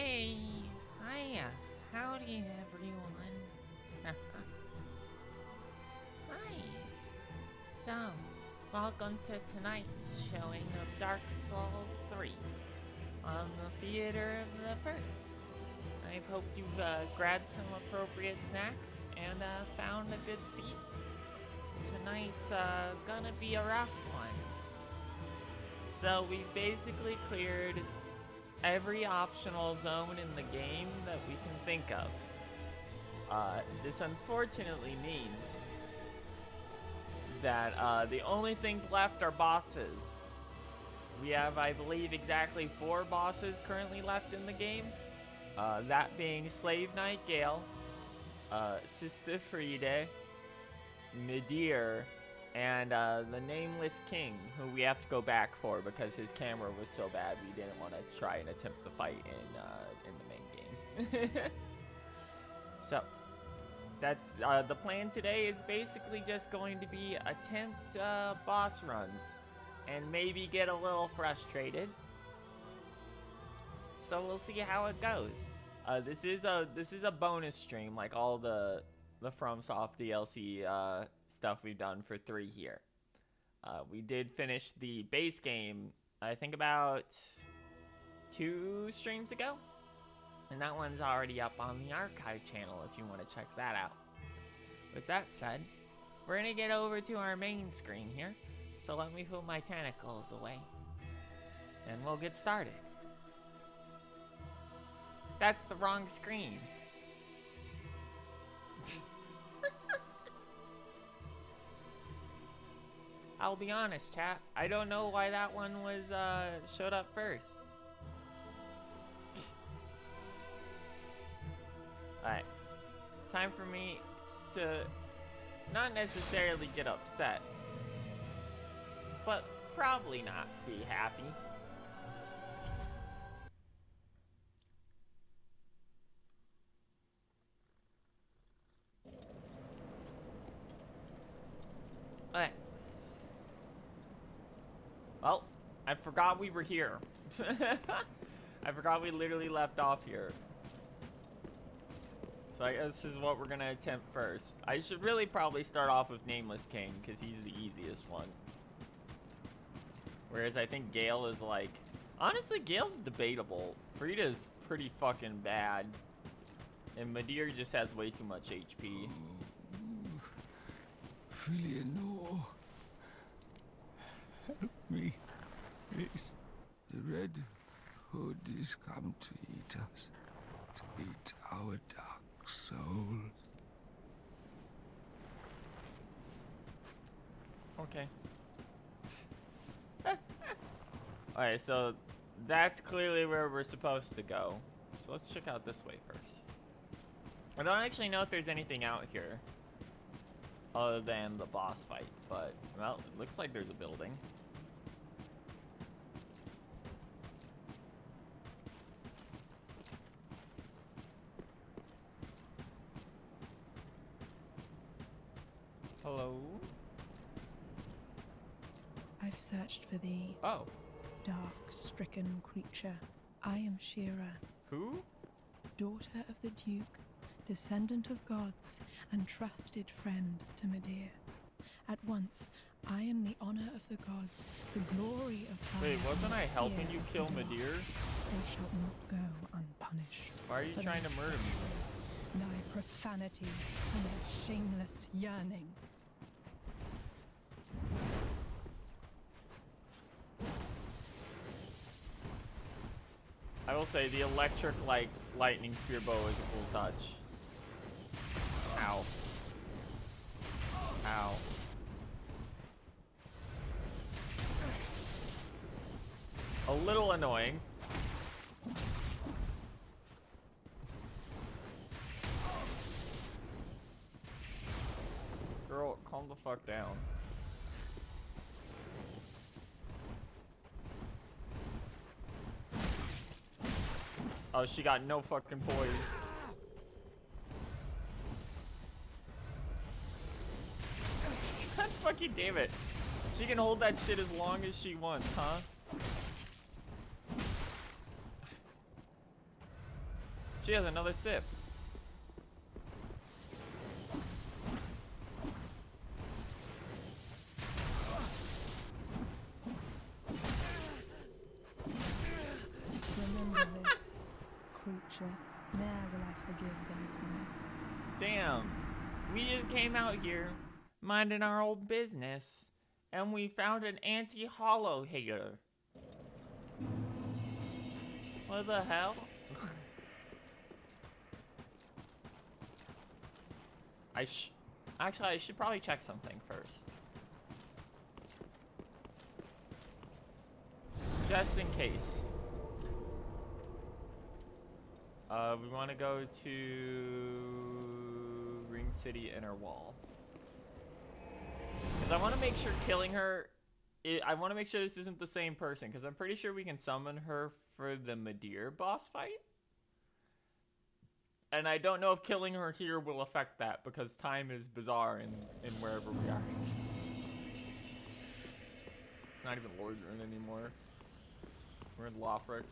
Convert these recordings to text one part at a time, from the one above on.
Hey, hiya, howdy everyone. Hi. So, welcome to tonight's showing of Dark Souls 3 on the Theater of the First. I hope you've grabbed some appropriate snacks and found a good seat. Tonight's gonna be a rough one. So we basically cleared every optional zone in the game that we can think of. This unfortunately means that the only things left are bosses. We have, I believe, exactly 4 bosses currently left in the game. That being Slave Knight Gale, Sister Friede, Midir, and the Nameless King, who we have to go back for because his camera was so bad we didn't want to try and attempt the fight in the main game. So, that's the plan today is basically just going to be attempt boss runs and maybe get a little frustrated. So we'll see how it goes. This is a bonus stream like all the FromSoft DLC stuff we've done for 3 here. We did finish the base game, I think about 2 streams ago. And that one's already up on the archive channel if you want to check that out. With that said, we're going to get over to our main screen here. So let me put my tentacles away. And we'll get started. That's the wrong screen. I'll be honest, chat. I don't know why that one was showed up first. Alright. Time for me to not necessarily get upset, but probably not be happy. Alright. Well, I forgot we were here. I forgot we literally left off here. So I guess this is what we're gonna attempt first. I should really probably start off with Nameless King, because he's the easiest one. Whereas I think Gale is like... Honestly, Gale's debatable. Frieda's pretty fucking bad. And Midir just has way too much HP. Filiano, help me, please. The Red Hood is come to eat us, to eat our dark souls. Okay. Alright, so that's clearly where we're supposed to go. So let's check out this way first. I don't actually know if there's anything out here other than the boss fight, but, well, it looks like there's a building. Hello? I've searched for thee, Oh. dark-stricken creature. I am Shira, Who? daughter of the Duke, descendant of gods, and trusted friend to Midir. At once, I am the honor of the gods, the glory of fire. Wait, wasn't I helping you kill Midir? Midir? Thou shalt not go unpunished. Why are you for trying to murder me? Thy profanity and thy shameless yearning. I will say the electric like lightning spear bow is a cool touch. Ow. Ow. A little annoying. Girl, calm the fuck down. Oh, she got no fucking poise. God fucking damn it. She can hold that shit as long as she wants, huh? She has another sip. Remember this, creature. Ne'er will I forgive thy crime. Damn. We just came out here, minding our old business, and we found an anti-hollow here. What the hell? Actually, I should probably check something first. Just in case. We want to go to Ring City Inner Wall. Because I want to make sure killing her... I want to make sure this isn't the same person, because I'm pretty sure we can summon her for the Midir boss fight. And I don't know if killing her here will affect that, because time is bizarre in wherever we are. It's not even Lordran anymore. We're in Lothric.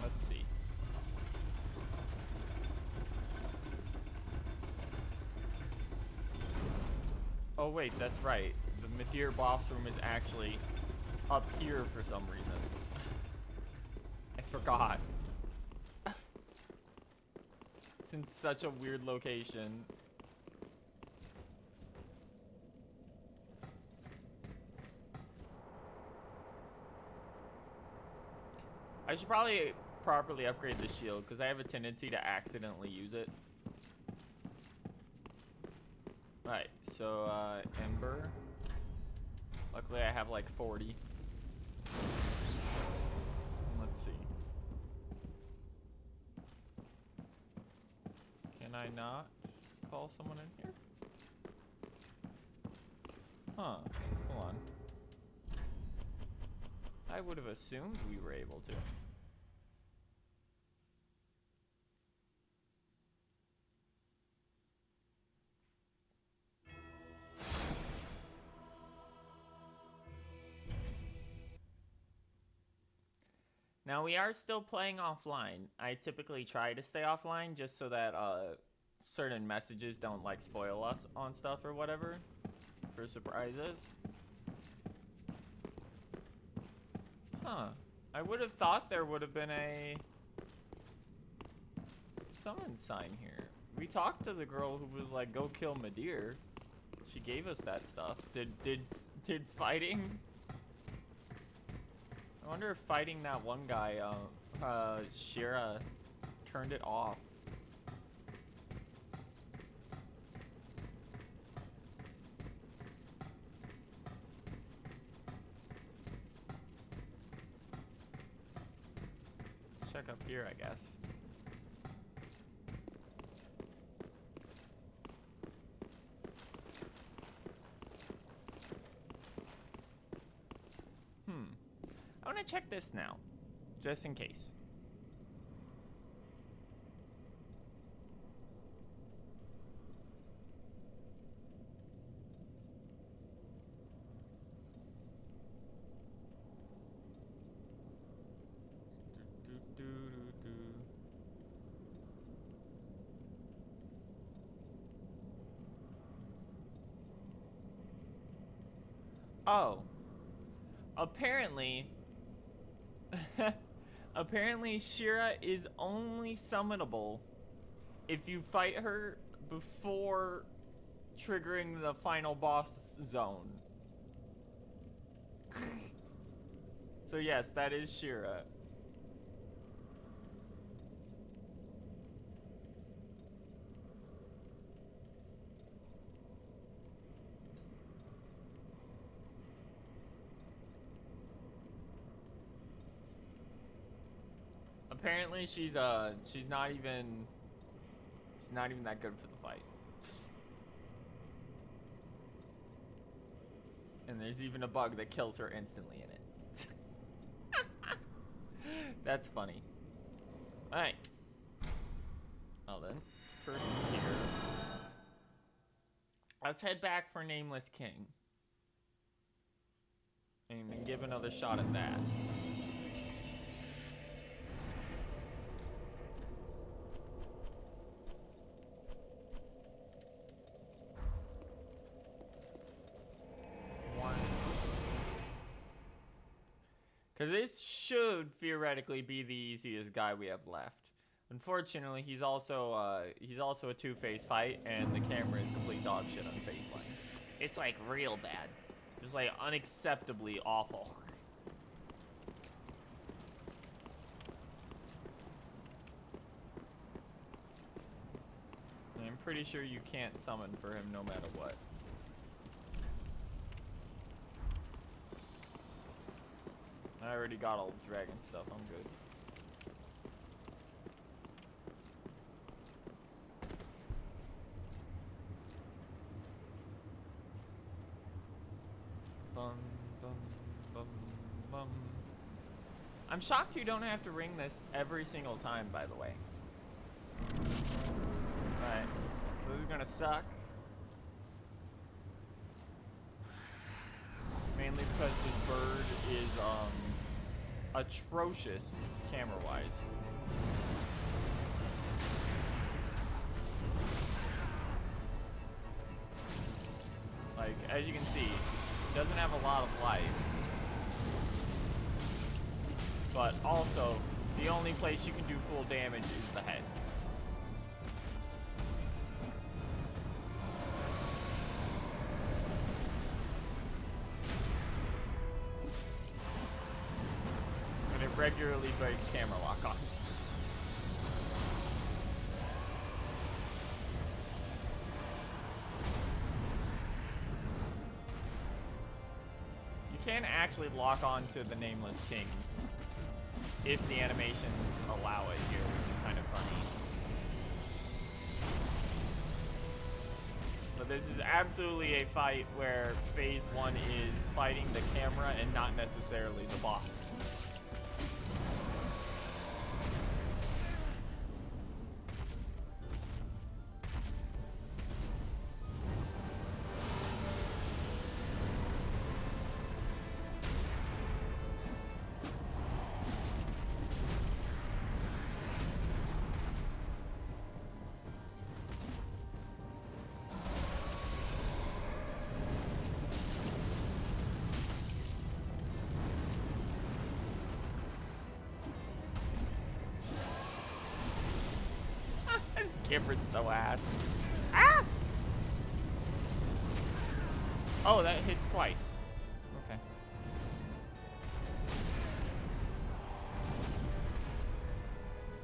Let's see. Oh wait, that's right. The Midir boss room is actually up here for some reason. I forgot. It's in such a weird location. I should probably properly upgrade the shield because I have a tendency to accidentally use it. Right, so Ember. Luckily I have like 40. Let's see. Can I not call someone in here? Huh, hold on. I would have assumed we were able to. Now we are still playing offline. I typically try to stay offline just so that certain messages don't like spoil us on stuff or whatever for surprises. Huh. I would have thought there would have been a summon sign here. We talked to the girl who was like, go kill Midir. She gave us that stuff. Did fighting... I wonder if fighting that one guy, Shira, turned it off. Check up here, I guess. I want to check this now, just in case. Oh. Apparently... Apparently Shira is only summonable if you fight her before triggering the final boss zone. So yes, that is Shira. Apparently she's not even that good for the fight. And there's even a bug that kills her instantly in it. That's funny. Alright. Well then, first here. Let's head back for Nameless King. And give another shot at that. Because this should theoretically be the easiest guy we have left. Unfortunately, he's also a two-face fight, and the camera is complete dog shit on phase one. It's like real bad, just like unacceptably awful. And I'm pretty sure you can't summon for him no matter what. I already got all the dragon stuff, I'm good. Bum, bum, bum, bum. I'm shocked you don't have to ring this every single time, by the way. Alright, so this is gonna suck. Mainly because this bird is, atrocious camera-wise. Like, as you can see, it doesn't have a lot of life. But also, the only place you can do full damage is the head. Regularly breaks camera lock on. You can actually lock on to the Nameless King if the animations allow it here, which is kind of funny. But this is absolutely a fight where phase one is fighting the camera and not necessarily the boss. Camera's so ass. Ah! Oh, that hits twice. Okay.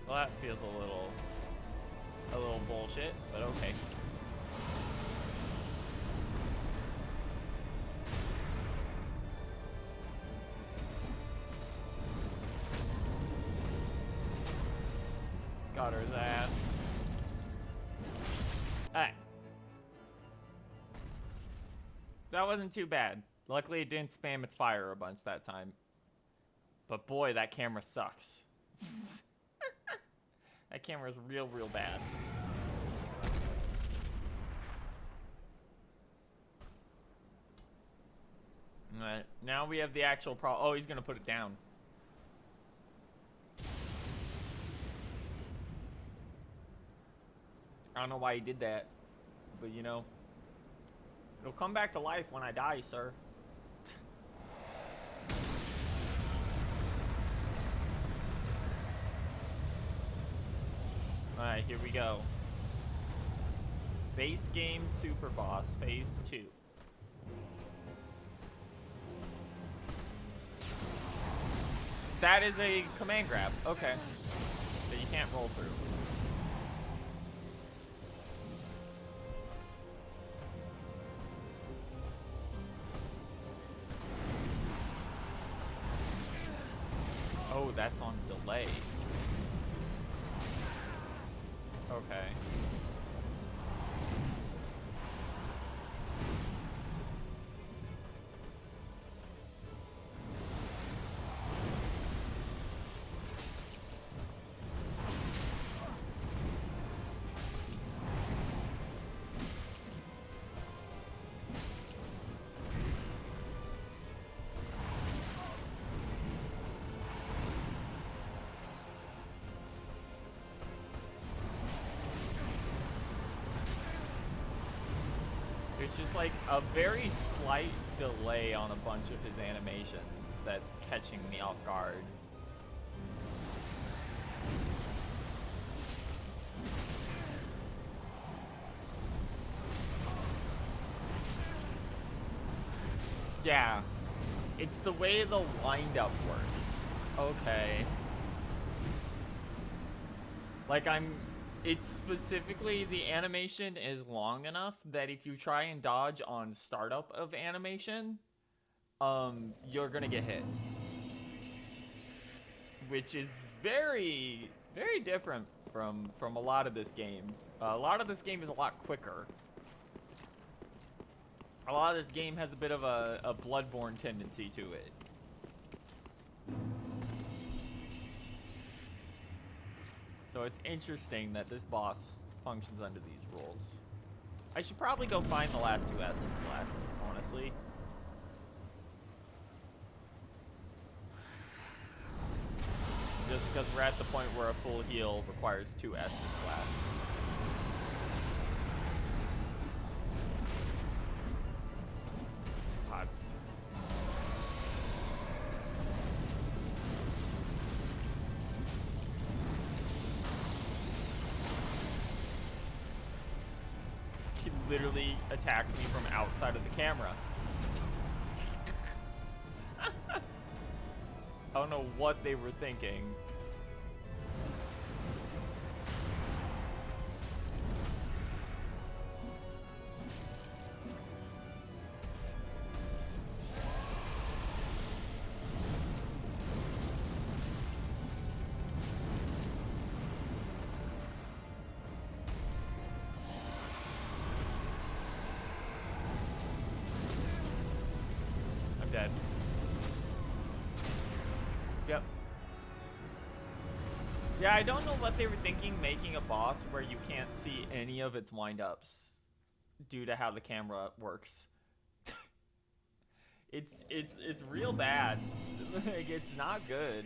Well, that feels a little bullshit, but okay. Got her that. Alright. That wasn't too bad. Luckily it didn't spam its fire a bunch that time. But boy, that camera sucks. That camera's real bad. Alright, now we have the actual oh, he's gonna put it down. I don't know why he did that, but you know, it'll come back to life when I die, sir. Alright, here we go. Base game super boss, phase 2. That is a command grab, okay. So you can't roll through. Oh, that's on delay. Okay. There's just like a very slight delay on a bunch of his animations that's catching me off guard. Yeah, it's the way the wind-up works. Okay. Like it's specifically, the animation is long enough that if you try and dodge on startup of animation, you're gonna get hit. Which is very, very different from a lot of this game. A lot of this game is a lot quicker. A lot of this game has a bit of a Bloodborne tendency to it. So it's interesting that this boss functions under these rules. I should probably go find the last two S's class, honestly. Just because we're at the point where a full heal requires 2 S's class. God. He literally attacked me from outside of the camera. I don't know what they were thinking. I'm dead. Yep. Yeah, I don't know what they were thinking making a boss where you can't see any of its wind-ups due to how the camera works. It's real bad. Like, it's not good.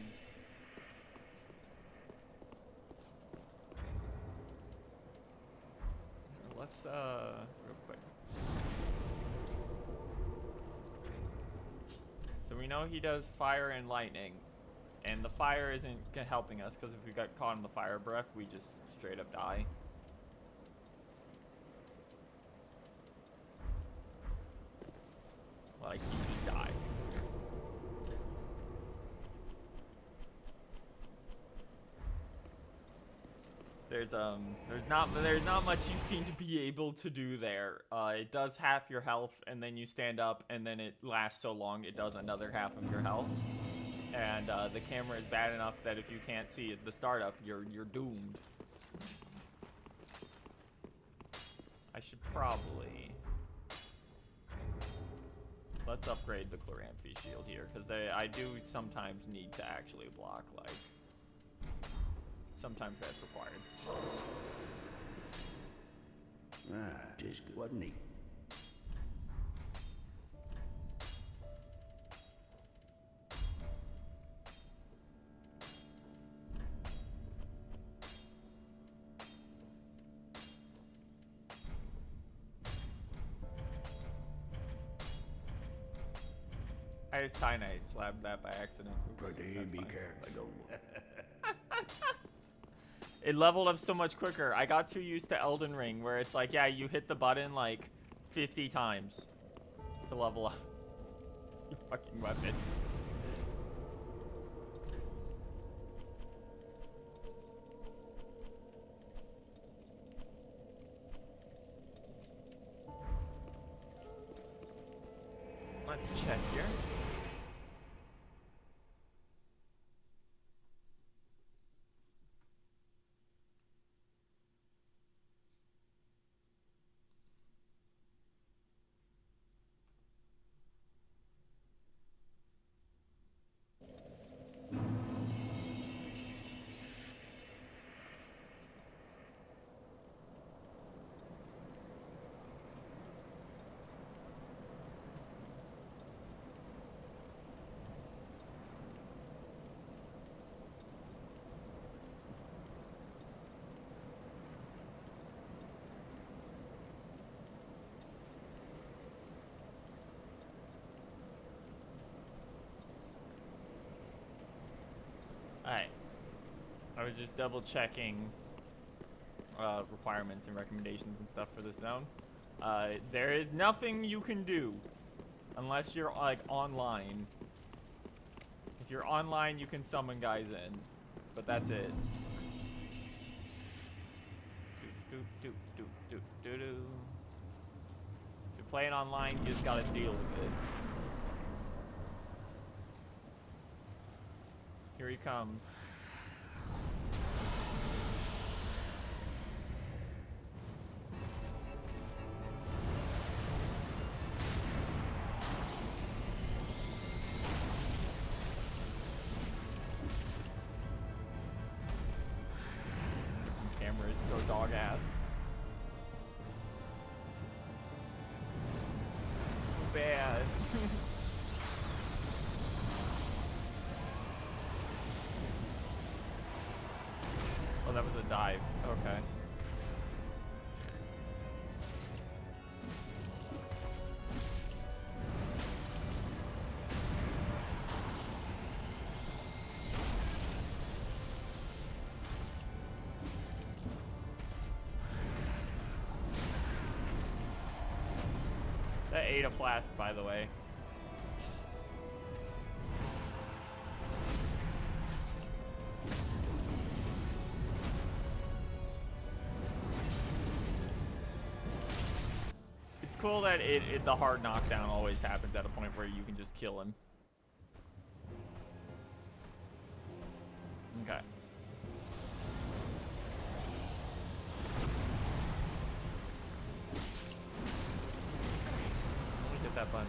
Let's real quick. So we know he does fire and lightning. And the fire isn't helping us, because if we got caught in the fire breath, we just straight up die. Like, you just die. There's not much you seem to be able to do there. It does half your health, and then you stand up, and then it lasts so long it does another half of your health. And the camera is bad enough that if you can't see at the startup, you're doomed. I should probably... Let's upgrade the Chloranthy shield here, because I do sometimes need to actually block, like... Sometimes that's required. Ah, just good, wasn't he? I just cyanide slabbed that by accident. Pretty be That's fine. careful. It leveled up so much quicker. I got too used to Elden Ring, where it's like, yeah, you hit the button like 50 times to level up your fucking weapon. Let's check here. was just double checking requirements and recommendations and stuff for this zone. There is nothing you can do unless you're like online. If you're online, you can summon guys in, but that's it. If you're playing online, you just gotta deal with it. Here he comes. Camera is so dog ass. So bad. Oh, that was a dive. Okay. That ate a flask, by the way. It's cool that the hard knockdown always happens at a point where you can just kill him. Okay. Let me hit that button.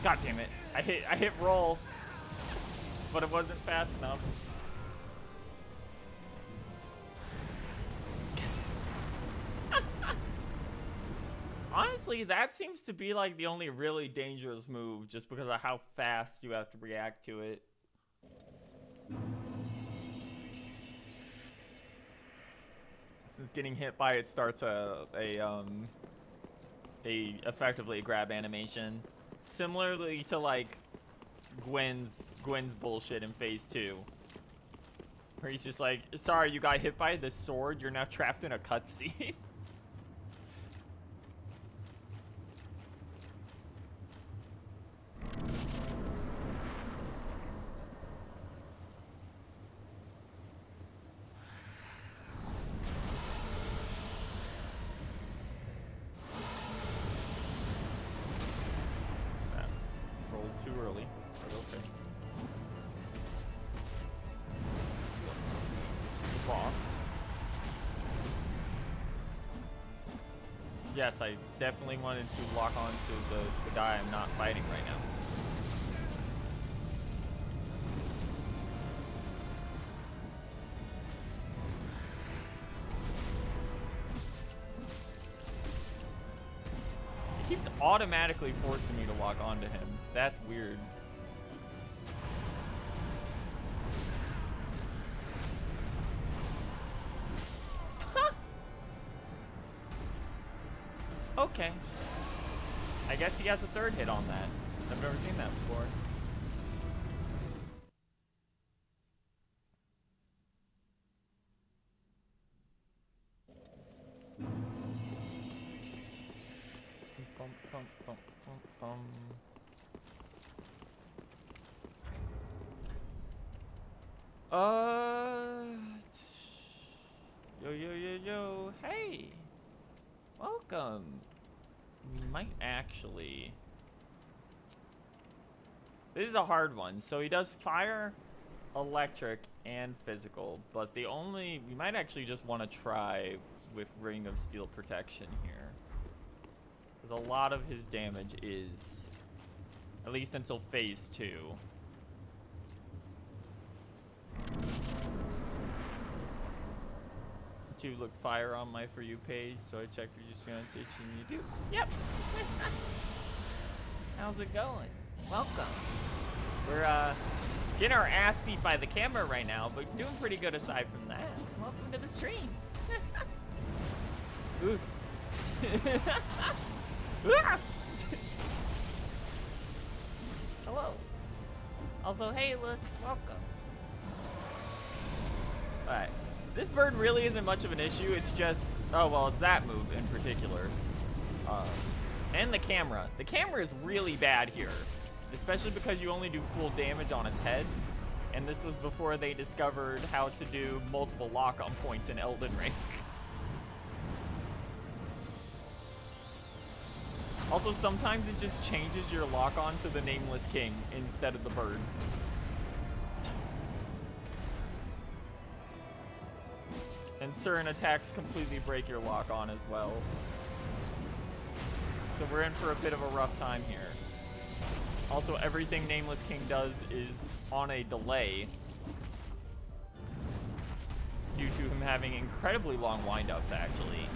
God damn it. I hit roll, but it wasn't fast enough. Honestly, that seems to be like the only really dangerous move just because of how fast you have to react to it. Since getting hit by it starts effectively a grab animation. Similarly to like Gwen's bullshit in phase 2. Where he's just like, sorry, you got hit by this sword, you're now trapped in a cutscene. Rolled too early, but okay. Boss. Yes, I definitely wanted to lock on to the guy I'm not fighting right now. He keeps automatically forcing me to lock onto him. That's weird. Okay. I guess he has a third hit on that. I've never seen that before. Bum, bum, bum, bum, bum. Yo. Hey! Welcome. Might actually... This is a hard one. So he does fire, electric, and physical. But the only... We might actually just want to try with Ring of Steel Protection here. Because a lot of his damage is... At least until phase 2. YouTube look fire on my For You page, so I checked for your stream on Twitch and YouTube. Yep. How's it going? Welcome. We're getting our ass beat by the camera right now, but doing pretty good aside from that. Welcome to the stream. Ooh. Hello. Also, hey, Lux, welcome. Alright. This bird really isn't much of an issue. It's just, oh, well, it's that move in particular. And the camera. The camera is really bad here, especially because you only do full damage on its head. And this was before they discovered how to do multiple lock-on points in Elden Ring. Also, sometimes it just changes your lock-on to the Nameless King instead of the bird. And certain attacks completely break your lock-on as well. So we're in for a bit of a rough time here. Also, everything Nameless King does is on a delay due to him having incredibly long wind-ups, actually.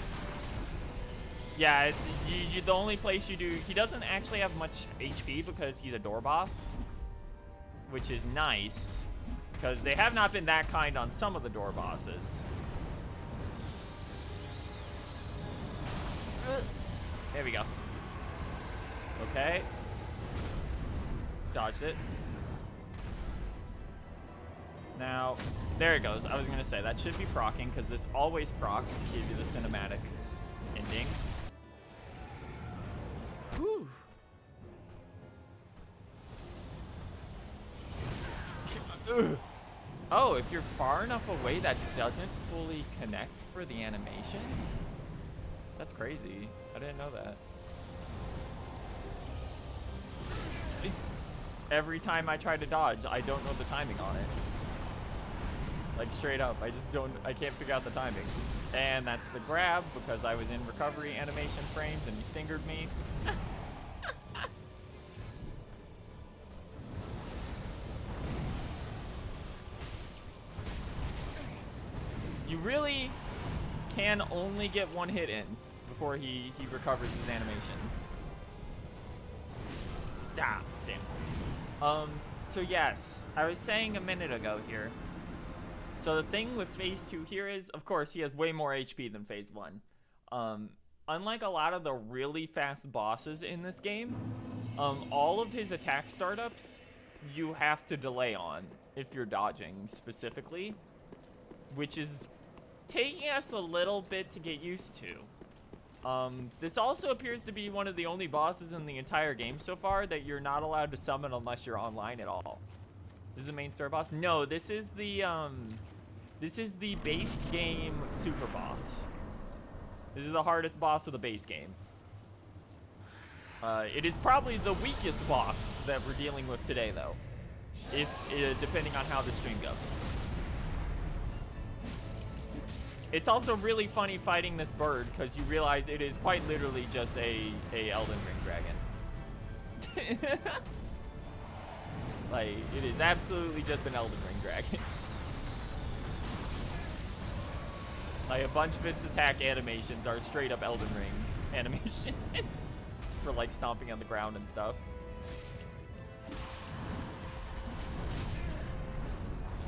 Yeah, it's, the only place you do... He doesn't actually have much HP because he's a door boss, which is nice, because they have not been that kind on some of the door bosses. There we go. Okay. Dodged it. Now, there it goes. I was going to say, that should be proccing, because this always procs to give you the cinematic ending. Whew. Oh, if you're far enough away that doesn't fully connect for the animation? That's crazy. I didn't know that. Every time I try to dodge, I don't know the timing on it. Like, straight up, I can't figure out the timing. And that's the grab, because I was in recovery animation frames and he stingered me. You really can only get one hit in before he recovers his animation. Ah, damn. So yes, I was saying a minute ago here. So the thing with Phase 2 here is, of course, he has way more HP than Phase 1. Unlike a lot of the really fast bosses in this game, all of his attack startups you have to delay on if you're dodging specifically, which is taking us a little bit to get used to. This also appears to be one of the only bosses in the entire game so far that you're not allowed to summon unless you're online at all. This is the main story boss? No, this is the base game super boss. This is the hardest boss of the base game. It is probably the weakest boss that we're dealing with today, though, depending on how the stream goes. It's also really funny fighting this bird because you realize it is quite literally just a Elden Ring dragon. Like, it is absolutely just an Elden Ring dragon. Like, a bunch of its attack animations are straight up Elden Ring animations for, like, stomping on the ground and stuff.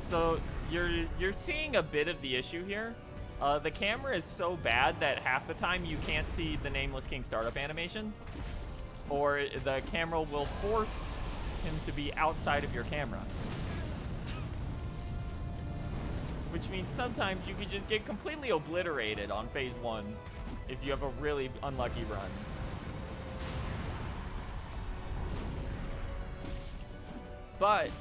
So, you're seeing a bit of the issue here. The camera is so bad that half the time you can't see the Nameless King startup animation, or the camera will force him to be outside of your camera. Which means sometimes you could just get completely obliterated on Phase 1 if you have a really unlucky run. But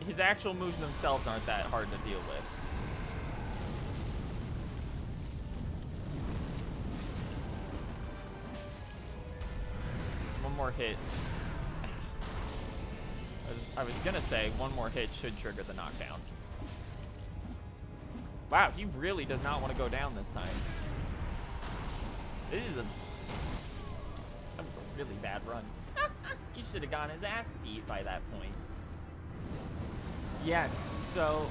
his actual moves themselves aren't that hard to deal with. One more hit. I was gonna say one more hit should trigger the knockdown. Wow, he really does not want to go down this time. That was a really bad run. He should have gotten his ass beat by that point. Yes, so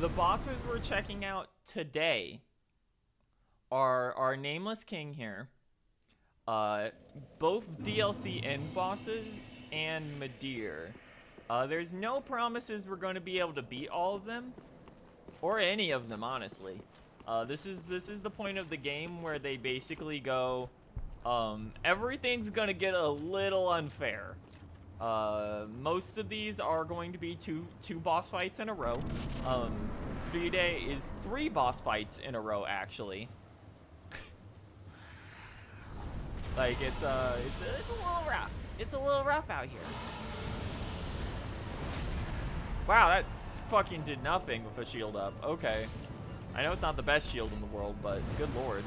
the bosses we're checking out today our nameless king here, both DLC end bosses and Midir. There's no promises we're going to be able to beat all of them, or any of them, honestly. This is the point of the game where they basically go, everything's gonna get a little unfair. Most of these are going to be two boss fights in a row. 3-day is 3 boss fights in a row, actually. Like, it's a little rough. It's a little rough out here. Wow, that fucking did nothing with a shield up. Okay. I know it's not the best shield in the world, but good lord.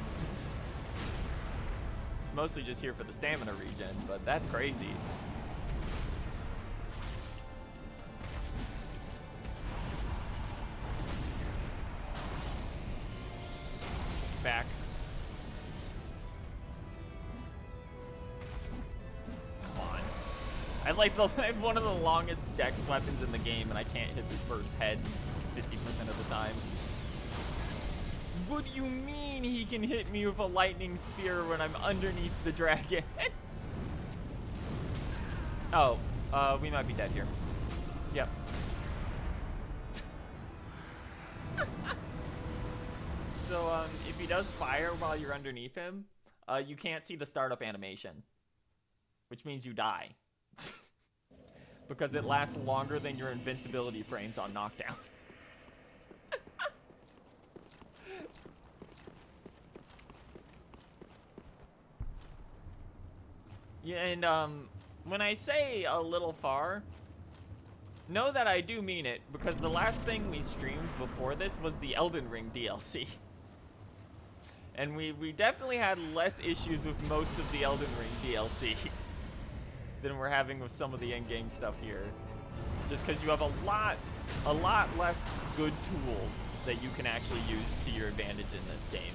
Mostly just here for the stamina regen, but that's crazy. Back. Come on. I have one of the longest dex weapons in the game, and I can't hit this first head 50% of the time. What do you mean he can hit me with a lightning spear when I'm underneath the dragon? Oh, we might be dead here. Yep. So, if he does fire while you're underneath him, you can't see the startup animation, which means you die. Because it lasts longer than your invincibility frames on knockdown. Yeah, and when I say a little far, know that I do mean it, because the last thing we streamed before this was the Elden Ring DLC. And we definitely had less issues with most of the Elden Ring DLC than we're having with some of the in-game stuff here. Just because you have a lot less good tools that you can actually use to your advantage in this game.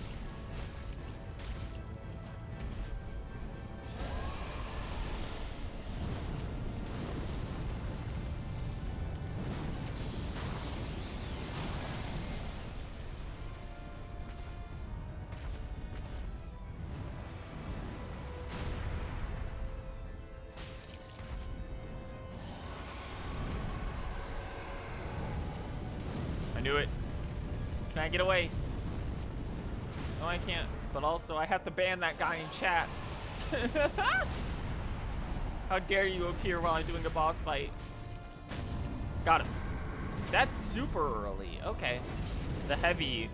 Knew it. Can I get away? No, I can't. But also, I have to ban that guy in chat. How dare you appear while I'm doing a boss fight? Got him. That's super early. Okay. The heavy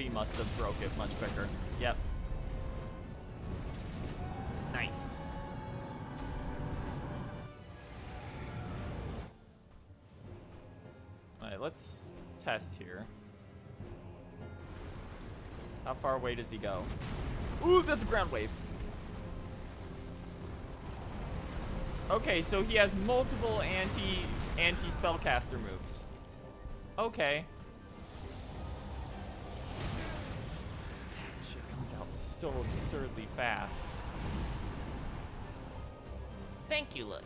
must have broke it much quicker. Yep. Nice. Alright, let's test here. How far away does he go? Ooh, that's a ground wave. Okay, so he has multiple anti-spellcaster moves. Okay. That shit comes out so absurdly fast. Thank you, Lux.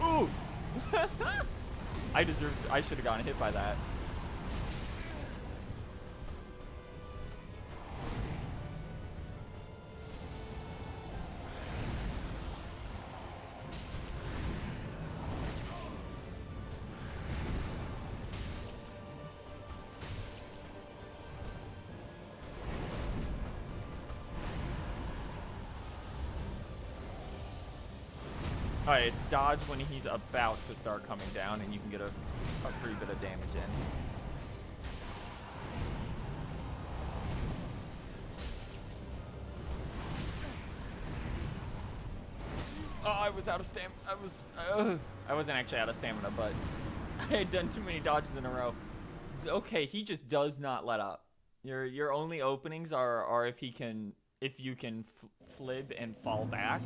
Ooh! I should have gotten hit by that. Alright, it's dodge when he's about to start coming down, and you can get a pretty bit of damage in. Oh, I was out of stamina. I wasn't actually out of stamina, but I had done too many dodges in a row. Okay, he just does not let up. Your only openings are if you can flib and fall back.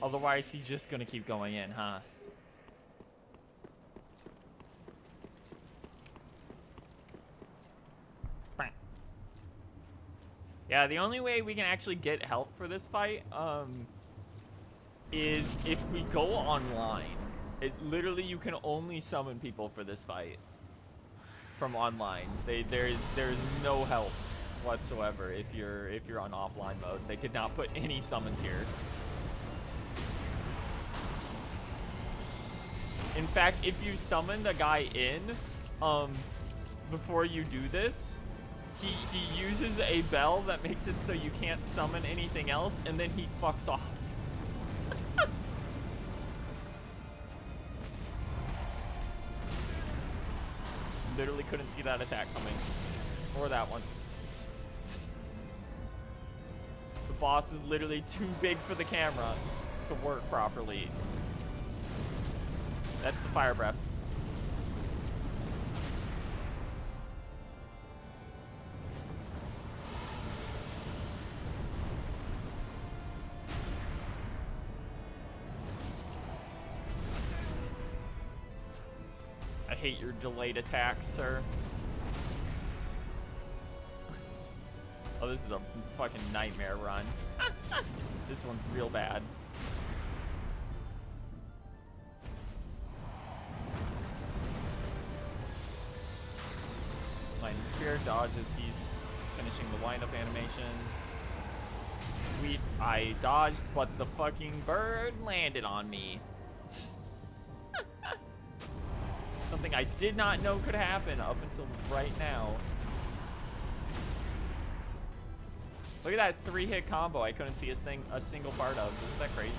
Otherwise, he's just gonna keep going in, huh? Yeah, the only way we can actually get help for this fight, is if we go online, literally you can only summon people for this fight from online. There's no help whatsoever if you're on offline mode. They could not put any summons here. In fact, if you summon the guy in, before you do this, he uses a bell that makes it so you can't summon anything else, and then he fucks off. Literally couldn't see that attack coming. Or that one. The boss is literally too big for the camera to work properly. That's the fire breath. I hate your delayed attacks, sir. Oh, this is a fucking nightmare run. This one's real bad. Lightning Spear dodges, he's finishing the wind-up animation. Sweet, I dodged, but the fucking bird landed on me. Something I did not know could happen up until right now. Look at that 3-hit combo I couldn't see a single part of. Isn't that crazy?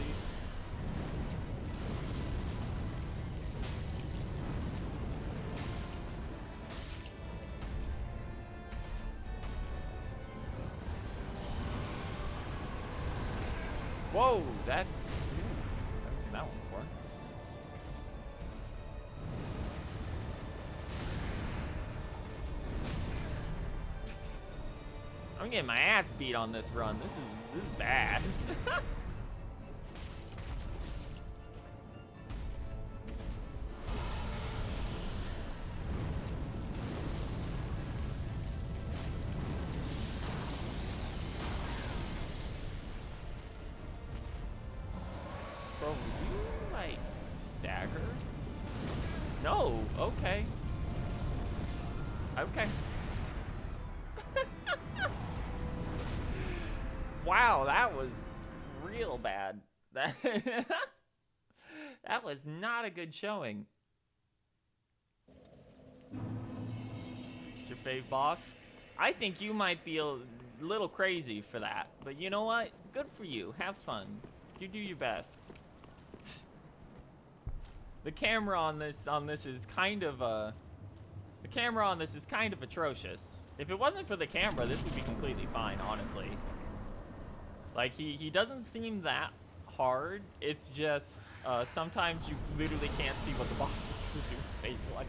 Whoa, that's... I haven't seen that one before. I'm getting my ass beat on this run. This is bad. Bro, would you like stagger? No. Okay. Okay. Wow, that was real bad. That was not a good showing. Your fave boss? I think you might be a little crazy for that, but you know what? Good for you. Have fun. You do your best. The camera on this is kind of atrocious. If it wasn't for the camera, this would be completely fine, honestly. Like, he doesn't seem that hard. It's just, sometimes you literally can't see what the boss is going to do in phase 1.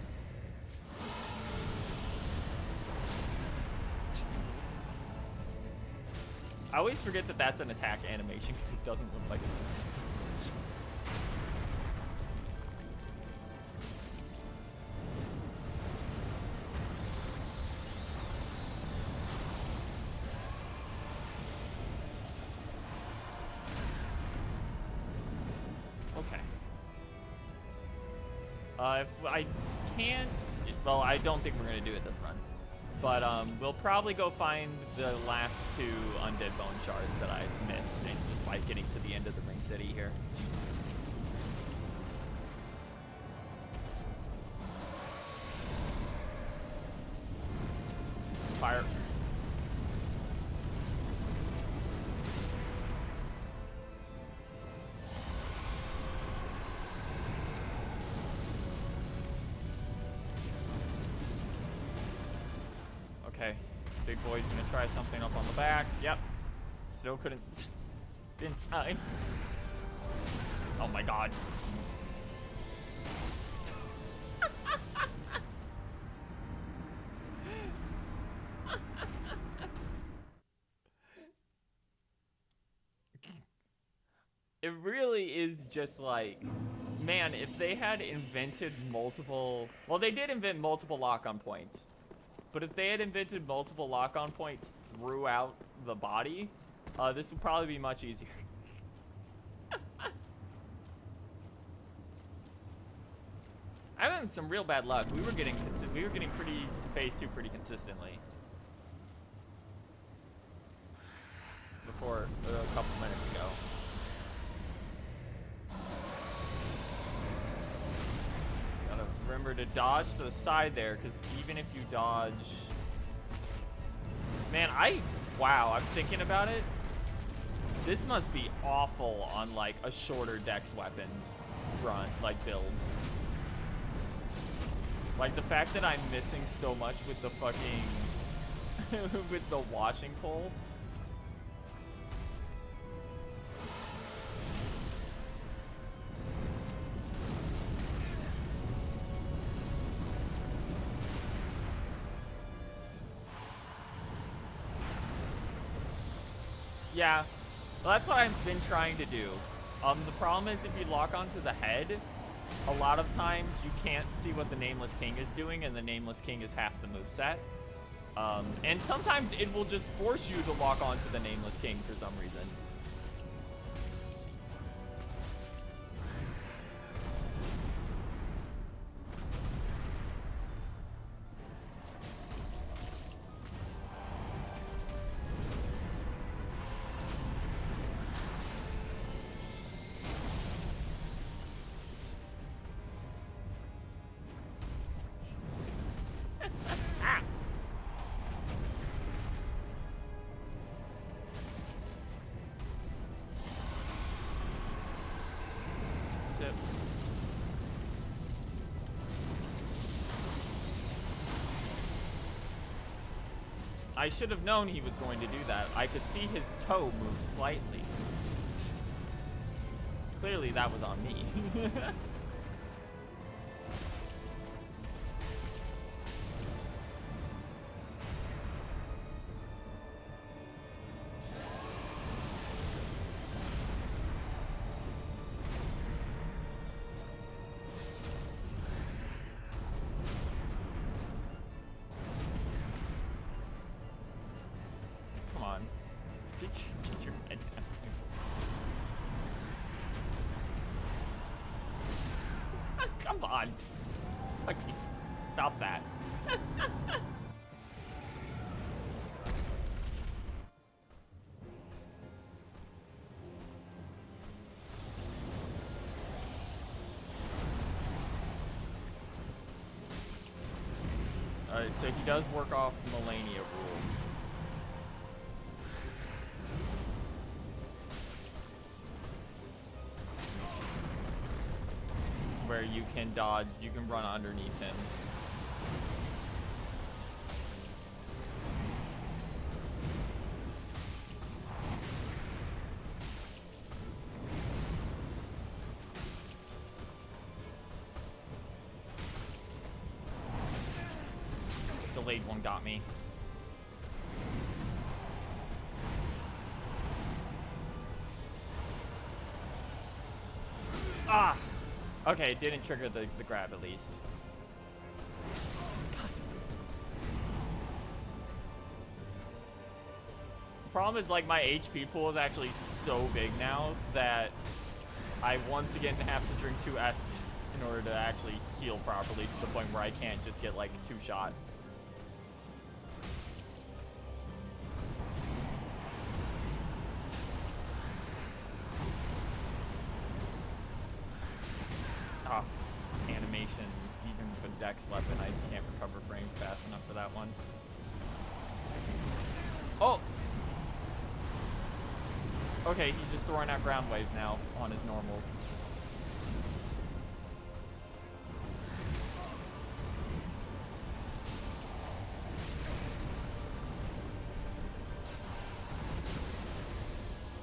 I always forget that that's an attack animation because it doesn't look like it. If I can't, well, I don't think we're gonna do it this run, but we'll probably go find the last 2 undead bone shards that I missed, and just by getting to the end of the ring city here. Fire. Okay, big boy's gonna try something up on the back. Yep. Still couldn't spin time. Oh my god. It really is just like, man, if they had invented multiple, well, they did invent multiple lock-on points. But if they had invented multiple lock-on points throughout the body, this would probably be much easier. having some real bad luck. We were getting pretty to phase 2 pretty consistently before a couple minutes ago. Gotta remember to dodge to the side there, because even if you dodge, man, wow, I'm thinking about it. This must be awful on like a shorter dex weapon run, like build. Like the fact that I'm missing so much with the fucking with the washing pole. Yeah, well, that's what I've been trying to do. The problem is if you lock onto the head, a lot of times you can't see what the Nameless King is doing, and the Nameless King is half the moveset. And sometimes it will just force you to lock onto the Nameless King for some reason. I should have known he was going to do that. I could see his toe move slightly. Clearly that was on me. Get your head down. Come on. Okay. Stop that. Alright, so he does work off Melania rules. Where you can dodge, you can run underneath him. Delayed one got me. Ah! Okay, it didn't trigger the grab at least. God. The problem is, like, my HP pool is actually so big now that I once again have to drink 2 S's in order to actually heal properly, to the point where I can't just get like 2-shot. Animation, even with a dex weapon, I can't recover frames fast enough for that one. Oh! Okay, he's just throwing out ground waves now on his normals.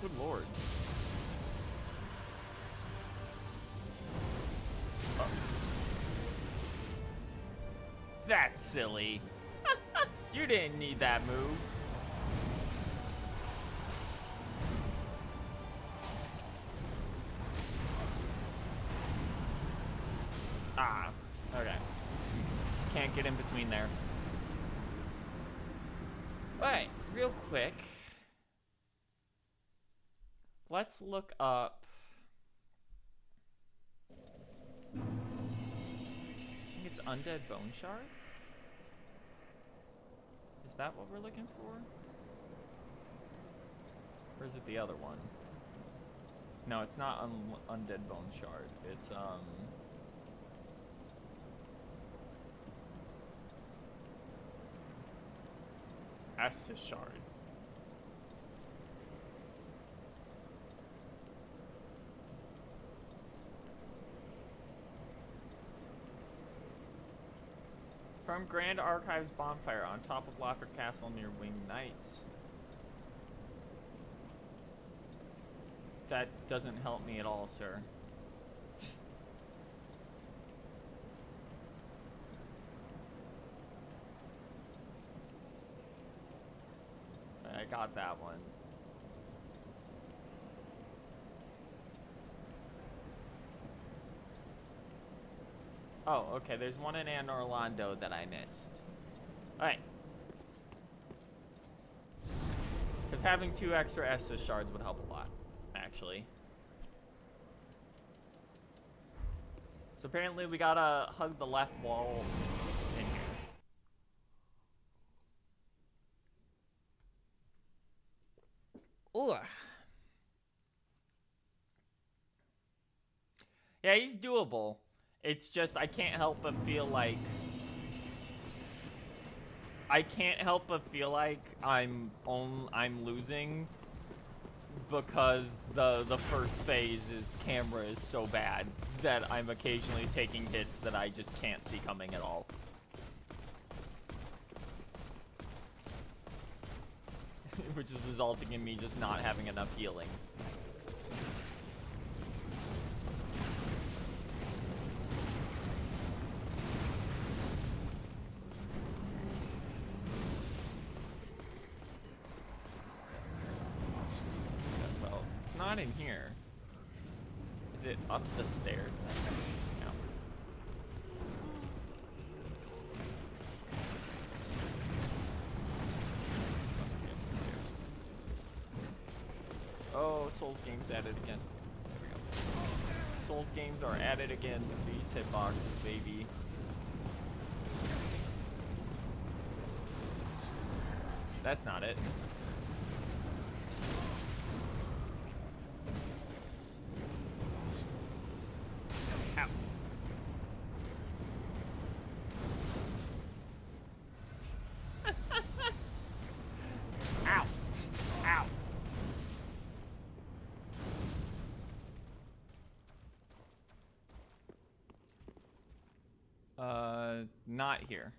Good lord. That's silly. You didn't need that move. Ah, okay. Can't get in between there. Alright, real quick. Let's look up. It's Undead Bone Shard? Is that what we're looking for? Or is it the other one? No, it's not Undead Bone Shard. It's, Estus Shard. From Grand Archives Bonfire on top of Lothric Castle near Winged Knights. That doesn't help me at all, sir. I got that one. Oh, okay, there's one in Anne Orlando that I missed. Alright. Because having 2 extra Estus shards would help a lot, actually. So apparently we gotta hug the left wall in here. Ooh. Yeah, he's doable. It's just I can't help but feel like I'm losing because the first phase's camera is so bad that I'm occasionally taking hits that I just can't see coming at all. Which is resulting in me just not having enough healing. Well, it's not in here. Is it up the stairs? No. Oh, Souls games added again. There we go. Souls games are added again with these hitboxes, baby. That's not it. Ow. Ow. Ow. Not here.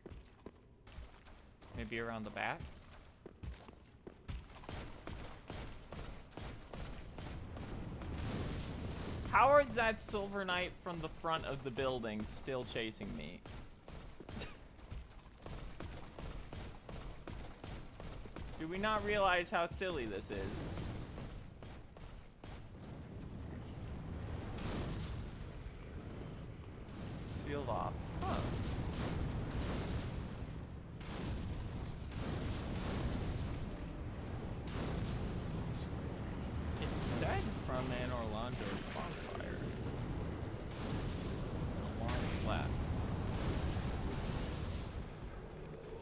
Maybe around the back? How is that Silver Knight from the front of the building still chasing me? Do we not realize how silly this is? Sealed off. Huh. It said from Anne Orlando's bonfire. A long flat.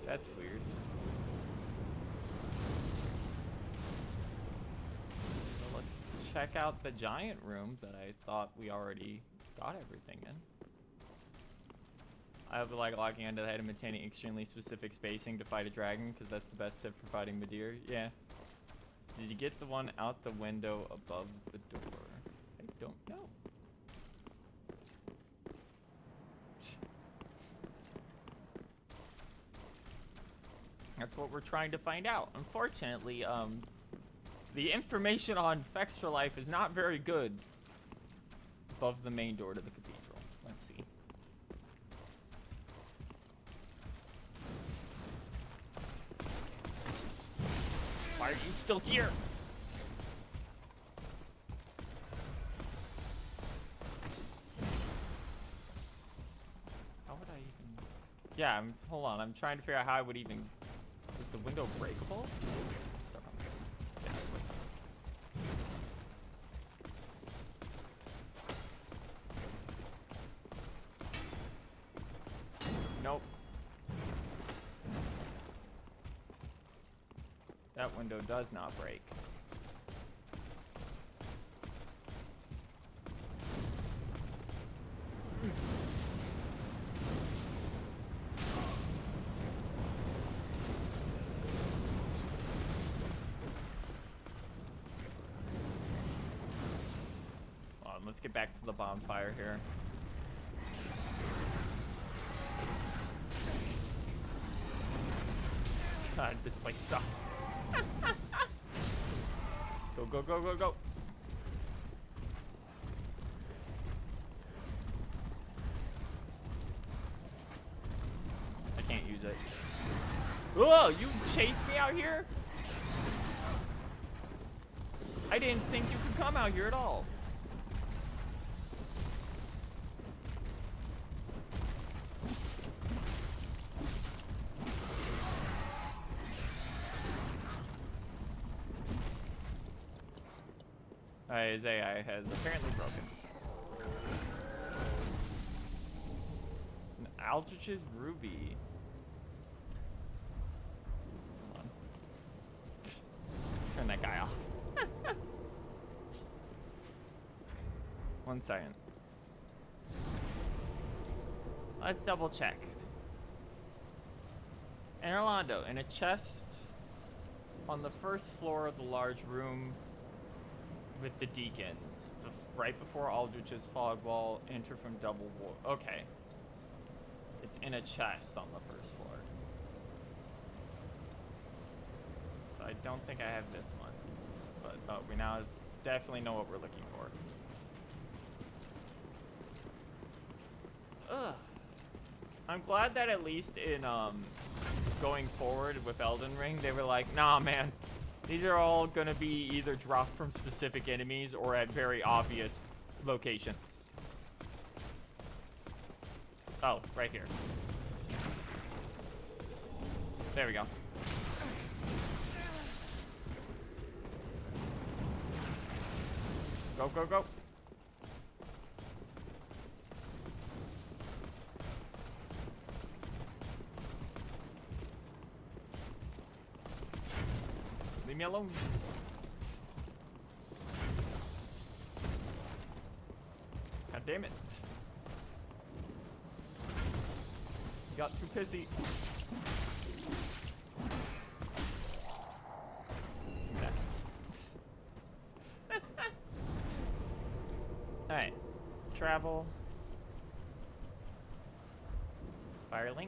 That's weird. So let's check out the giant room that I thought we already got everything in. I hope like locking onto the head and maintaining extremely specific spacing to fight a dragon, because that's the best tip for fighting Midir. Yeah. Did you get the one out the window above the door? I don't know. That's what we're trying to find out. Unfortunately, the information on Fextra Life is not very good above the main door to the cathedral. Let's see. Why are you still here? How would I even... Yeah, hold on. I'm trying to figure out how I would even... Is the window breakable? Yeah. That window does not break. Let's get back to the bonfire here. God, this place sucks. Go, go, go, go, go. I can't use it. Whoa, you chased me out here? I didn't think you could come out here at all. His AI has apparently broken. Aldrich's Ruby. Hold on. Turn that guy off. 1 second. Let's double check. And Orlando, in a chest on the first floor of the large room with the deacons, right before Aldrich's fog wall, enter from double wall. Okay. It's in a chest on the first floor. So I don't think I have this one. But we now definitely know what we're looking for. Ugh. I'm glad that at least in going forward with Elden Ring, they were like, nah man, these are all gonna be either dropped from specific enemies or at very obvious locations. Oh, right here. There we go. Go, go, go. Leave me alone. God damn it. You got too pissy. Alright. Travel. Firelink.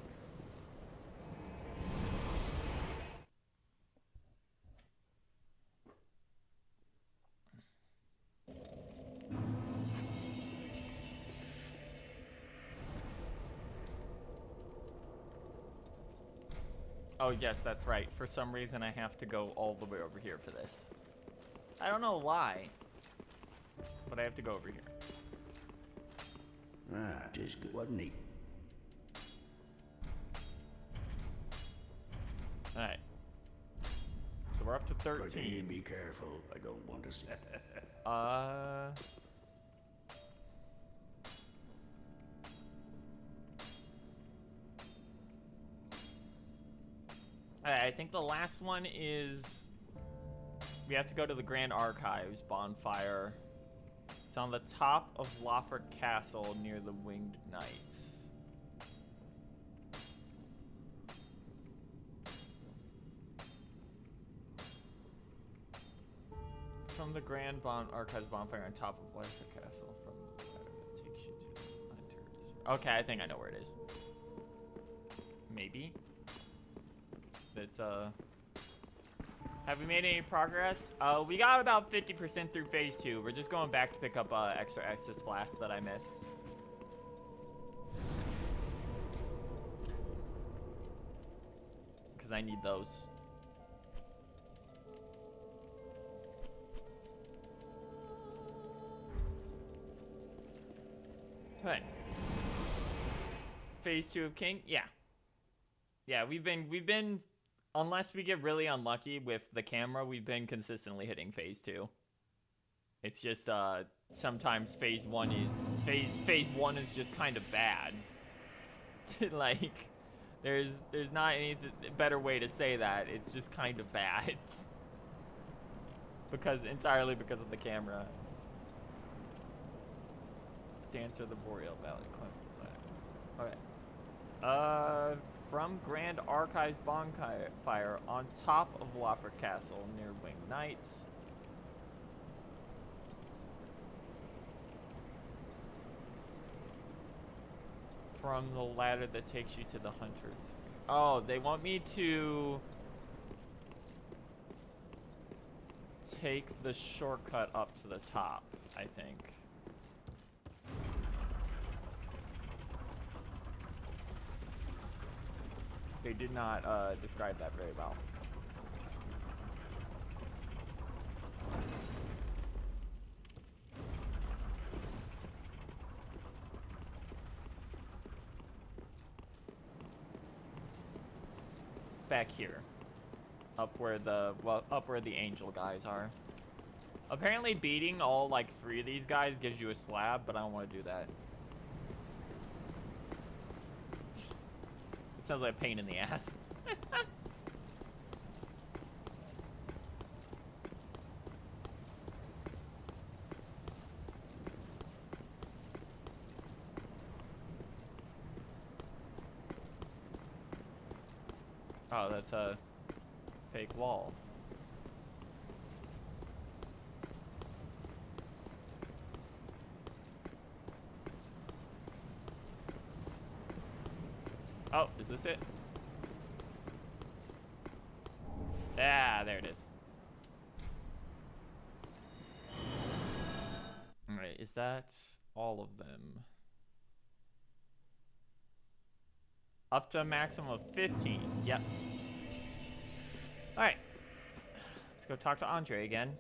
Oh yes, that's right. For some reason I have to go all the way over here for this. I don't know why, but I have to go over here. Ah, just good, wasn't he? Alright. So we're up to 13. Be careful. I don't want to see. I think the last one is we have to go to the Grand Archives bonfire. It's on the top of Lawford Castle near the Winged Knights. From the Grand Archives bonfire on top of Lawford Castle, from the side of it takes you to the Hunters. Okay, I think I know where it is. Maybe. It's have we made any progress? We got about 50% through phase 2. We're just going back to pick up extra Estus flasks that I missed. Because I need those. Okay. Phase 2 of King? Yeah. Yeah, we've been unless we get really unlucky with the camera, we've been consistently hitting phase 2. It's just sometimes phase 1 is just kind of bad. Like There's not any better way to say that. It's just kind of bad. Entirely because of the camera. Dancer of the Boreal Valley. Okay. From Grand Archives bonfire on top of Wofford Castle near Winged Knights. From the ladder that takes you to the Hunters. Oh, they want me to take the shortcut up to the top, I think. They did not describe that very well. Back here, up where the angel guys are. Apparently, beating all like 3 of these guys gives you a slab, but I don't want to do that. It sounds like a pain in the ass. Oh, that's a fake wall. Oh, is this it? Ah, there it is. Alright, is that all of them? Up to a maximum of 15. Yep. Alright. Let's go talk to Andre again.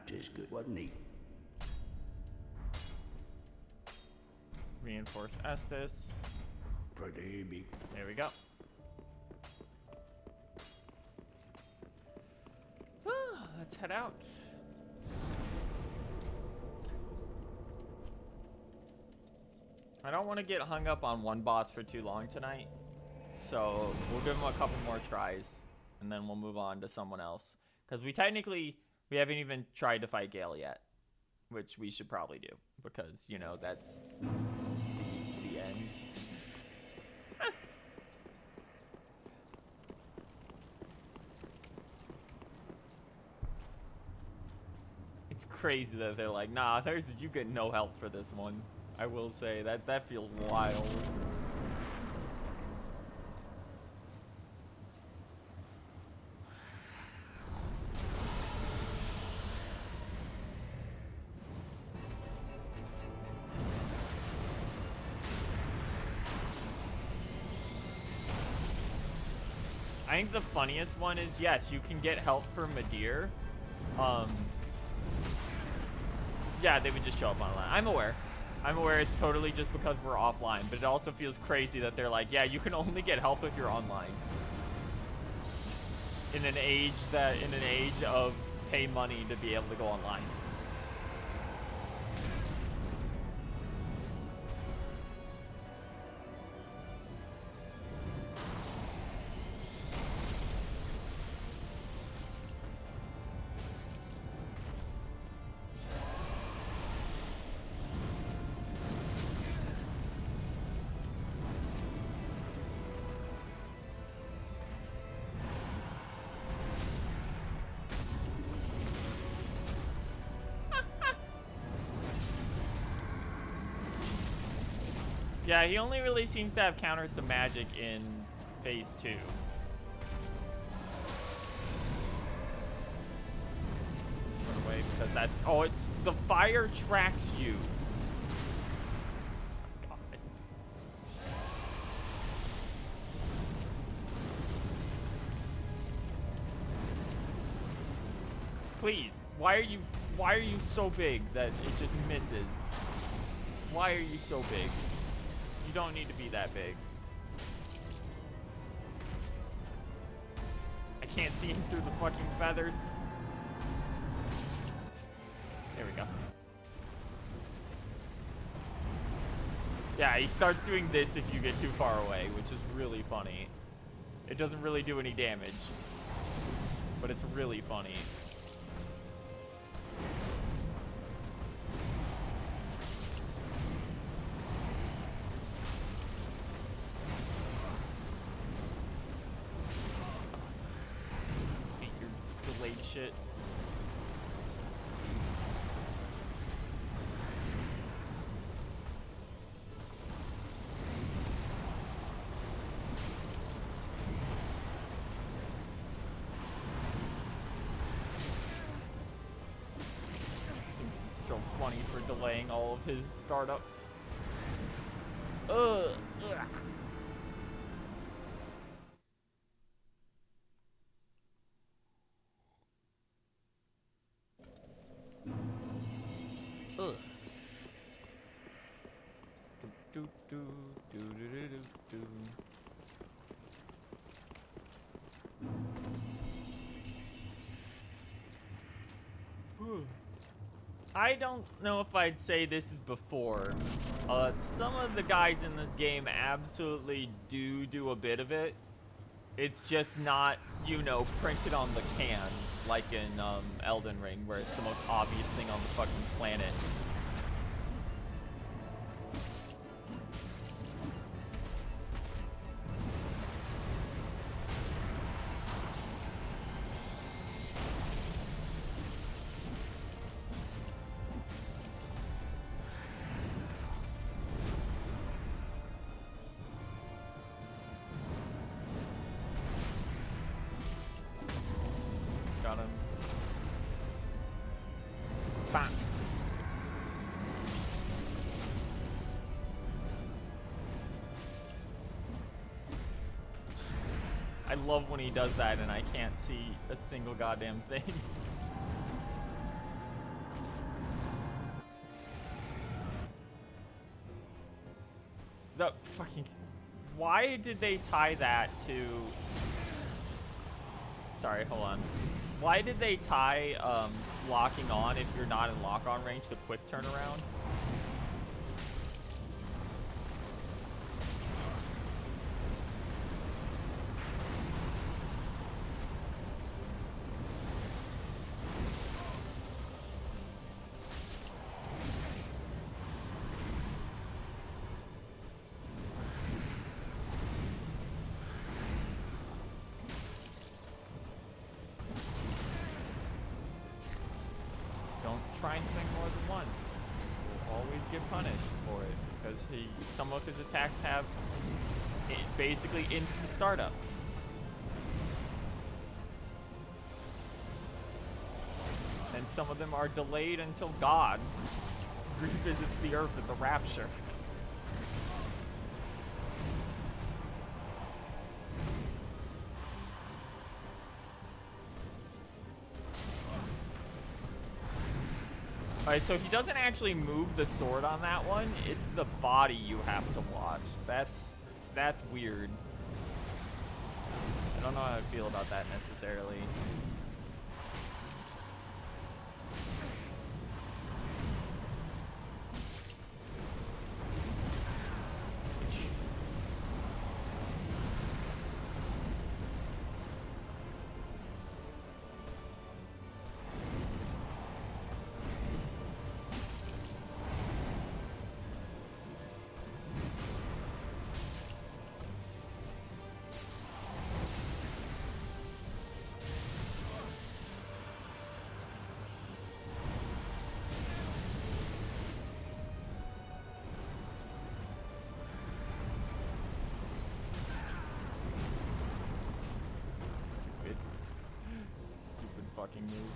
Tis good, wasn't he? Reinforce Estes. Pretty big. There we go. Let's head out. I don't want to get hung up on one boss for too long tonight, so we'll give him a couple more tries, and then we'll move on to someone else. Because we haven't even tried to fight Gale yet, which we should probably do, because, you know, that's the end. It's crazy that they're like, nah, you get no help for this one. I will say that feels wild. I think the funniest one is, yes, you can get help for Midir. Yeah, they would just show up online. I'm aware it's totally just because we're offline, but it also feels crazy that they're like, yeah, you can only get help if you're online. In an age of pay money to be able to go online. Yeah, he only really seems to have counters to magic in phase 2. Put away because that's the fire tracks you. God. Please, why are you so big that it just misses? Why are you so big? You don't need to be that big. can't see him through the fucking feathers. There we go. Yeah, he starts doing this if you get too far away, which is really funny. It doesn't really do any damage, but it's really funny. Hate your delayed shit. So funny for delaying all of his startups. Ugh. Ugh. Do, do, do, do, do, do, do. I don't know if I'd say this is before. Some of the guys in this game absolutely do a bit of it. It's just not, you know, printed on the can like in Elden Ring, where it's the most obvious thing on the fucking planet. Got him. Bam. I love when he does that and I can't see a single goddamn thing. The fucking... Why did they tie that to... Sorry, hold on. Why did they tie locking on if you're not in lock-on range to quick turnaround? Try and swing more than once. You'll always get punished for it because some of his attacks have basically instant startups. And some of them are delayed until God revisits the earth at the rapture. Alright, so he doesn't actually move the sword on that one. It's the body you have to watch. That's weird. I don't know how I feel about that necessarily. Fucking move.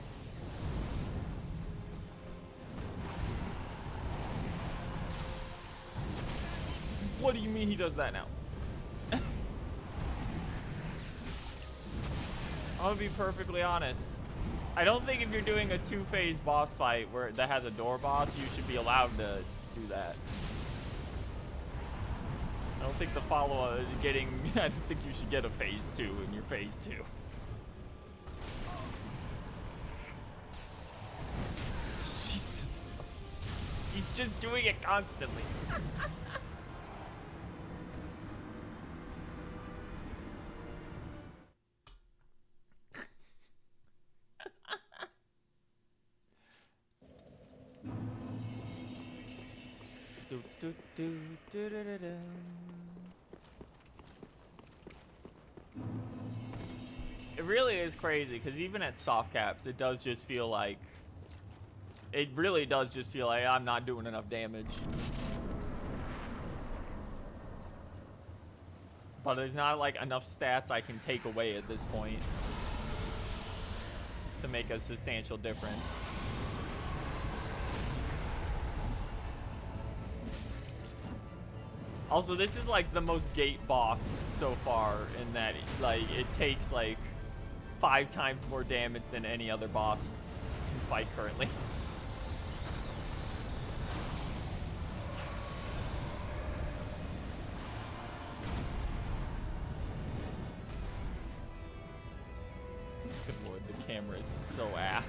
What do you mean he does that now? I'm gonna be perfectly honest. I don't think if you're doing a two-phase boss fight that has a door boss, you should be allowed to do that. I don't think the follow-up I don't think you should get a phase 2 in your phase 2. just doing it constantly. Do, do, do, do, do, do, do. It really is crazy because even at soft caps, it does just feel like. It really does just feel like I'm not doing enough damage. But there's not like enough stats I can take away at this point to make a substantial difference. Also, this is like the most gate boss so far in that like it takes like 5 times more damage than any other boss can fight currently. Good lord, the camera is so ass.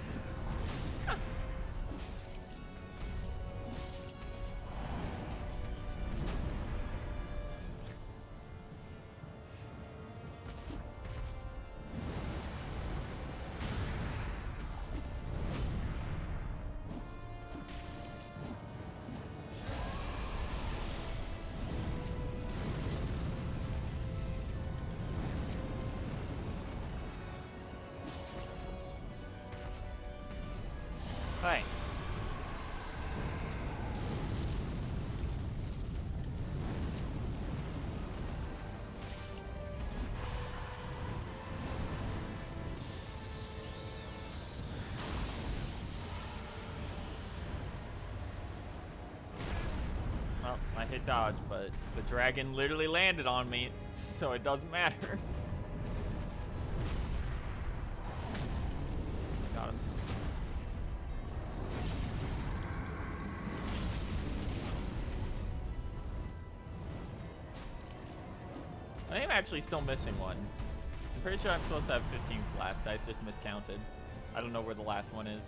Hey. Well, I hit dodge, but the dragon literally landed on me, so it doesn't matter. Got him. I think I'm actually still missing one. I'm pretty sure I'm supposed to have 15 last. I just miscounted. I don't know where the last one is.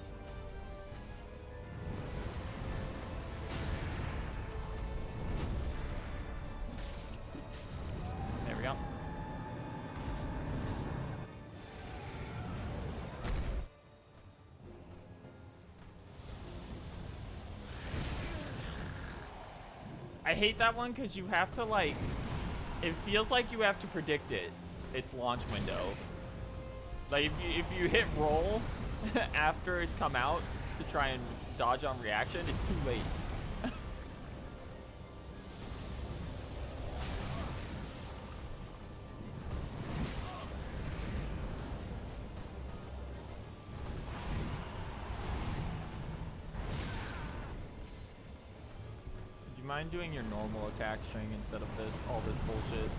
There we go. I hate that one because you have to like, it feels like you have to predict its launch window. Like if you hit roll after it's come out to try and dodge on reaction, it's too late. Do you mind doing your normal attack string instead of this, all this bullshit?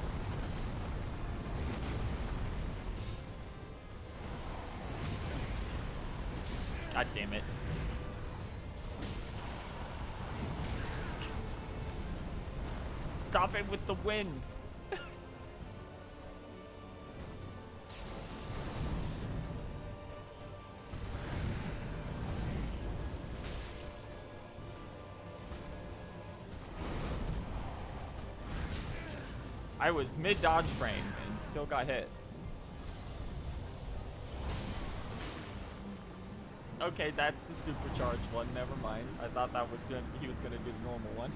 God damn it. Stop it with the wind. I was mid dodge frame and still got hit. Okay, that's the supercharged one. Never mind. I thought that was good. He was gonna do the normal one.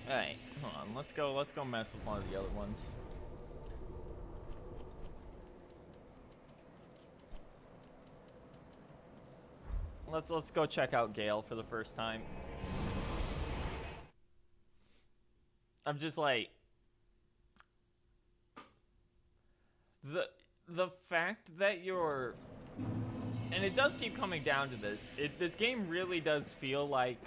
Alright, hold on. Let's go mess with one of the other ones. Let's go check out Gale for the first time. I'm just like the fact that you're, and it does keep coming down to this. This game really does feel like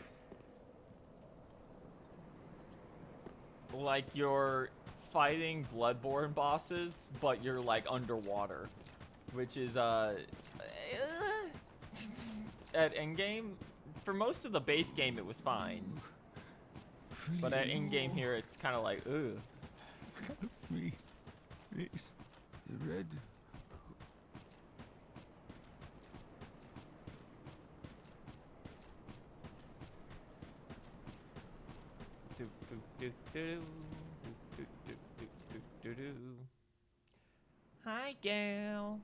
you're fighting Bloodborne bosses, but you're like underwater, which is at endgame. For most of the base game, it was fine. But at in-game here, it's kind of like, ugh. Help me, please. The Red. Do, do, do, do, do, do, do, do, do, do. Hi, Gail.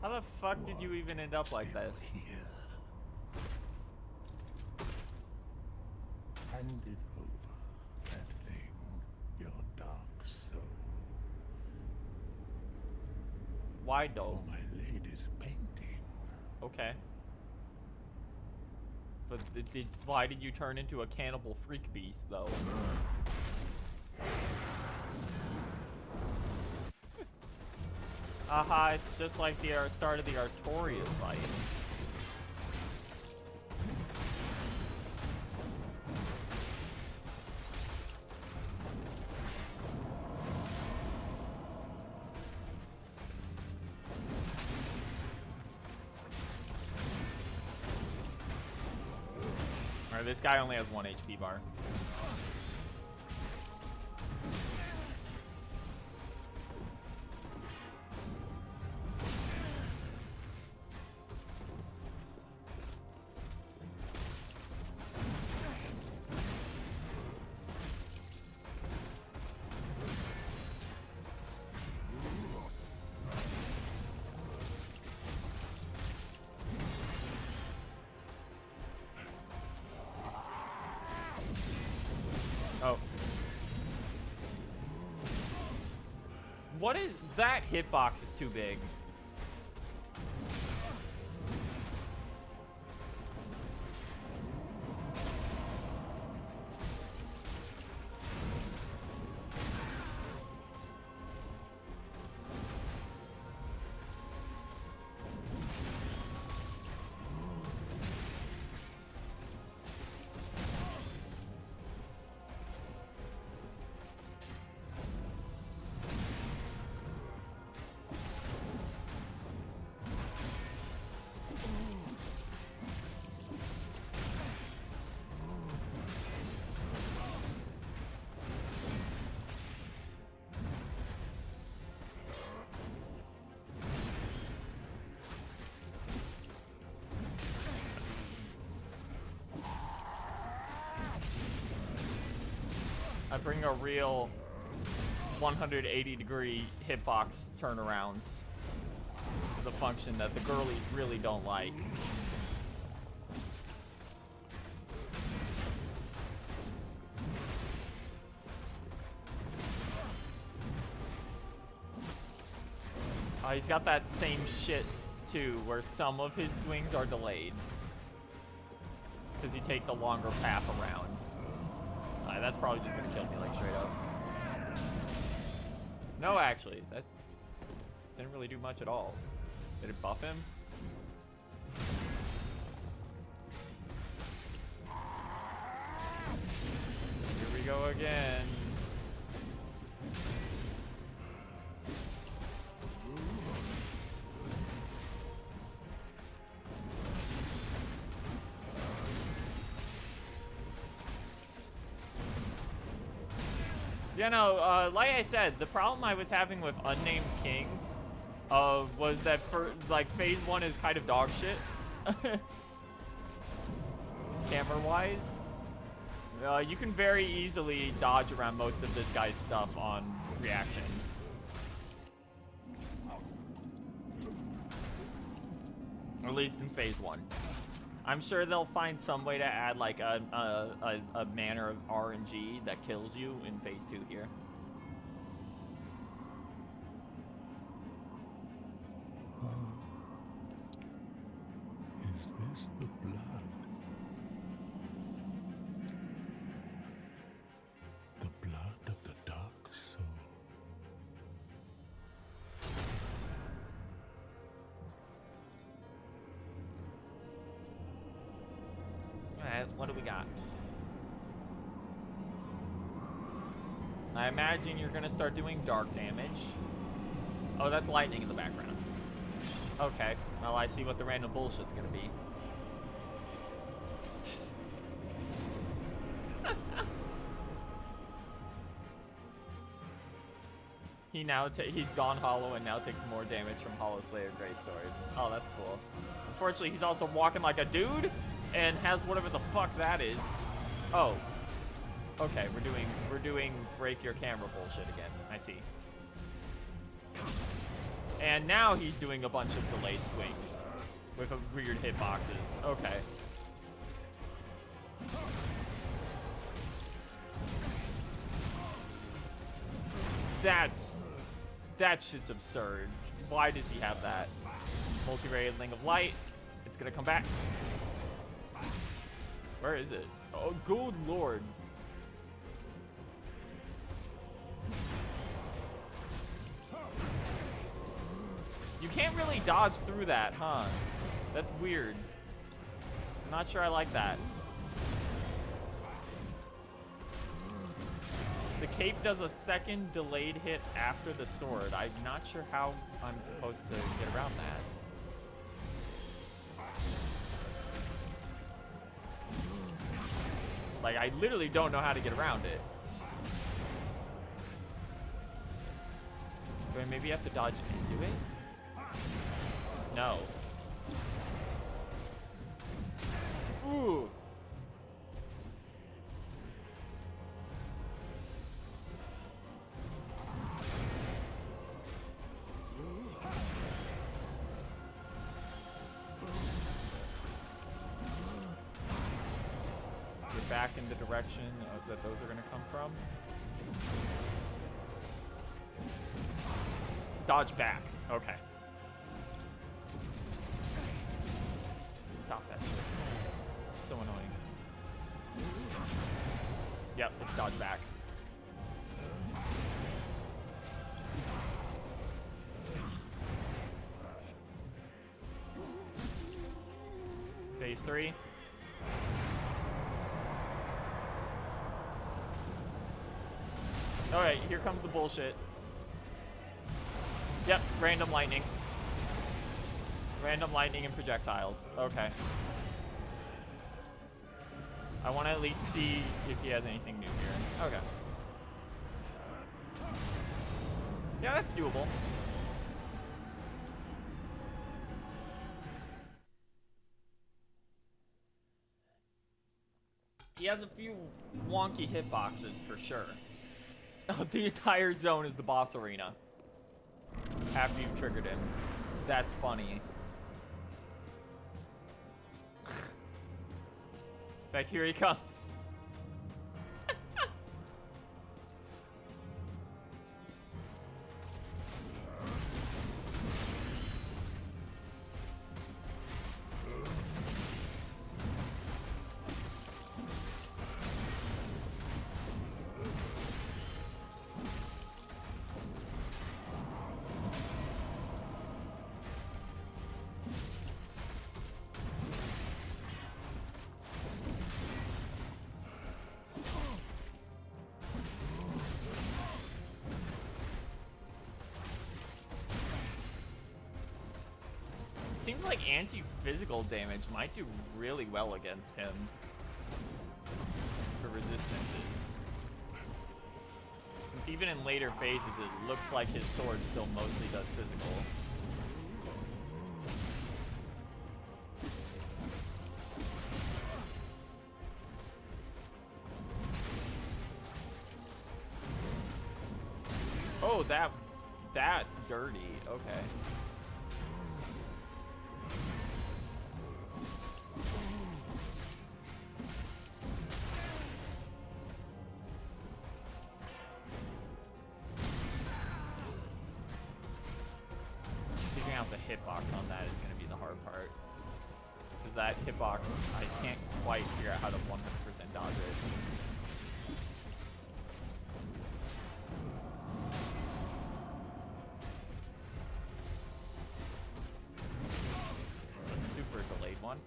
How the fuck did you even end up like this? Here. Hand it over, that thing, your dark soul, Why for though? my lady's painting. Okay. But why did you turn into a cannibal freak beast though? Aha, it's just like the start of the Artorias fight. Alright, this guy only has 1 HP bar. Oh. What is that hitbox is too big. I bring a real 180-degree hitbox turnarounds to the function that the girlies really don't like. He's got that same shit too, where some of his swings are delayed because he takes a longer path around. That's probably just gonna kill me, like, straight up. No, actually, that didn't really do much at all. Did it buff him? Here we go again. Yeah, no, like I said, the problem I was having with Unnamed King was that for, like, phase 1 is kind of dog shit. Camera-wise. You can very easily dodge around most of this guy's stuff on reaction. At least in phase 1. I'm sure they'll find some way to add like a manner of RNG that kills you in phase 2 here. what do we got? I imagine you're gonna start doing dark damage. Oh, that's lightning in the background. Okay, well, I see what the random bullshit's gonna be. He's gone hollow and now takes more damage from Hollow Slayer Greatsword. Oh, that's cool. Unfortunately, he's also walking like a dude and has whatever the fuck that is. Oh. Okay, we're doing break your camera bullshit again. I see. And now he's doing a bunch of delayed swings with a weird hitboxes. Okay. That shit's absurd. Why does he have that? Multi-rated Ring of Light. It's gonna come back. Where is it? Oh, good lord. You can't really dodge through that, huh? That's weird. I'm not sure I like that. The cape does a second delayed hit after the sword. I'm not sure how I'm supposed to get around that. Like, I literally don't know how to get around it. Do I maybe have to dodge into it? No. Ooh. Get back in the direction that those are going to come from. Dodge back. Okay. Stop that shit. It's so annoying. Yep, it's dodge back. Phase 3. Alright, here comes the bullshit. Yep, random lightning. Random lightning and projectiles. Okay. I want to at least see if he has anything new here. Okay. Yeah, that's doable. He has a few wonky hitboxes for sure. Oh, the entire zone is the boss arena. After you've triggered him. That's funny. In fact, here he comes. Seems like anti-physical damage might do really well against him for resistances. Since even in later phases, it looks like his sword still mostly does physical. Oh, that's dirty. Okay. Figuring out the hitbox on that is going to be the hard part. Because that hitbox, I can't quite figure out how to 100% dodge it. One.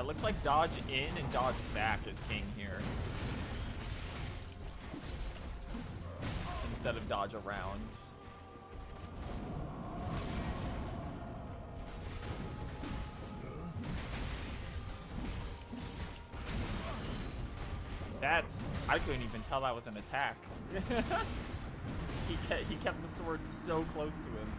Yeah, it looks like dodge in and dodge back is king here. Instead of dodge around. That's... I couldn't even tell that was an attack. He kept the sword so close to him.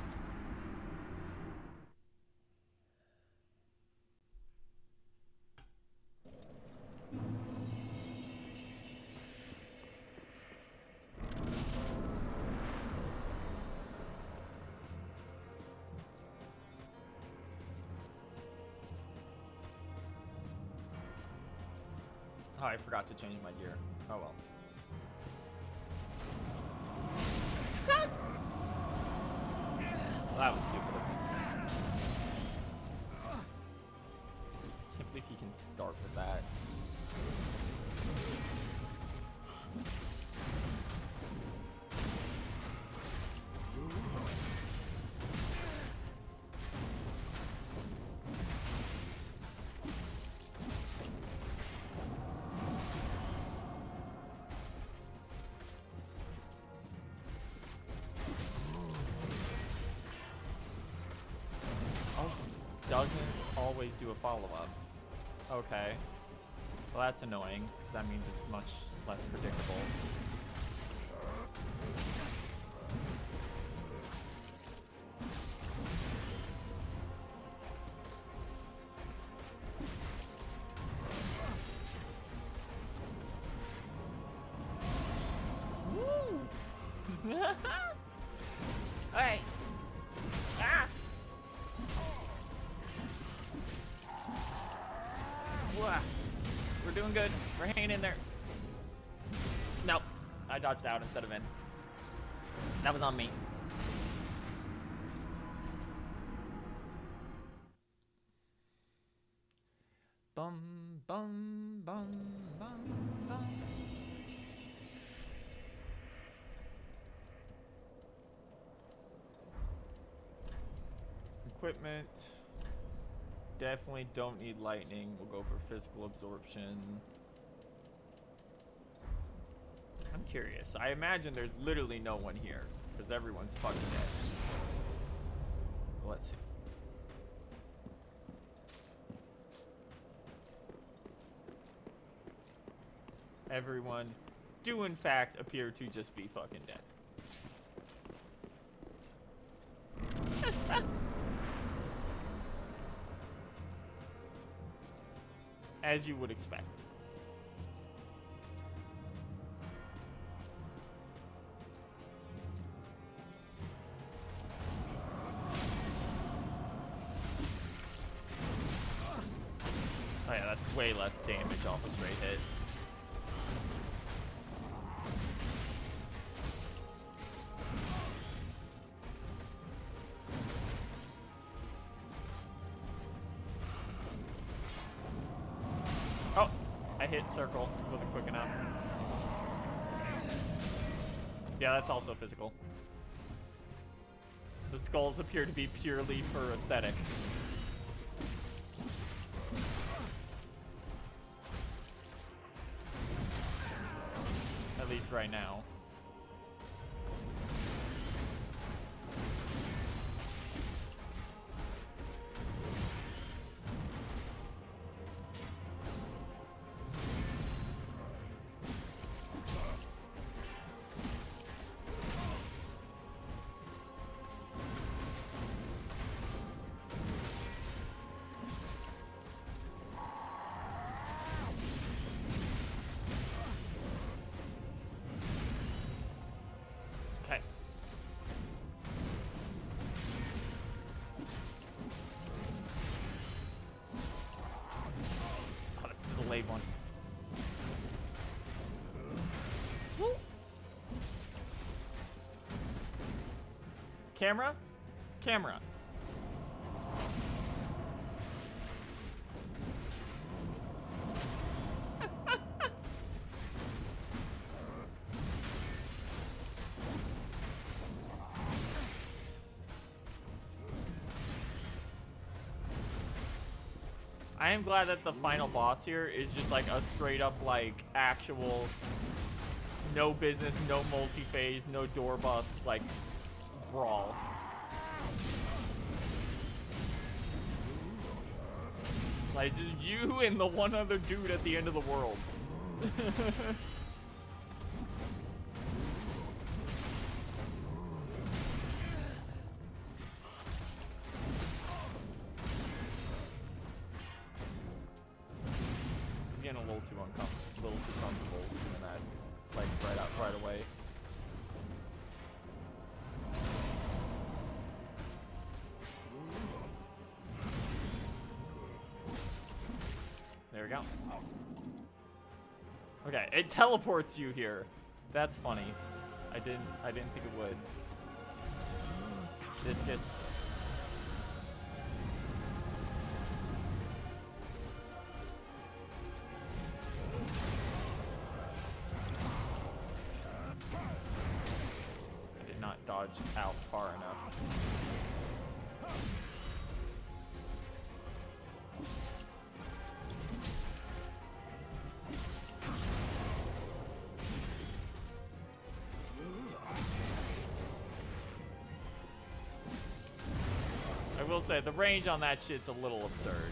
Oh, I forgot to change my gear. Oh well. Well, that was stupid of me. Can't believe he can start with that. Doesn't always do a follow-up. Okay. Well, that's annoying, because that means it's much less predictable. Woo! Hey! Ah! We're doing good. We're hanging in there. Nope. I dodged out instead of in. That was on me. Bum, bum, bum, bum, bum. Equipment. Definitely don't need lightning. We'll go for physical absorption. I'm curious. I imagine there's literally no one here because everyone's fucking dead. Let's see. Everyone do in fact appear to just be fucking dead. As you would expect. Oh yeah, that's way less damage off a straight hit. Hit circle wasn't quick enough. Yeah, that's also physical. The skulls appear to be purely for aesthetic. At least right now. One. Woo. Camera? Camera. I am glad that the final boss here is just like a straight up like actual no business, no multi-phase, no door bust, like brawl. Like just you and the one other dude at the end of the world. Getting a little too comfortable doing that, like right away. There we go. Okay, it teleports you here. That's funny. I didn't think it would. Discus. I did not dodge out far enough. I will say, the range on that shit's a little absurd.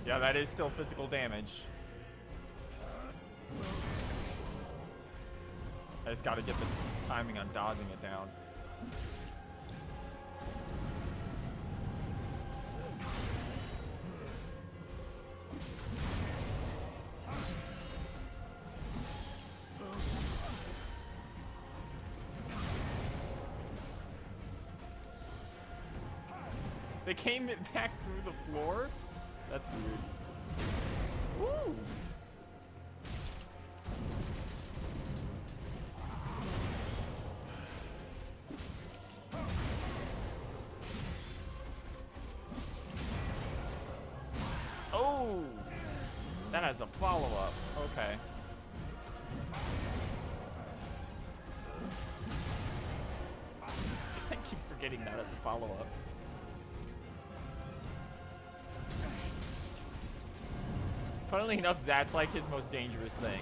Yeah, that is still physical damage. I just gotta get the timing on dodging it down. They came back through the floor? That's weird. Woo! Oh! That has a follow-up. Okay. I keep forgetting that as a follow-up. Funnily enough, that's like his most dangerous thing.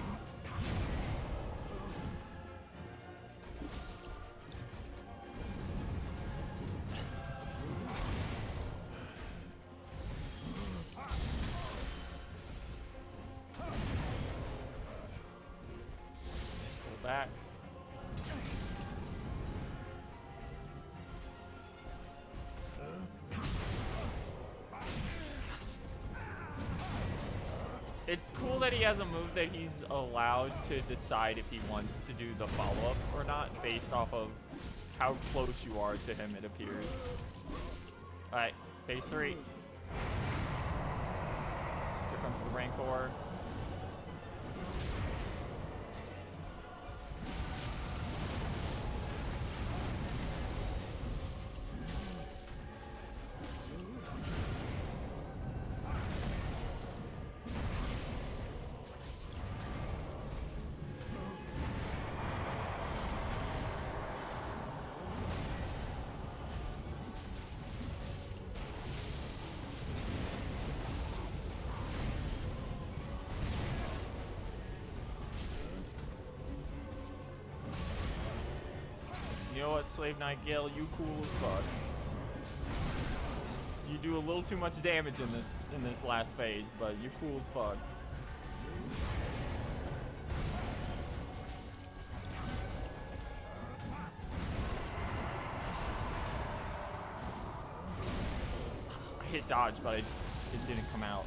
Pull back. It's cool that he has a move that he's allowed to decide if he wants to do the follow-up or not based off of how close you are to him, it appears. Alright, phase 3. Here comes the Rancor. You know what, Slave Knight Gale, you cool as fuck. You do a little too much damage in this last phase, but you cool as fuck. I hit dodge, but it didn't come out.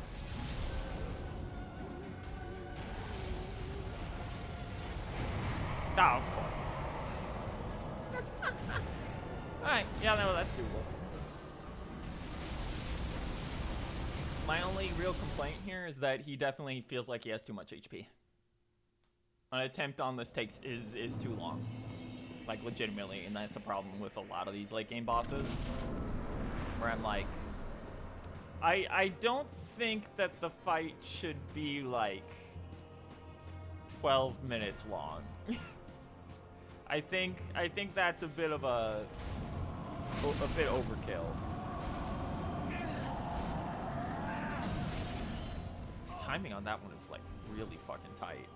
Oh, of course. Alright, yeah, no, that's doable. My only real complaint here is that he definitely feels like he has too much HP. An attempt on this is too long. Like, legitimately, and that's a problem with a lot of these late game bosses. Where I'm like, I don't think that the fight should be like 12 minutes long. I think that's a bit of a bit overkill. Timing on that one is like really fucking tight.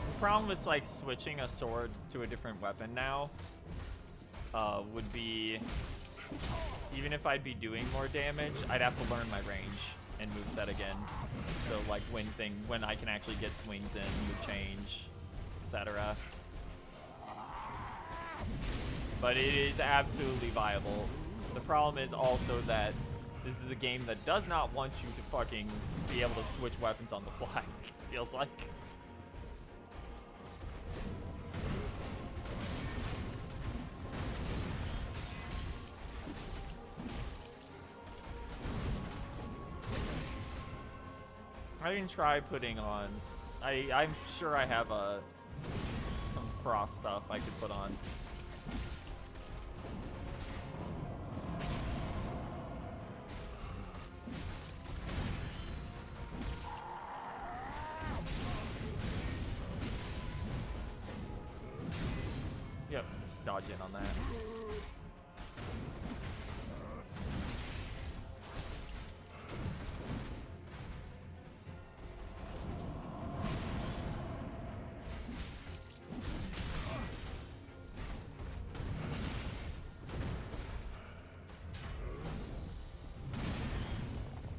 The problem with like switching a sword to a different weapon now would be, even if I'd be doing more damage, I'd have to learn my range and moveset again. So like when I can actually get swings in, would change, etc. But it is absolutely viable. The problem is also that this is a game that does not want you to fucking be able to switch weapons on the fly, feels like. I can try putting on. I'm sure I have some cross stuff I could put on. Yep, just dodge in on that.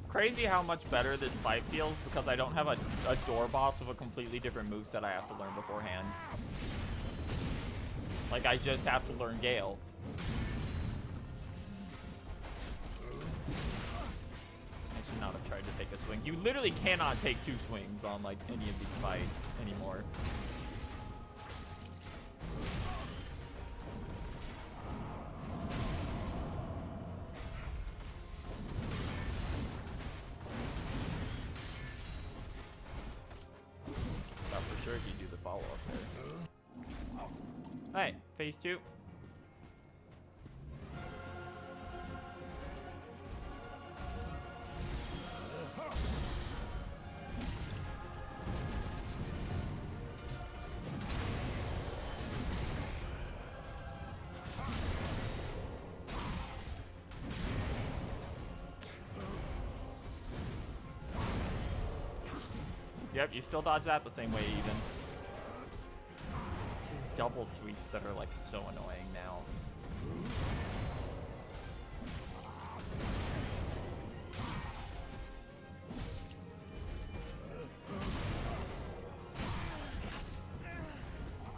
Crazy how much better this fight feels because I don't have a door boss with a completely different moveset I have to learn beforehand. Like, I just have to learn Gale. I should not have tried to take a swing. You literally cannot take 2 swings on, like, any of these fights anymore. Sure, you do the follow-up there. Alright, phase 2. Yep, you still dodge that the same way even. It's these double sweeps that are like so annoying now.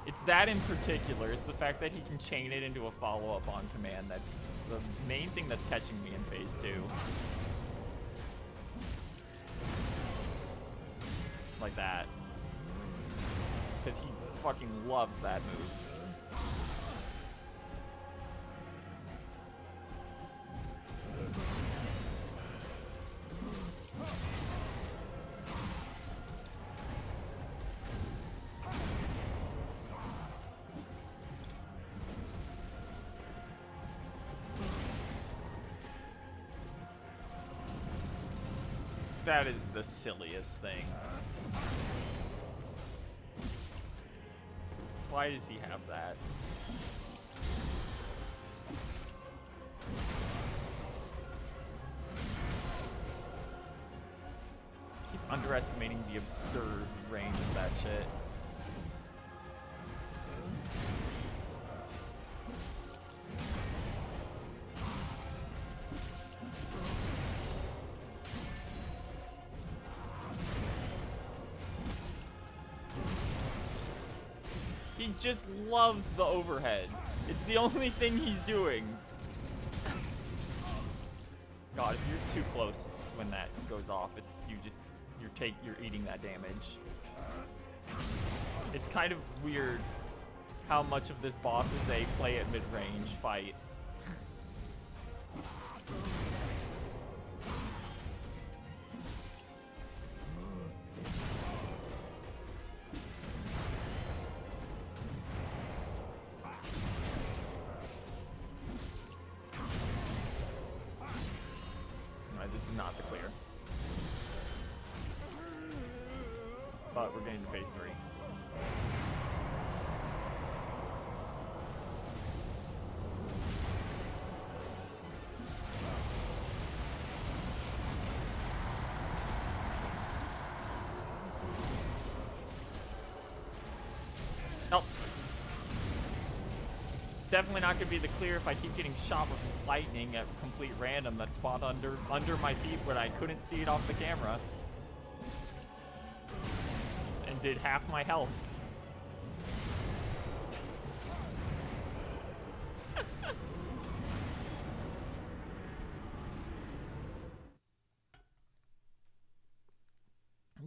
It's that in particular. It's the fact that he can chain it into a follow-up on command. That's the main thing that's catching me in phase 2. Like that. Because he fucking loves that move. That is the silliest thing. Why does he have that? Keep underestimating the absurd range of that shit. He just loves the overhead. It's the only thing he's doing. God, if you're too close when that goes off, it's you're eating that damage. It's kind of weird how much of this boss is a play at mid-range fight. not the clear. But we're getting to phase 3. Nope. It's definitely not gonna be the clear if I keep getting shot with lightning at complete random that spawned under my feet when I couldn't see it off the camera. And did half my health.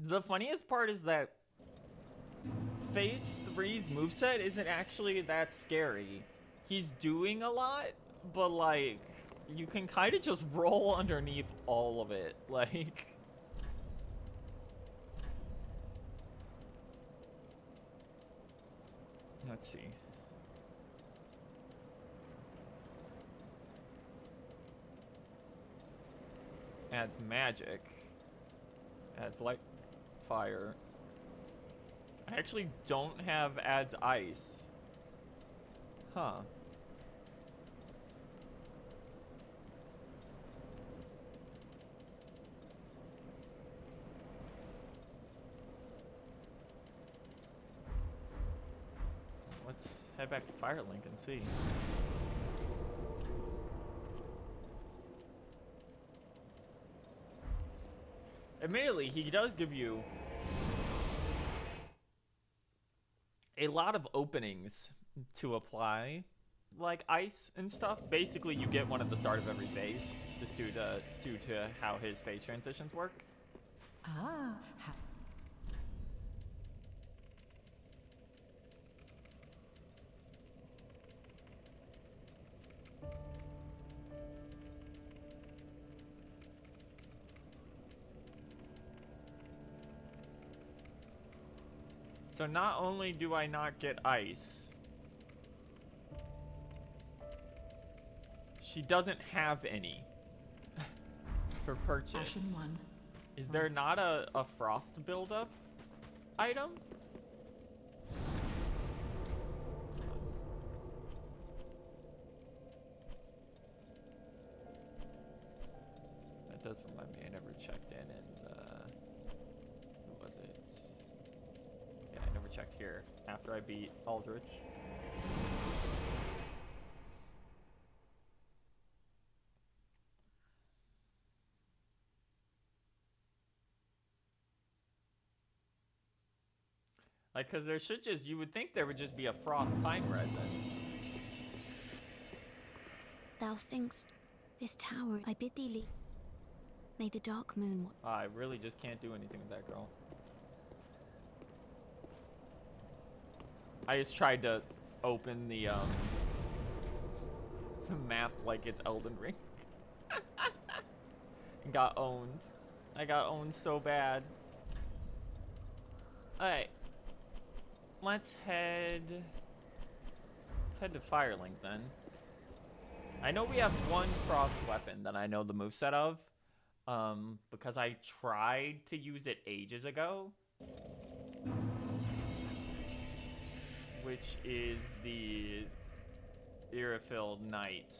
The funniest part is that Phase 3's moveset isn't actually that scary. He's doing a lot, but like, you can kind of just roll underneath all of it. Like, let's see. Adds magic. Adds light, fire. I actually don't have adds ice. Huh. Let's head back to Firelink and see. Admittedly, he does give you a lot of openings to apply, like ice and stuff. Basically, you get one at the start of every phase, just due to how his phase transitions work. Ah, So not only do I not get ice, she doesn't have any for purchase. Ashen one. Is there not a frost buildup item? That does remind me, I never checked in and who was it? Yeah, I never checked here after I beat Aldrich. Like, cause there should just, you would think there would just be a frost pine resin. Thou thinkst this tower, I bid thee leave. May the dark moon I really just can't do anything with that girl. I just tried to open the map like it's Elden Ring. And got owned. I got owned so bad. Alright. Let's head to Firelink then. I know we have one frost weapon that I know the moveset of. Because I tried to use it ages ago. Which is the Irithyll Knight's,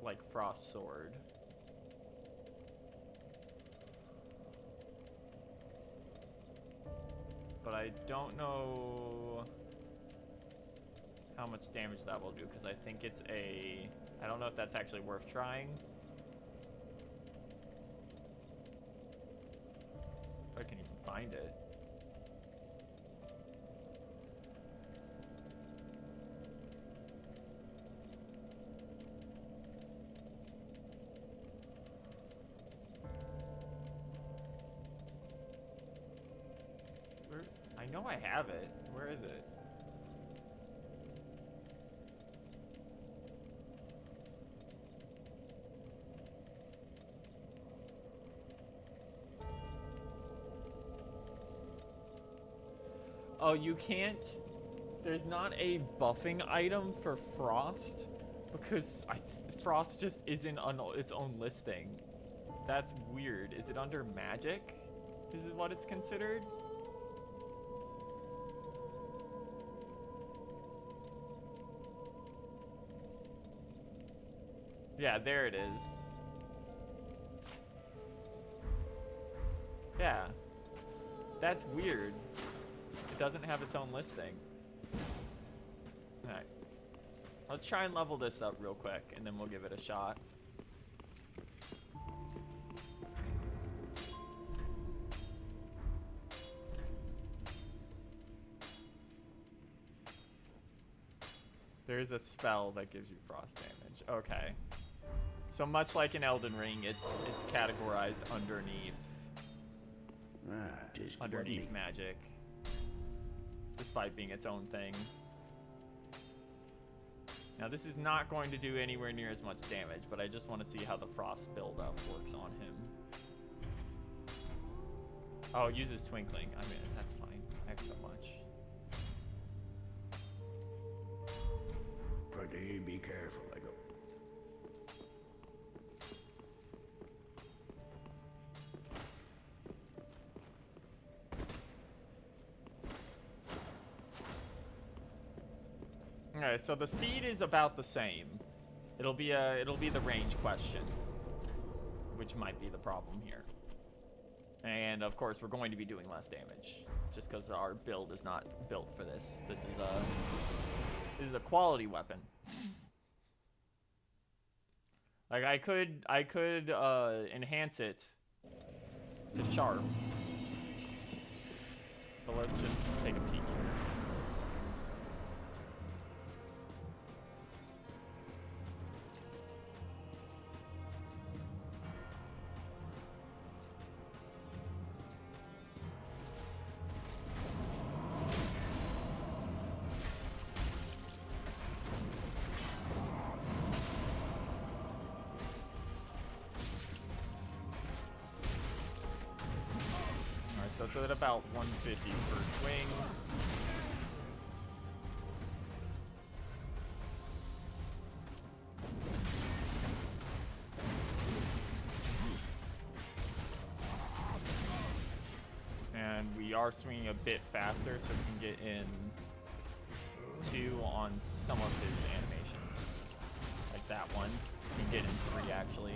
like, frost sword. But I don't know how much damage that will do, because I think it's a... I don't know if that's actually worth trying. If I can even find it. I know I have it. Where is it? Oh, you can't... There's not a buffing item for Frost, because Frost just isn't on its own listing. That's weird. Is it under magic? Is it what it's considered? Yeah, there it is. Yeah. That's weird. It doesn't have its own listing. Alright. Let's try and level this up real quick, and then we'll give it a shot. There's a spell that gives you frost damage. Okay. So much like in Elden Ring, it's categorized underneath Tis good, wasn't underneath he? magic, despite being its own thing. Now this is not going to do anywhere near as much damage, but I just want to see how the frost buildup works on him. Oh, it uses twinkling. I mean, that's fine. I have so much. Prithee, be careful. I go. Alright, so the speed is about the same. It'll be the range question, which might be the problem here. And of course, we're going to be doing less damage, just because our build is not built for this. This is a quality weapon. Like I could enhance it to sharp, but let's just take a peek here. So it's at about 150 per swing. And we are swinging a bit faster, so we can get in 2 on some of his animations. Like that one. We can get in 3 actually.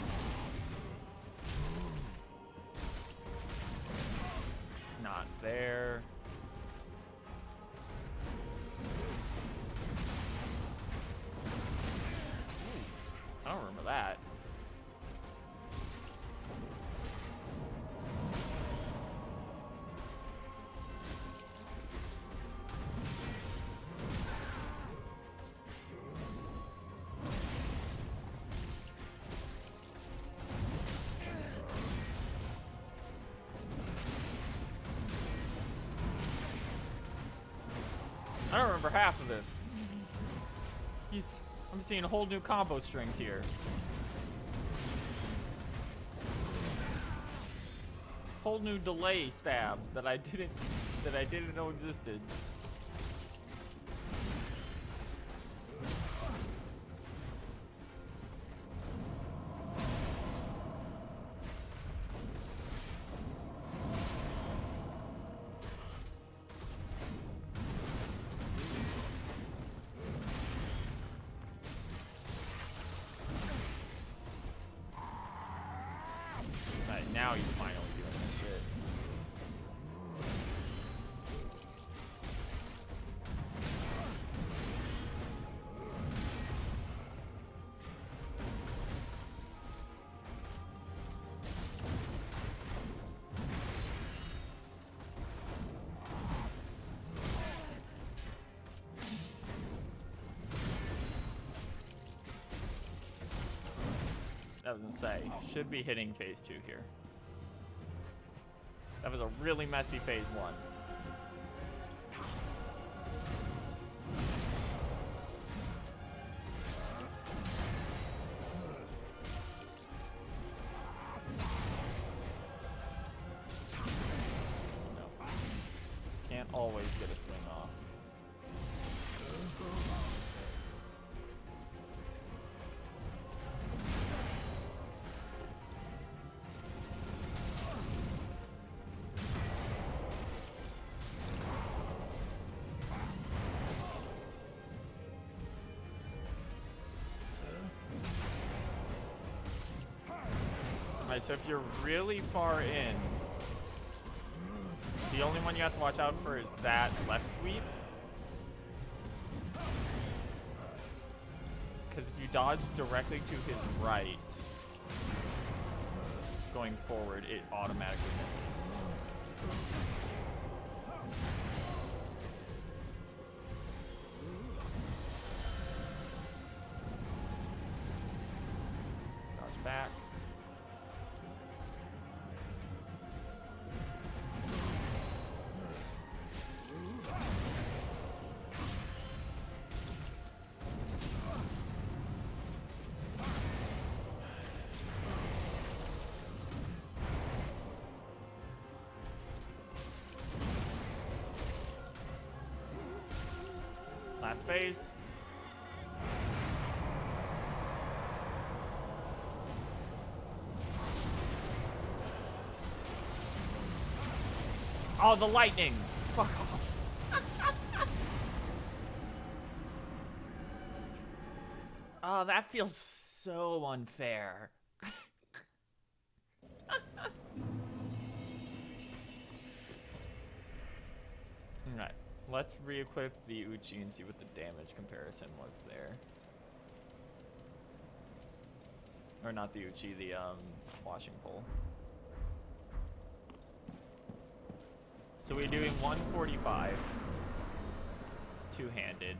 Not there. Ooh, I don't remember that. I don't remember half of this. I'm seeing whole new combo strings here. Whole new delay stabs that I didn't know existed. Now you're finally doing this shit. That was insane. Should be hitting phase 2 here. That was a really messy phase 1. No. Can't always get a swing off. Alright, so if you're really far in, the only one you have to watch out for is that left sweep. Because if you dodge directly to his right, going forward, it automatically misses. Dodge back. Last phase. Oh, the lightning! Fuck off. Oh, that feels so unfair. Alright, let's re-equip the Uchi and see what the damage comparison was there. Or not the Uchi, the washing pole. So we're doing 145, two-handed.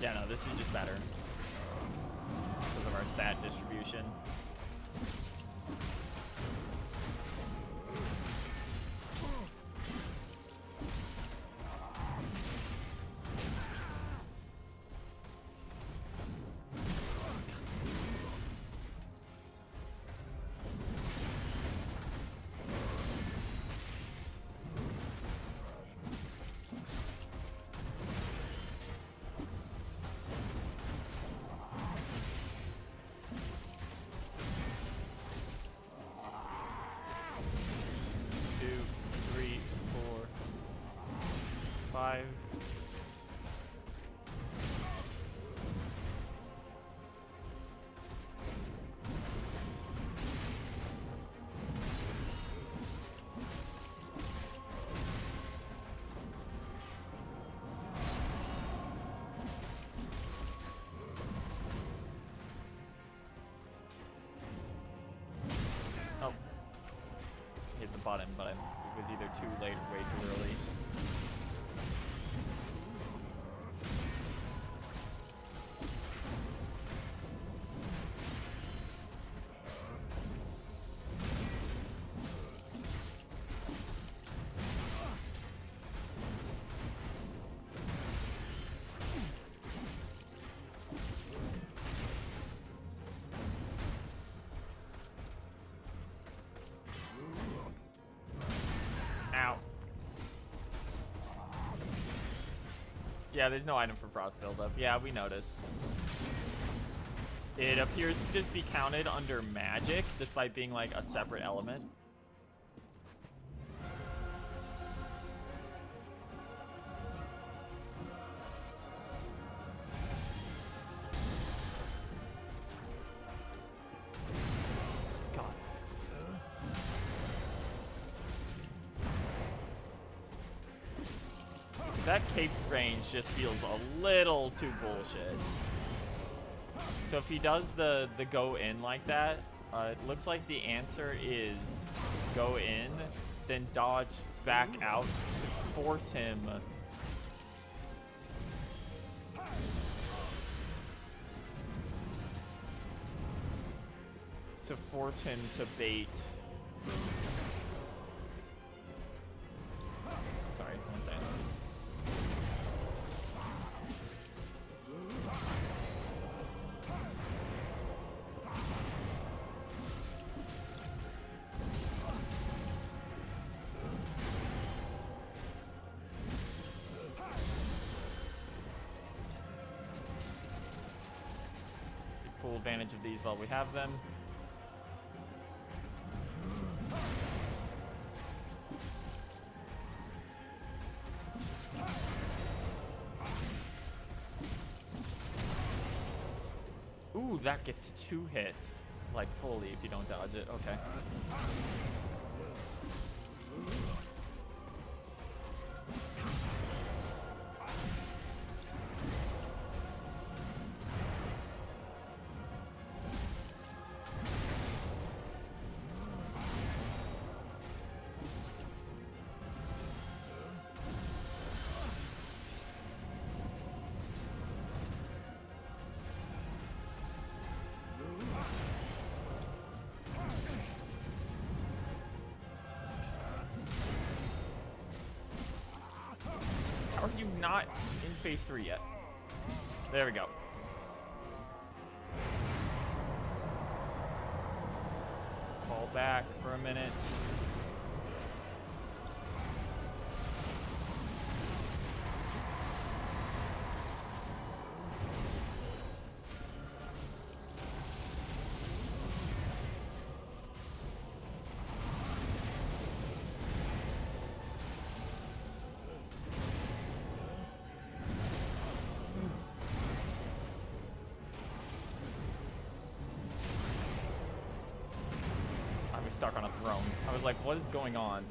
Yeah, no, this is just better because of our stat distribution. Five. Oh. Hit the button, but it was either too late or way too early. Ow. Yeah, there's no item for frost buildup. Yeah, we noticed. It appears to just be counted under magic, despite being like a separate element. That cape range just feels a little too bullshit. So if he does the go in like that, it looks like the answer is go in, then dodge back out to force him to bait. Sorry, one second. Full advantage of these while we have them. Ooh, that gets 2 hits. Like, fully if you don't dodge it. Okay. Are you not in phase 3 yet? There we go. Fall back for a minute. Stuck on a throne. I was like, what is going on?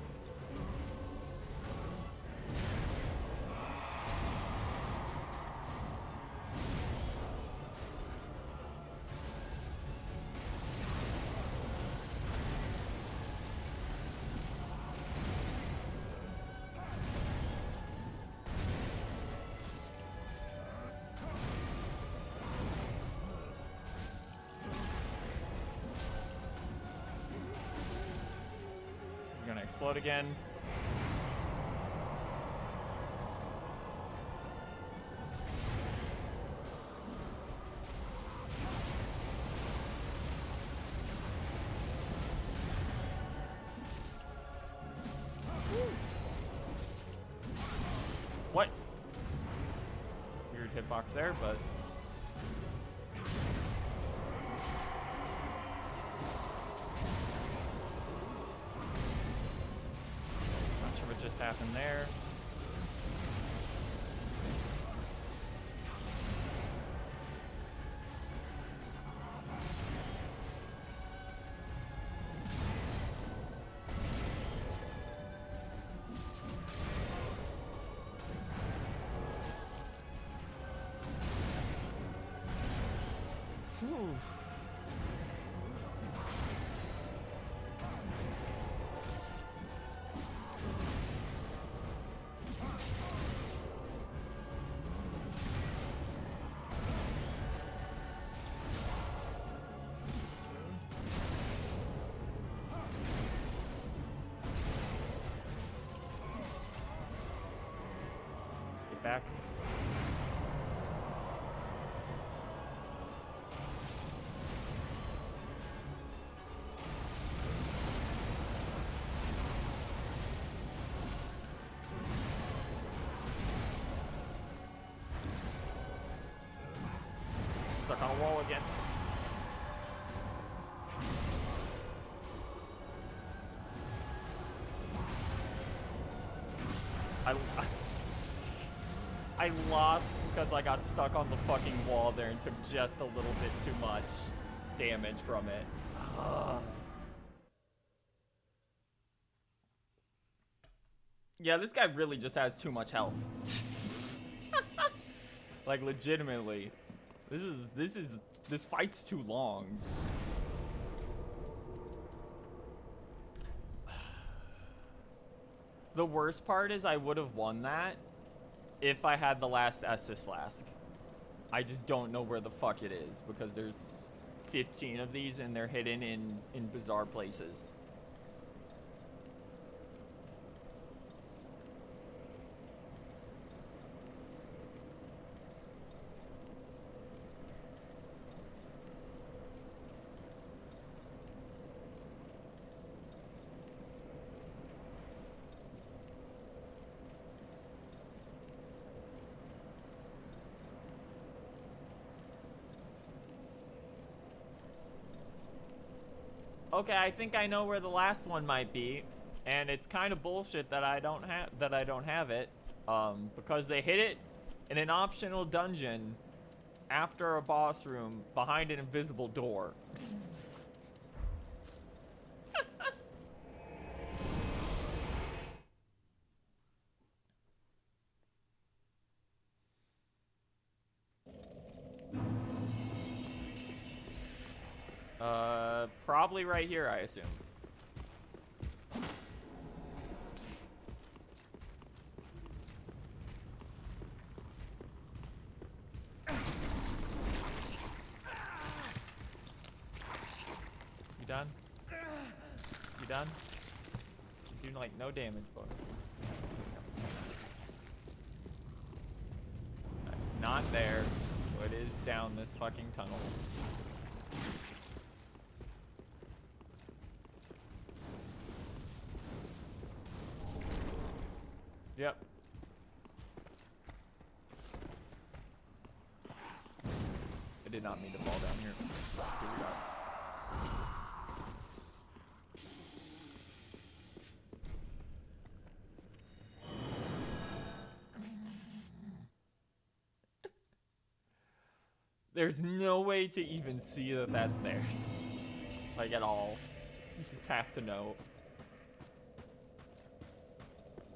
Explode again. What? Weird hitbox there, but just happened there. Whew. Back. Stuck on a wall again. I lost because I got stuck on the fucking wall there and took just a little bit too much damage from it. Yeah, this guy really just has too much health. Like, legitimately. This fight's too long. The worst part is I would have won that if I had the last Estus Flask. I just don't know where the fuck it is because there's 15 of these and they're hidden in bizarre places. Okay, I think I know where the last one might be, and it's kind of bullshit that I don't have it, because they hit it in an optional dungeon after a boss room behind an invisible door. Probably right here, I assume. You done? You done? You do like no damage, boy. Not there. So it is down this fucking tunnel. Yep. I did not mean to fall down here. Here we go. There's no way to even see that that's there. Like, at all. You just have to know.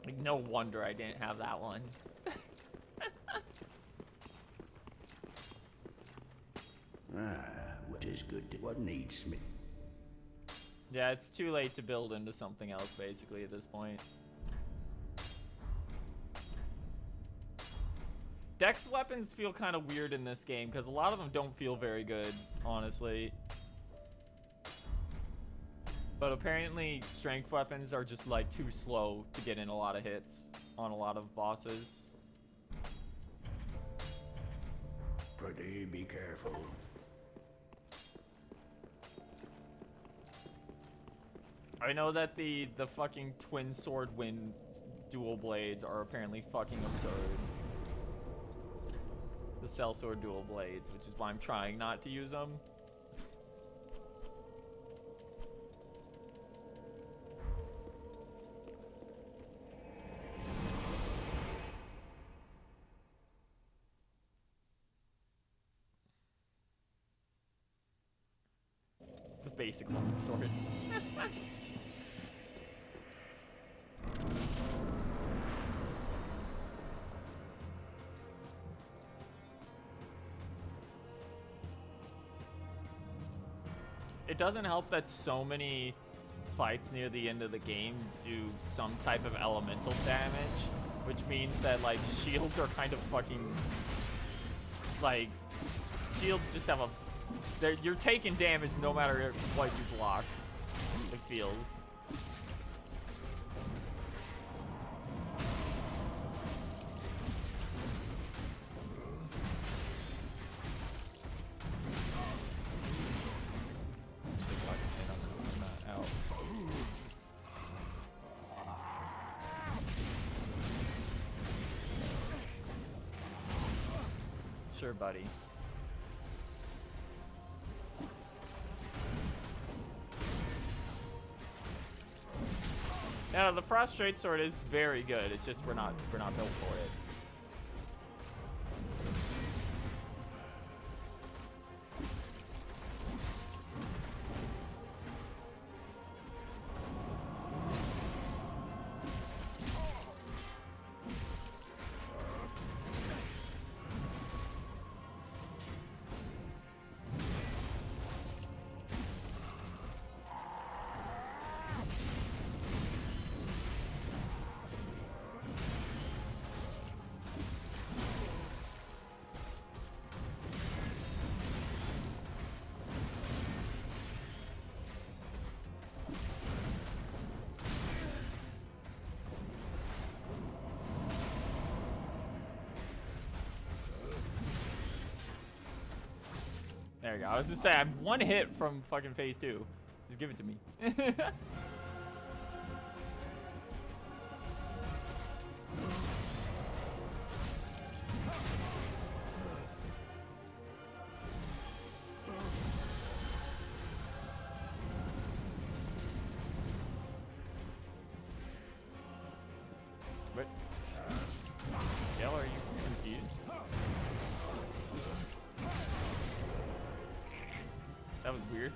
Like, no wonder I didn't have that one. What is good to what needs me. Yeah, it's too late to build into something else, basically, at this point. Dex weapons feel kind of weird in this game, because a lot of them don't feel very good, honestly. But apparently, strength weapons are just, like, too slow to get in a lot of hits on a lot of bosses. Pretty be careful. I know that the fucking twin sword wind dual blades are apparently fucking absurd. The sellsword dual blades, which is why I'm trying not to use them. The basic long sword. It doesn't help that so many fights near the end of the game do some type of elemental damage, which means that, like, shields are kind of fucking, like, shields just have a, you're taking damage no matter what you block, it feels. Sure, buddy. Now the Prostrate Sword is very good. It's just we're not built for it. There we go. I was gonna say, I'm one hit from fucking phase 2. Just give it to me. What? Gale, are you confused? That was weird.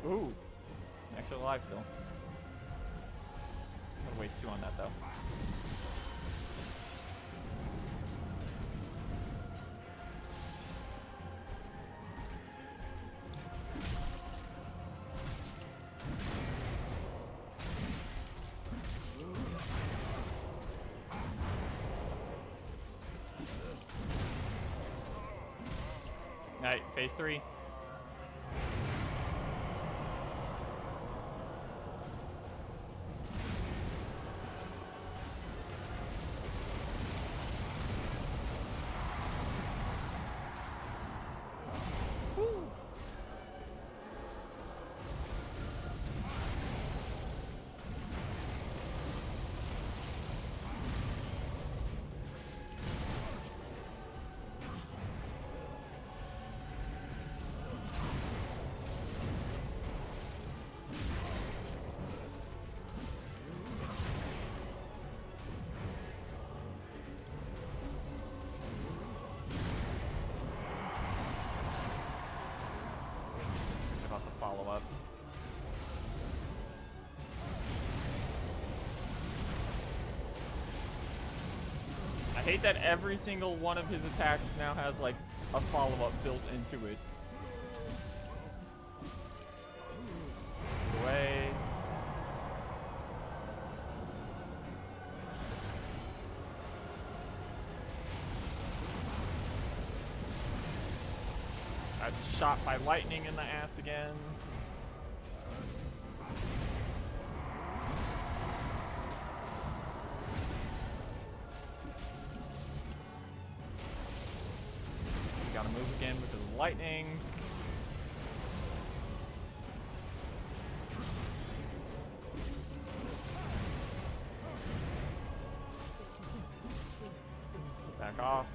Ooh. Actually alive still. Gotta waste 2 on that though. Alright, phase 3. About to follow up. I hate that every single one of his attacks now has like a follow-up built into it. Away. Got shot by lightning in the ass again. Gotta move again because of lightning. Back off.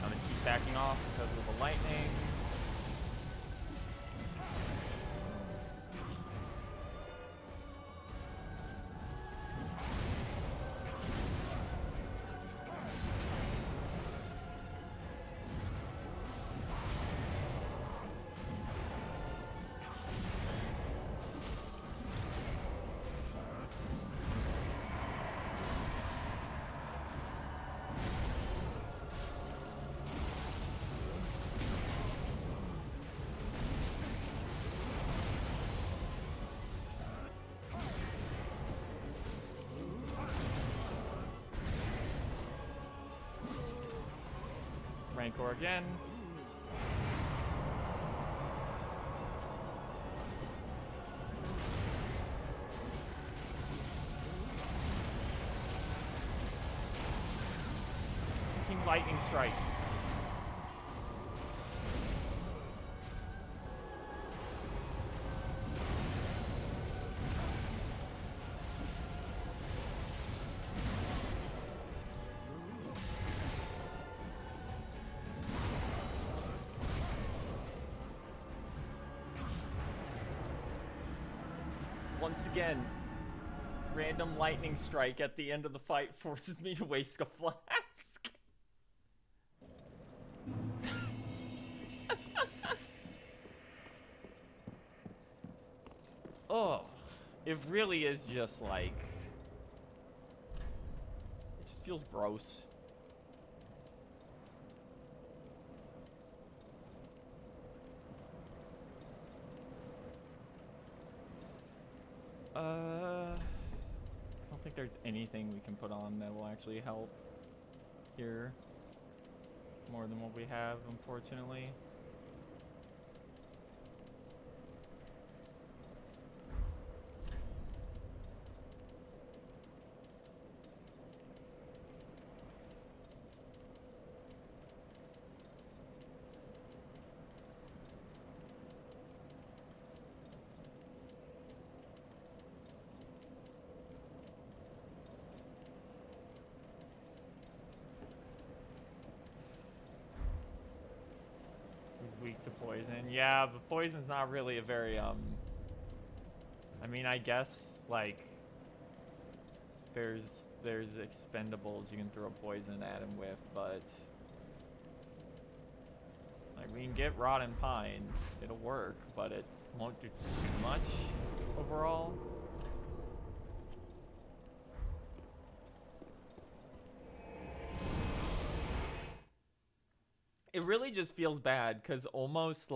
I'm gonna keep backing off because of the lightning. Rancor again. Fucking lightning strike. Once again, random lightning strike at the end of the fight forces me to waste a flask. Oh, it really is just like, it just feels gross. I don't think there's anything we can put on that will actually help here more than what we have, unfortunately. weak to poison. Yeah, but poison's not really a very, I mean, I guess, like, there's expendables you can throw poison at him with, but, like, we can get Rot and Pine. It'll work, but it won't do too much overall. It really just feels bad because almost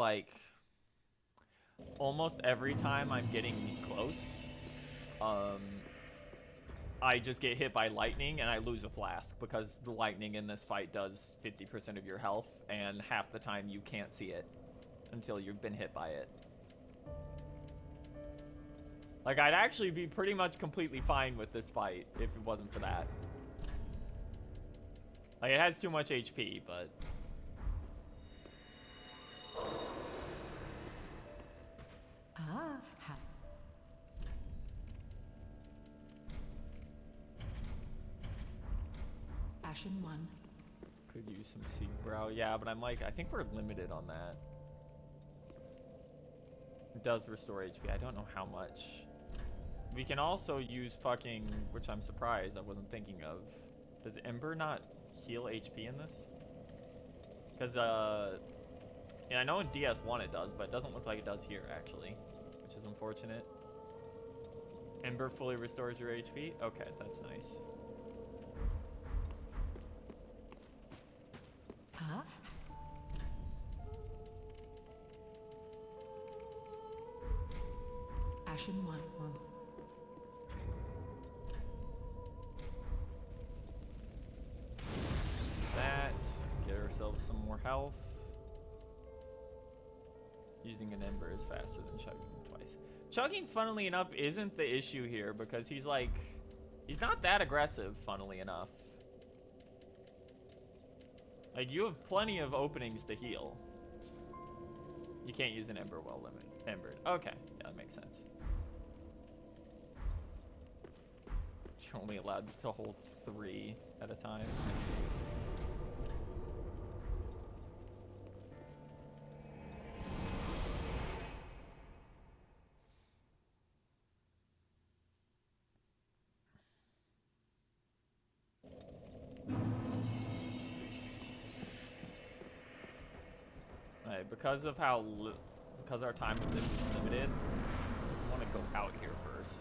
every time I'm getting close, I just get hit by lightning and I lose a flask because the lightning in this fight does 50% of your health, and half the time you can't see it until you've been hit by it. Like, I'd actually be pretty much completely fine with this fight if it wasn't for that. Like, it has too much HP, but... Ashen 1. Could use some Seek Brow. Yeah, but I'm like, I think we're limited on that. It does restore HP. I don't know how much. We can also use fucking, which I'm surprised I wasn't thinking of. Does Ember not heal HP in this? Because, yeah, I know in DS1 it does, but it doesn't look like it does here, actually. Which is unfortunate. Ember fully restores your HP? Okay, that's nice. Huh? Ashen 1. That. Get ourselves some more health. Using an Ember is faster than chugging twice. Chugging, funnily enough, isn't the issue here because he's like... He's not that aggressive, funnily enough. Like, you have plenty of openings to heal. You can't use an Ember while Embered. Okay, yeah, that makes sense. You're only allowed to hold 3 at a time. Because of because our time with this is limited, I want to go out here first.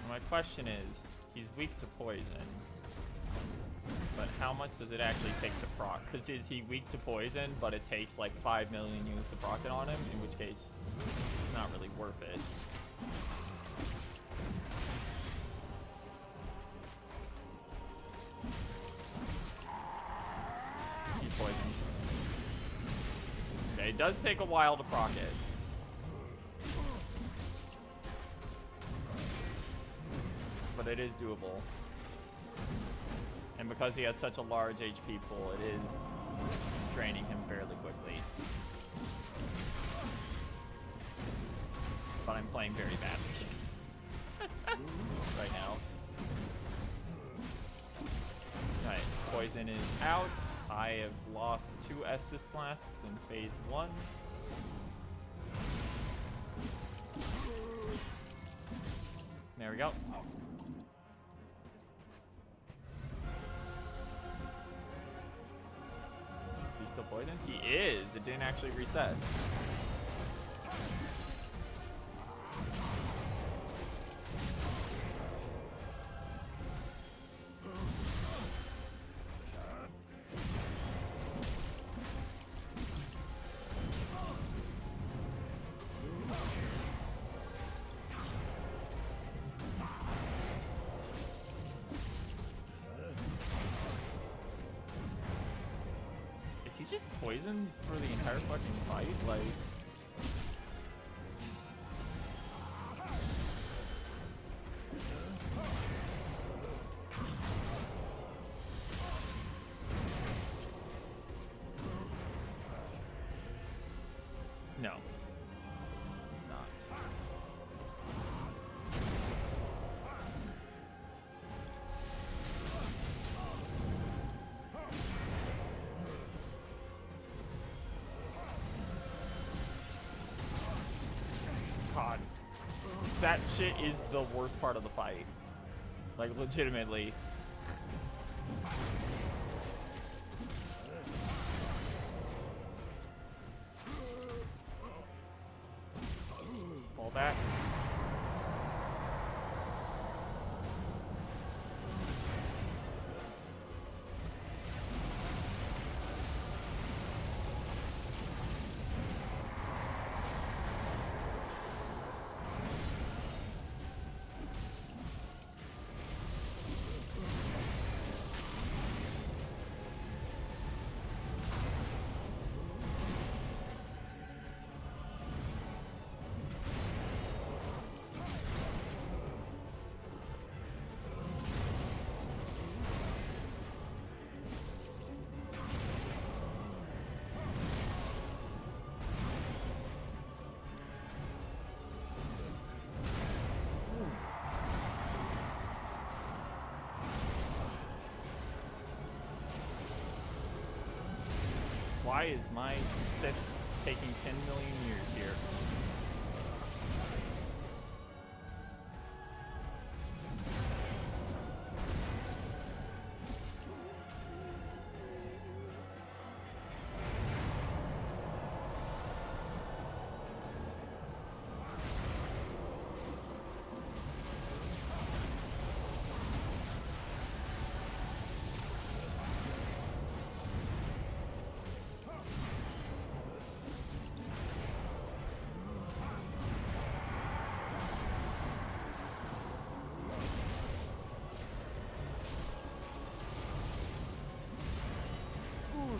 My question is, he's weak to poison, but how much does it actually take to proc? Because is he weak to poison, but it takes like 5 million units to proc it on him, in which case, it's not really worth it. He's poisoned. Okay, it does take a while to proc it. But it is doable. And because he has such a large HP pool, it is draining him fairly quickly. But I'm playing very badly right now. Alright, poison is out. I have lost 2 Estus Flasks in phase 1. There we go. Is he still poisoned? He is. It didn't actually reset. just poison for the entire fucking fight? Like... No. He's not. God. That shit is the worst part of the fight. Like, legitimately. Fall back. Why is my Sith taking 10 million years here?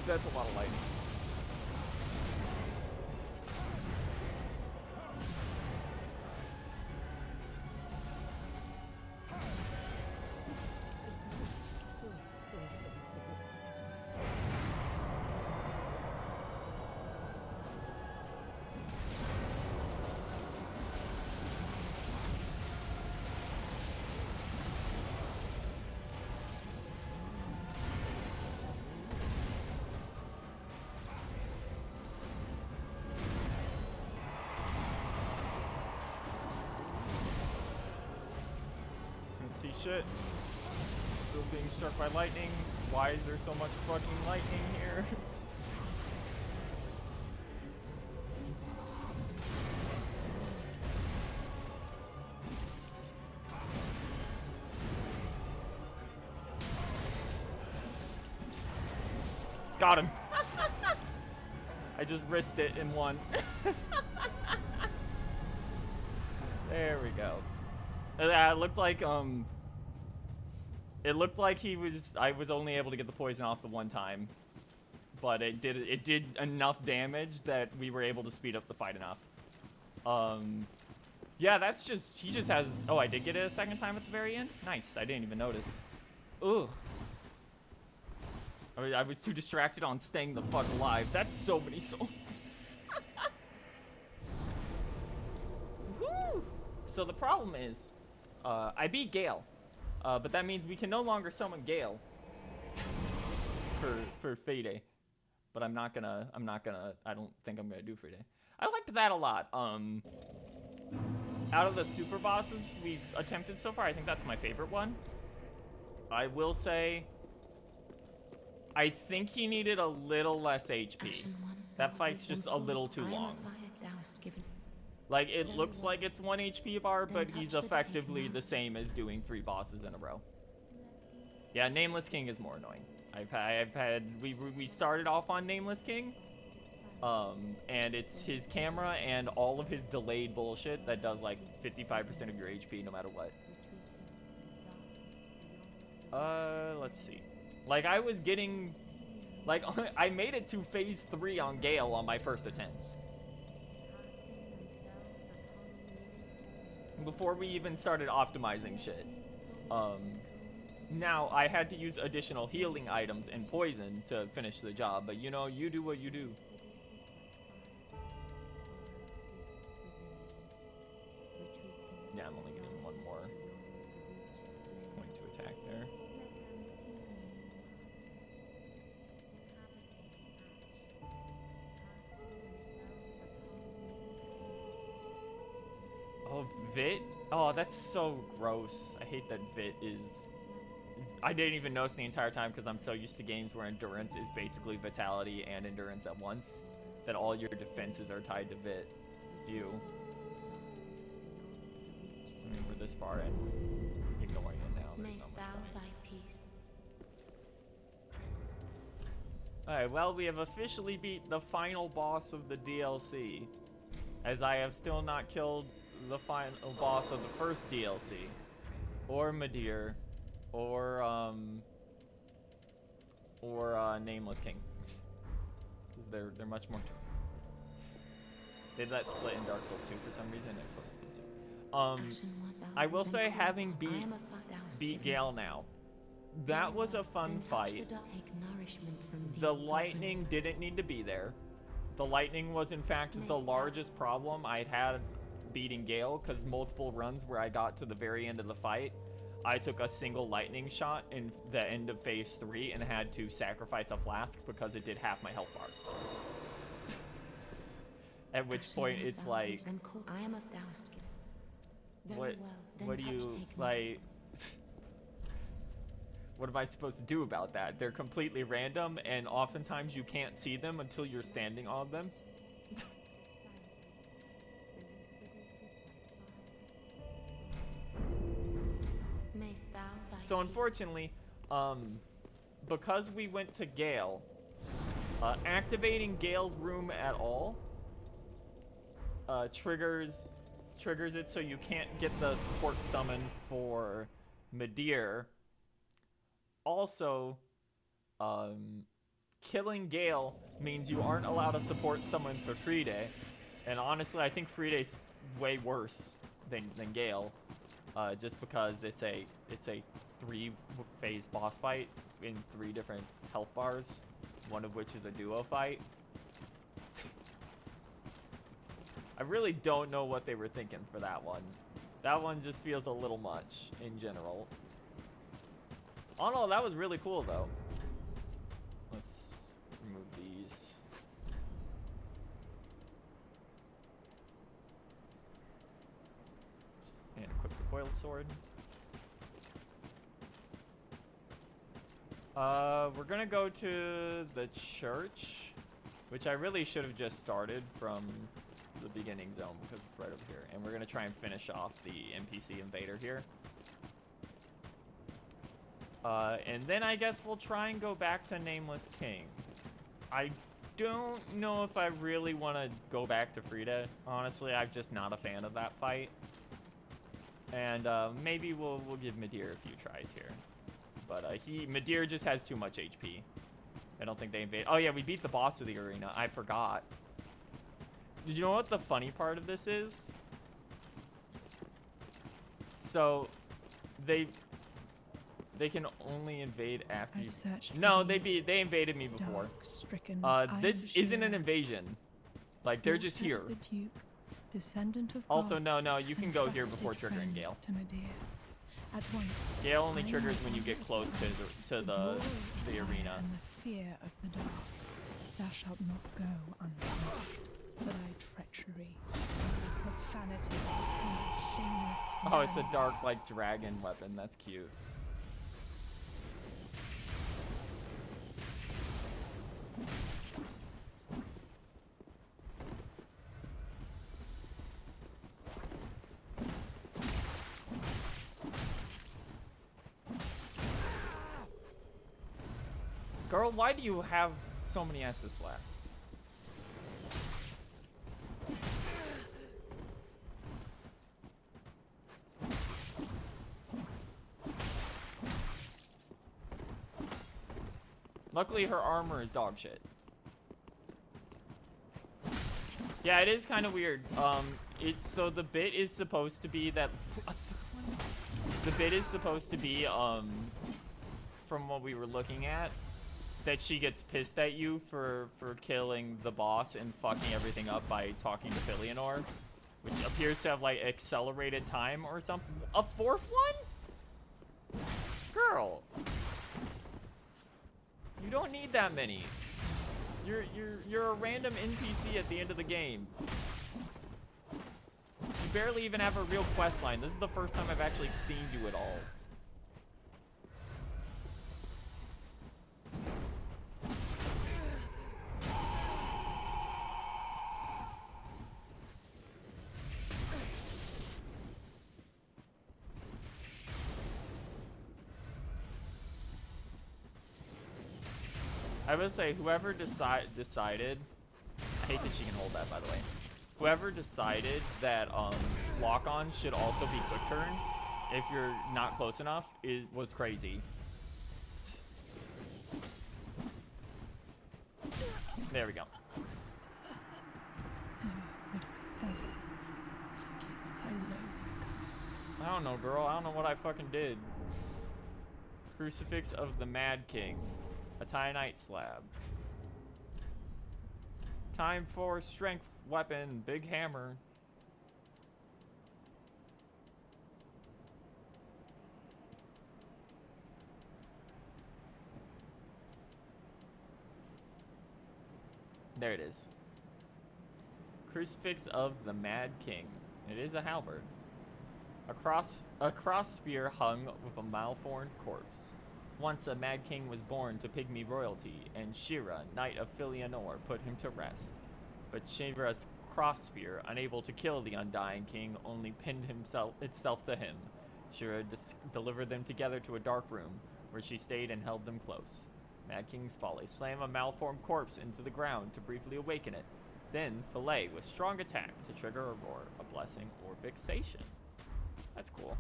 That's a lot of lightning. Shit. Still being struck by lightning. Why is there so much fucking lightning here? Got him. I just risked it and won. There we go. It looked like it looked like I was only able to get the poison off the one time, but it did enough damage that we were able to speed up the fight enough. Yeah, that's just, he just has, oh, I did get it a second time at the very end? Nice, I didn't even notice. Ugh. I was too distracted on staying the fuck alive. That's so many souls. Woo! So the problem is, I beat Gale, but that means we can no longer summon Gale for Fade. But I don't think I'm gonna do Fade. I liked that a lot. Out of the super bosses we've attempted so far, I think that's my favorite one. I will say, I think he needed a little less HP. That fight's just a little too long. Like, it looks like it's 1 HP bar, but he's effectively the same as doing 3 bosses in a row. Yeah, Nameless King is more annoying. We started off on Nameless King, and it's his camera and all of his delayed bullshit that does like 55% of your HP no matter what. Let's see. Like, I was getting Like, I made it to phase 3 on Gale on my first attempt. Before we even started optimizing shit. Now, I had to use additional healing items and poison to finish the job, but you know, you do what you do. Yeah, I'm only getting one more point to attack there. Oh, Vit? Oh, that's so gross. I hate that Vit is... I didn't even notice the entire time because I'm so used to games where endurance is basically vitality and endurance at once, that all your defenses are tied to Vit. You. I mean, we're this far and ignoring it now. There's Mayst not much thou point. thy peace. Alright, well, we have officially beat the final boss of the DLC, as I have still not killed the final boss of the first DLC, or Midir, or Nameless King. Because they're much more... They let split in Dark Souls 2 for some reason. I will say, having beat Gale now, that was a fun fight. The lightning didn't need to be there. The lightning was in fact the largest problem I'd had beating Gale, because multiple runs where I got to the very end of the fight, I took a single lightning shot in the end of phase 3 and had to sacrifice a flask because it did half my health bar. At which point it's like, what do you, like, what am I supposed to do about that? They're completely random, and oftentimes you can't see them until you're standing on them. So unfortunately, because we went to Gale, activating Gale's room at all triggers it, so you can't get the support summon for Midir. Also, killing Gale means you aren't allowed to support summon for Friede, and honestly, I think Friede's way worse than Gale, just because it's a 3-phase boss fight in 3 different health bars, one of which is a duo fight. I really don't know what they were thinking for that one. That one just feels a little much in general. Oh no, that was really cool though. Let's remove these. And equip the coiled sword. We're gonna go to the church, which I really should have just started from the beginning zone because it's right over here. And we're gonna try and finish off the NPC invader here. And then I guess we'll try and go back to Nameless King. I don't know if I really want to go back to Friede. Honestly, I'm just not a fan of that fight. And maybe we'll give Midir a few tries here. But Midir just has too much HP. I don't think they invade. Oh yeah, we beat the boss of the arena. I forgot. Did you know what the funny part of this is? So, they can only invade after you... No, they invaded me before. This isn't an invasion. Like, they're just here. Also, no, you can go here before triggering Gale. Gale only triggers when you get close to the arena. And the fear of the dark. Thou shalt not go unpunished for thy treachery, thy profanity, and thy shameless... Oh, it's a dark, like, dragon weapon. That's cute. Girl, why do you have so many Estus blasts? Luckily, her armor is dog shit. Yeah, it is kind of weird. So the bit is supposed to be that. The bit is supposed to be, from what we were looking at, that she gets pissed at you for killing the boss and fucking everything up by talking to Filianor, which appears to have like accelerated time or something. A fourth one? Girl, you don't need that many. You're a random NPC at the end of the game. You barely even have a real quest line. This is the first time I've actually seen you at all. I would say whoever decided, I hate that she can hold that, by the way. Whoever decided that lock-on should also be quick turn if you're not close enough was crazy. There we go. I don't know, girl. I don't know what I fucking did. Crucifix of the Mad King. A Titanite slab. Time for strength weapon. Big hammer. There it is. Crucifix of the Mad King. It is a halberd. A cross spear hung with a malformed corpse. Once a Mad King was born to pygmy royalty, and Shira, Knight of Filianor, put him to rest. But Shira's cross spear, unable to kill the undying king, only pinned itself to him. Shira delivered them together to a dark room, where she stayed and held them close. Mad King's folly: slam a malformed corpse into the ground to briefly awaken it. Then fillet with strong attack to trigger a roar, a blessing, or fixation. That's cool.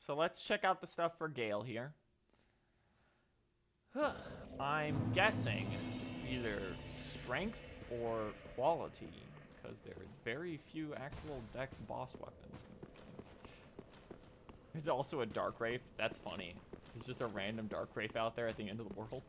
So let's check out the stuff for Gale here. I'm guessing either strength or quality, because there is very few actual dex boss weapons in this game. There's also a Dark Wraith. That's funny. There's just a random Dark Wraith out there at the end of the world.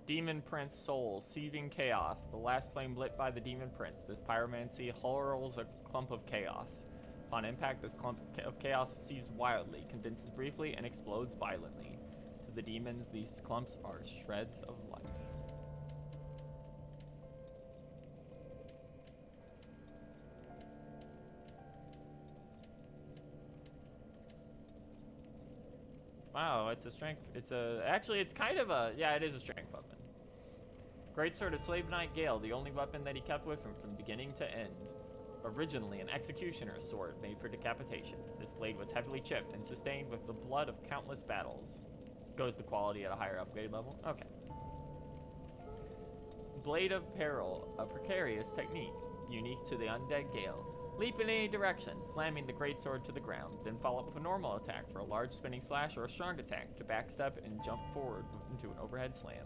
Demon Prince Soul, Seething Chaos. The last flame lit by the Demon Prince. This pyromancy hurls a clump of chaos. Upon impact, this clump of chaos seethes wildly, condenses briefly, and explodes violently. To the demons, these clumps are shreds of life. Wow, it's a strength. Actually, it's kind of a, yeah, it is a strength weapon. Greatsword of Slave Knight Gale, the only weapon that he kept with him from beginning to end. Originally an executioner's sword made for decapitation, this blade was heavily chipped and sustained with the blood of countless battles. Goes to quality at a higher upgrade level. Okay. Blade of Peril, a precarious technique, unique to the undead Gale. Leap in any direction, slamming the greatsword to the ground, then follow up with a normal attack for a large spinning slash or a strong attack to backstep and jump forward into an overhead slam.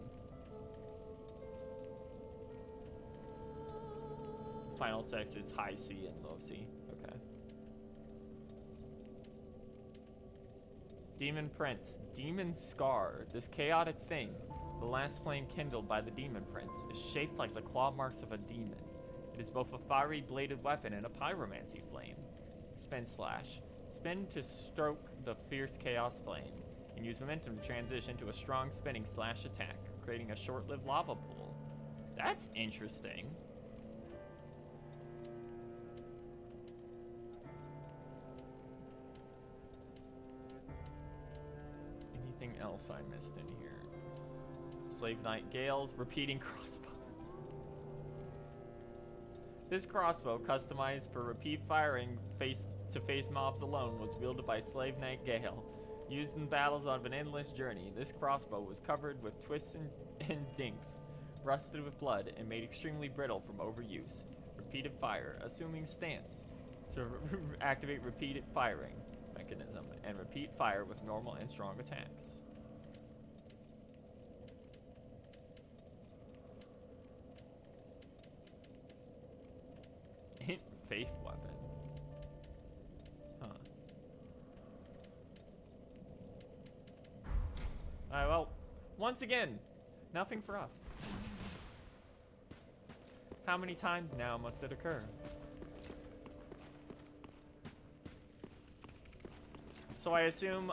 Final sex is high C and low C. Okay. Demon Prince, Demon Scar. This chaotic thing, the last flame kindled by the Demon Prince, is shaped like the claw marks of a demon. It is both a fiery bladed weapon and a pyromancy flame. Spin slash. Spin to stroke the fierce chaos flame, and use momentum to transition to a strong spinning slash attack, creating a short-lived lava pool. That's interesting. Anything else I missed in here? Slave Knight Gale's repeating crossbow. This crossbow, customized for repeat firing face-to-face mobs alone, was wielded by Slave Knight Gale. Used in battles on an endless journey, this crossbow was covered with twists and dinks, rusted with blood, and made extremely brittle from overuse. Repeated fire, assuming stance, to activate repeated firing mechanism, and repeat fire with normal and strong attacks. Faith weapon. Huh. Alright, well, once again, nothing for us. How many times now must it occur? So I assume,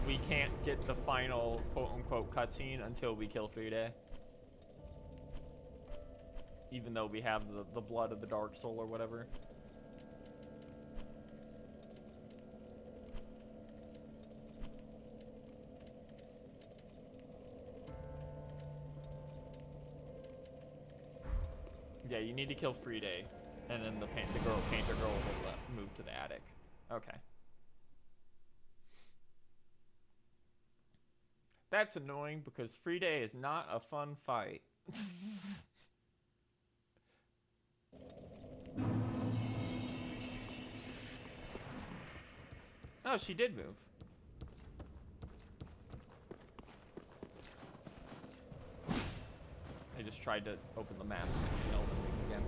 we can't get the final quote-unquote cutscene until we kill Friede. Even though we have the blood of the Dark Soul or whatever. Yeah, you need to kill Friede, and then the painter girl will move to the attic. Okay. That's annoying because Friede is not a fun fight. Oh, she did move. I just tried to open the map and open it again.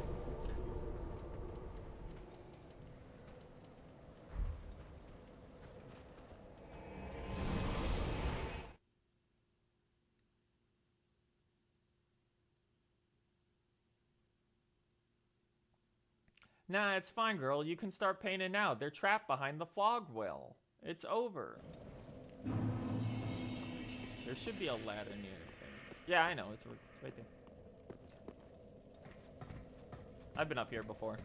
Nah, it's fine, girl. You can start painting now. They're trapped behind the fog well. It's over. There should be a ladder near it. Yeah, I know. It's right there. I've been up here before.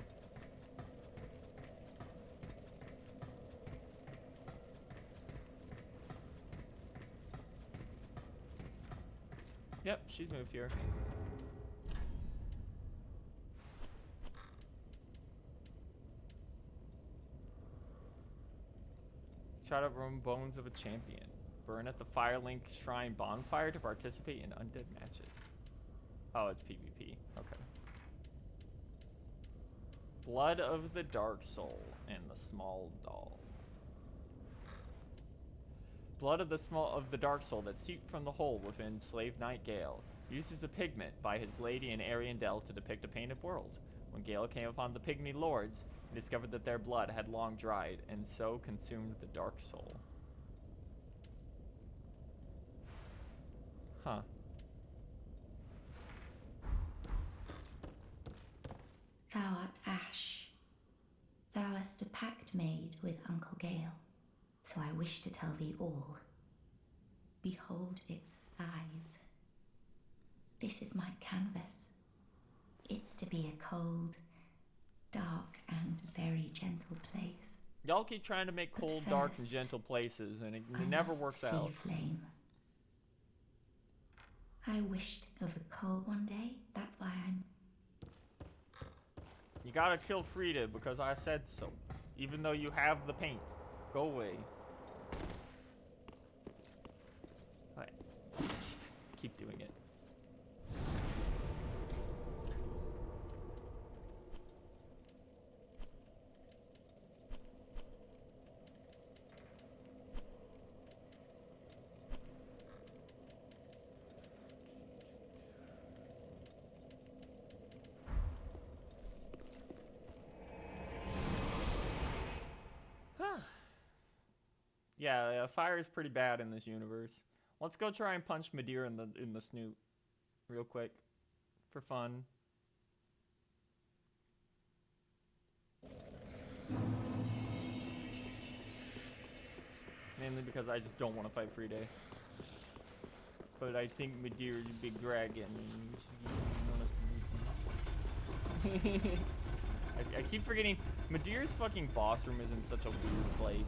Yep, she's moved here. Try to roam bones of a champion. Burn at the Firelink Shrine bonfire to participate in undead matches. Oh, it's PvP. Okay. Blood of the Dark Soul and the Small Doll. Blood of the Dark Soul that seeped from the hole within Slave Knight Gale. Used as a pigment by his lady in Ariandel to depict a painted world. When Gale came upon the Pygmy Lords, he discovered that their blood had long dried, and so consumed the Dark Soul. Huh. Thou art ash. Thou hast a pact made with Uncle Gale, so I wish to tell thee all. Behold its size. This is my canvas. It's to be a cold, dark, and very gentle place. Y'all keep trying to make cold, dark, and gentle places, and it never works out. Flame. I wished of a cold one day. That's why I'm... You gotta kill Friede because I said so. Even though you have the paint. Go away. Alright. Keep doing it. Yeah, fire is pretty bad in this universe. Let's go try and punch Midir in the snoot real quick for fun. Mainly because I just don't want to fight Friede. But I think Midir is a big dragon. I keep forgetting Midir's fucking boss room is in such a weird place.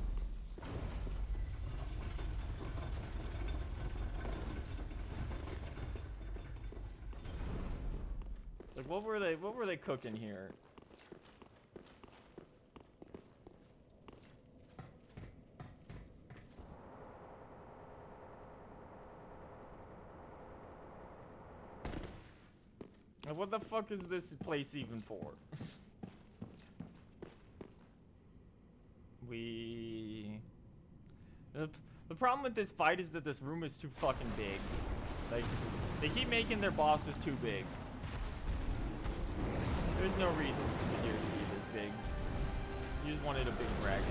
Like, what were they cooking here? Like, what the fuck is this place even for? The problem with this fight is that this room is too fucking big. Like, they keep making their bosses too big. There's no reason for Midir to be this big. You just wanted a big dragon.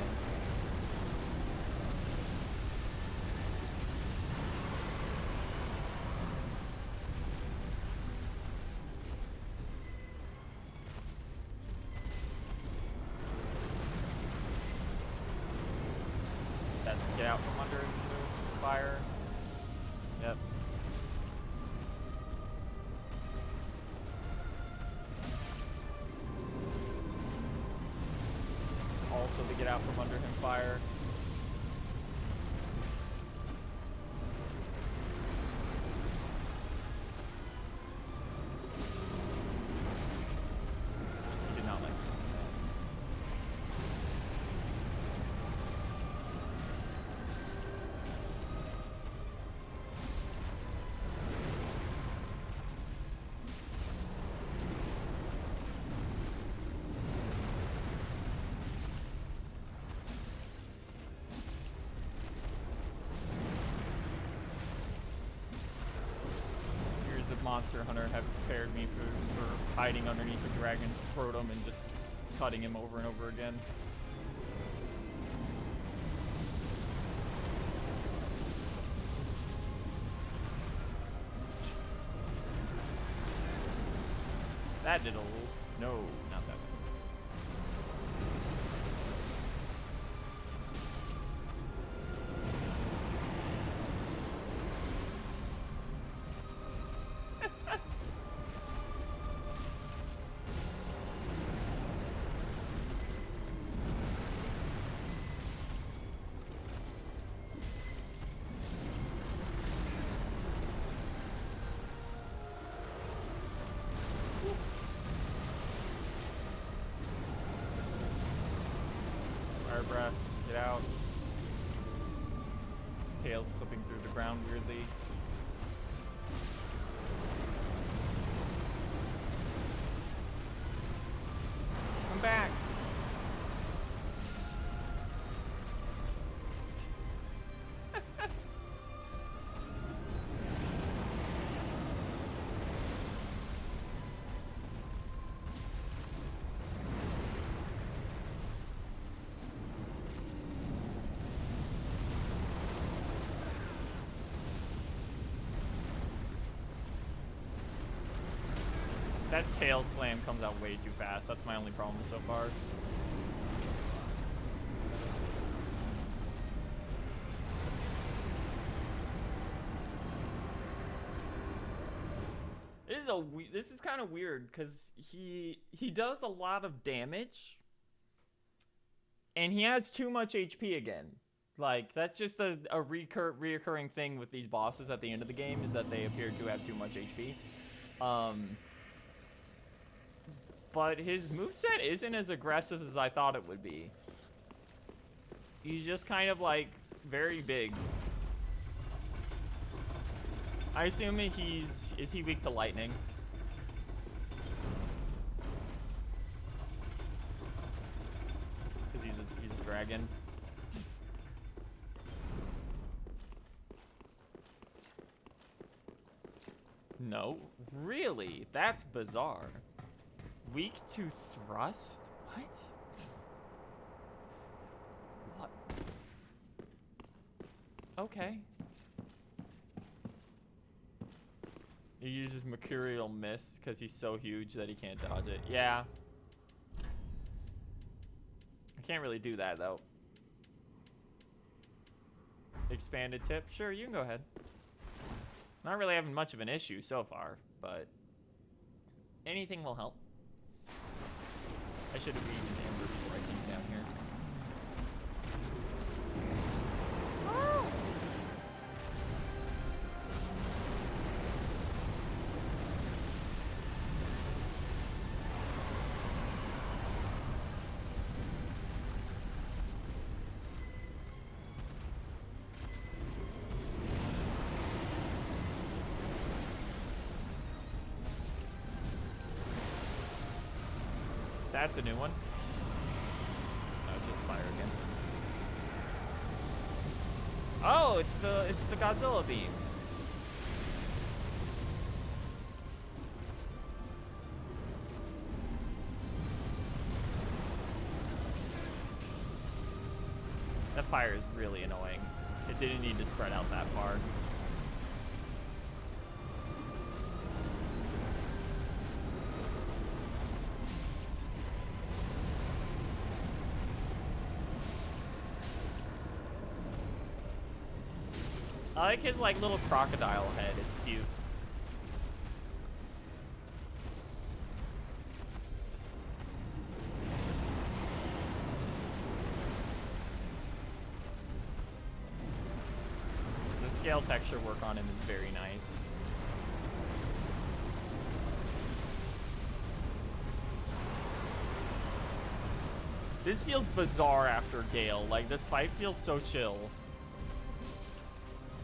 That's to get out from under the fire. Yep. Also to get out from under him fire. He did not like that. Years of Monster Hunter have prepared me for hiding underneath a dragon's scrotum and just cutting him over and over again. That did a little. No, not that one. Fire breath, get out. Tails flipping through the ground weirdly. Come back. That tail slam comes out way too fast. That's my only problem so far. This is kind of weird because he does a lot of damage, and he has too much HP again. Like, that's just a reoccurring thing with these bosses at the end of the game, is that they appear to have too much HP. But his moveset isn't as aggressive as I thought it would be. He's just kind of like very big. I assume is he weak to lightning? Because he's a dragon. No, really? That's bizarre. Weak to thrust? What? What? Okay. He uses Mercurial Mist because he's so huge that he can't dodge it. Yeah. I can't really do that though. Expanded tip? Sure, you can go ahead. Not really having much of an issue so far, but anything will help. I should have eaten Amber before I came down here. Oh! That's a new one. No, it's just fire again. Oh, it's the Godzilla beam. That fire is really annoying. It didn't need to spread out that far. I like his like little crocodile head. It's cute. The scale texture work on him is very nice. This feels bizarre after Gale. Like, this fight feels so chill.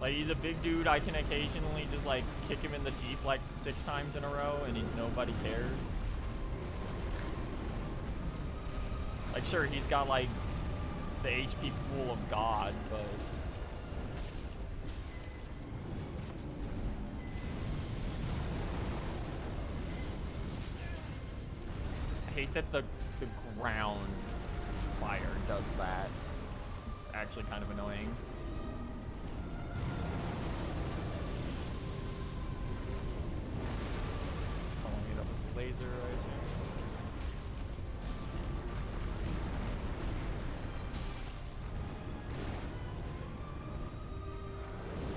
Like, he's a big dude. I can occasionally just, like, kick him in the teeth, like, 6 times in a row, and nobody cares. Like, sure, he's got, like, the HP pool of God, but... I hate that the ground fire does that. It's actually kind of annoying. Following it up with the laser, I assume.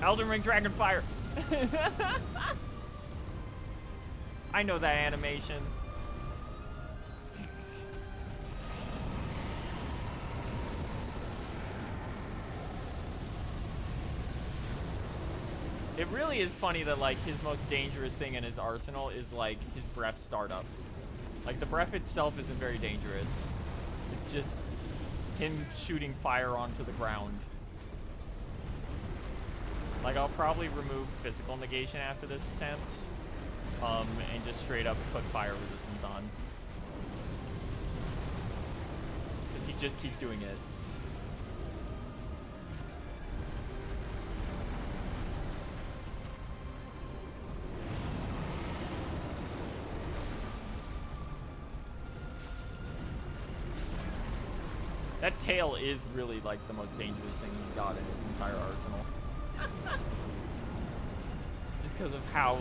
Elden Ring Dragon Fire! I know that animation. It really is funny that, like, his most dangerous thing in his arsenal is, like, his breath startup. Like, the breath itself isn't very dangerous. It's just him shooting fire onto the ground. Like, I'll probably remove physical negation after this attempt, and just straight up put fire resistance on. Because he just keeps doing it. That tail is really, like, the most dangerous thing he's got in his entire arsenal. Just because of how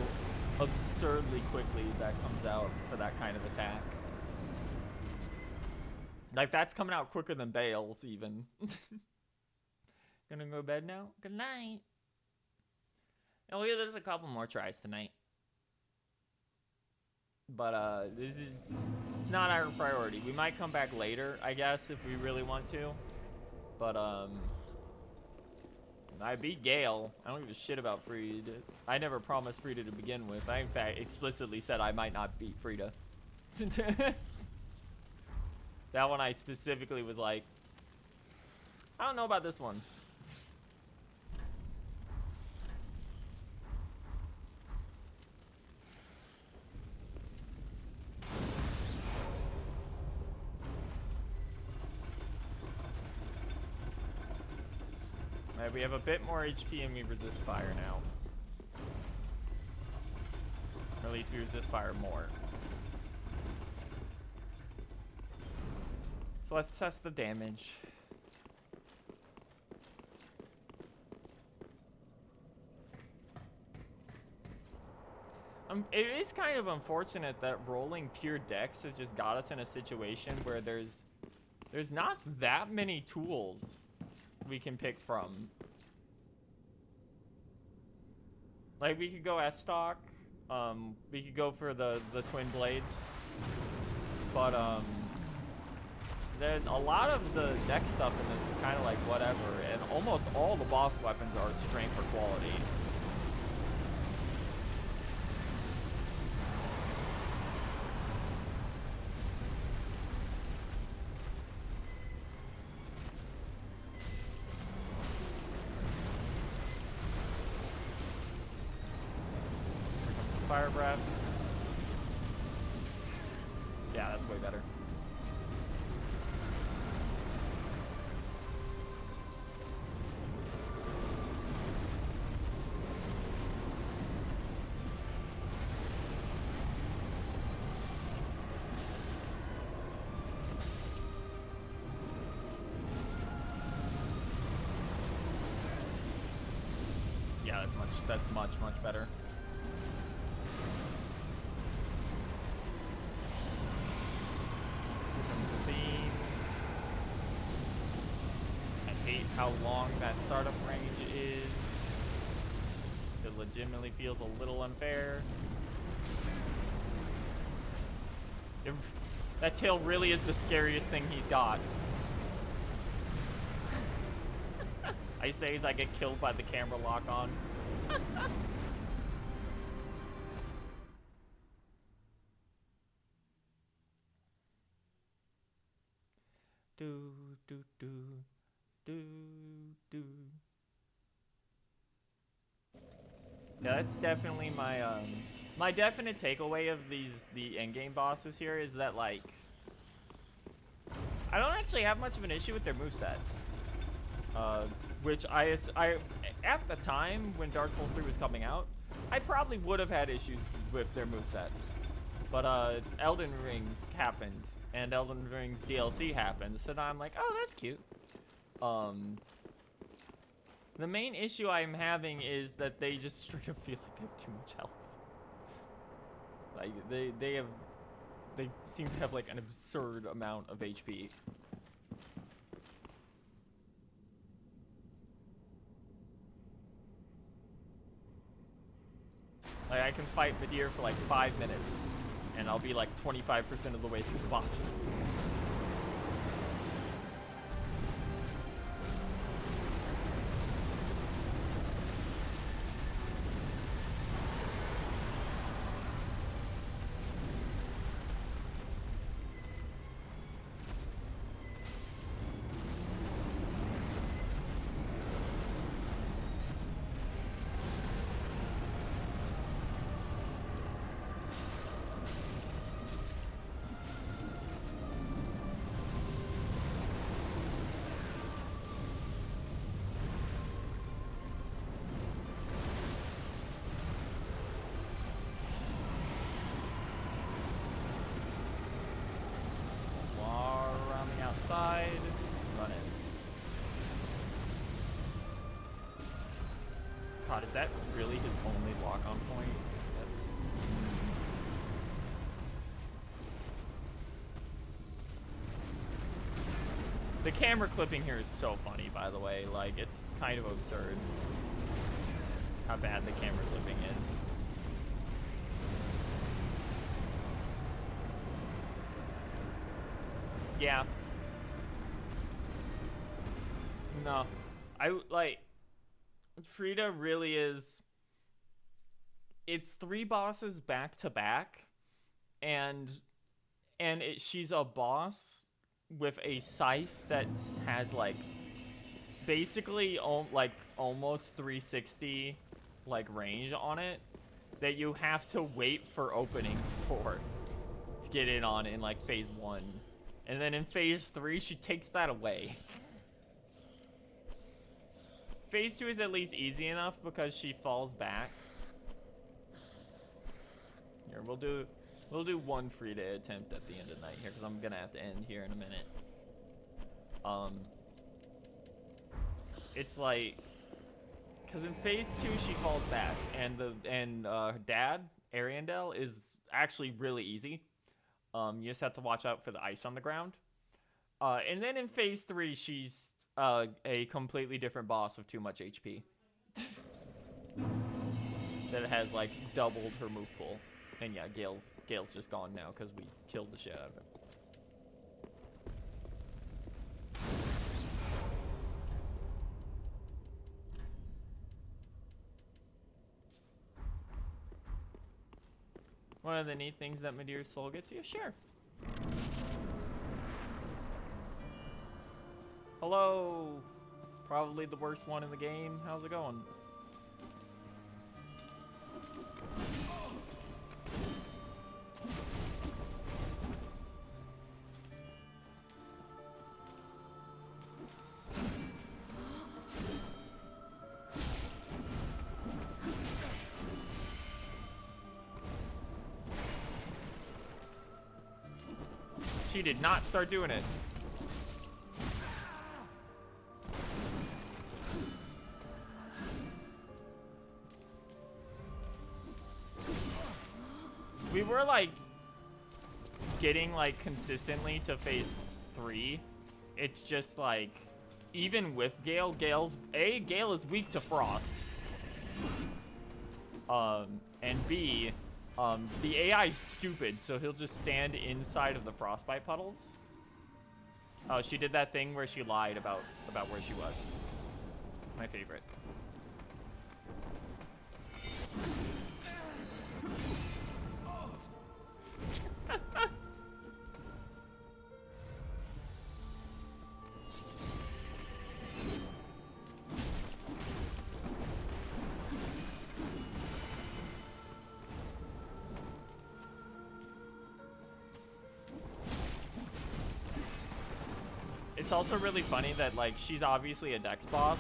absurdly quickly that comes out for that kind of attack. Like, that's coming out quicker than Bale's, even. Gonna go to bed now? Good night. Oh, yeah, there's a couple more tries tonight. But, this is... It's not our priority. We might come back later, I guess, if we really want to. But, I beat Gale. I don't give a shit about Frida. I never promised Frida to begin with. I, in fact, explicitly said I might not beat Frida. That one I specifically was like, I don't know about this one. Alright, we have a bit more HP and we resist fire now. Or at least we resist fire more. So let's test the damage. It is kind of unfortunate that rolling pure dex has just got us in a situation where there's not that many tools we can pick from. Like, we could go S-Stock, we could go for the twin blades, but then a lot of the deck stuff in this is kind of like whatever, and almost all the boss weapons are strength or quality. Fire breath. Yeah, that's way better. Yeah, that's much better. Beam. I hate how long that startup range is. It legitimately feels a little unfair. That tail really is the scariest thing he's got. I say as I get killed by the camera lock on. Do do do do do. Yeah, that's definitely my my definite takeaway of the endgame bosses here is that, like, I don't actually have much of an issue with their movesets. Which I at the time when Dark Souls 3 was coming out, I probably would have had issues with their movesets. But Elden Ring happened, and Elden Ring's DLC happened, so now I'm like, oh, that's cute. The main issue I'm having is that they just straight up feel like they have too much health. Like they seem to have like an absurd amount of HP. Like, I can fight Midir for like 5 minutes, and I'll be like 25% of the way through the boss fight. Run it. God, is that really his only lock-on point? The camera clipping here is so funny, by the way. Like, it's kind of absurd how bad the camera clipping is. Yeah. No. Frida really is... It's 3 bosses back to back, and she's a boss with a scythe that has, like, basically almost 360 like range on it that you have to wait for openings for to get in on in like phase 1. And then in phase 3, she takes that away. Phase 2 is at least easy enough because she falls back. Here, we'll do one Frida attempt at the end of the night here, because I'm gonna have to end here in a minute. It's like, because in phase 2 she falls back, and her dad Ariandel is actually really easy. You just have to watch out for the ice on the ground. And then in phase 3, she's a completely different boss with too much HP. That has like doubled her move pool. And yeah, Gale's just gone now because we killed the shit out of him. One of the neat things that Midir's soul gets you? Sure. Hello! Probably the worst one in the game. How's it going? She did not start doing it. we were like getting like consistently to phase 3. It's just like, even with Gale, Gale is weak to frost. And B, the AI is stupid, so he'll just stand inside of the frostbite puddles. Oh, she did that thing where she lied about where she was. My favorite. It's also really funny that, like, she's obviously a dex boss,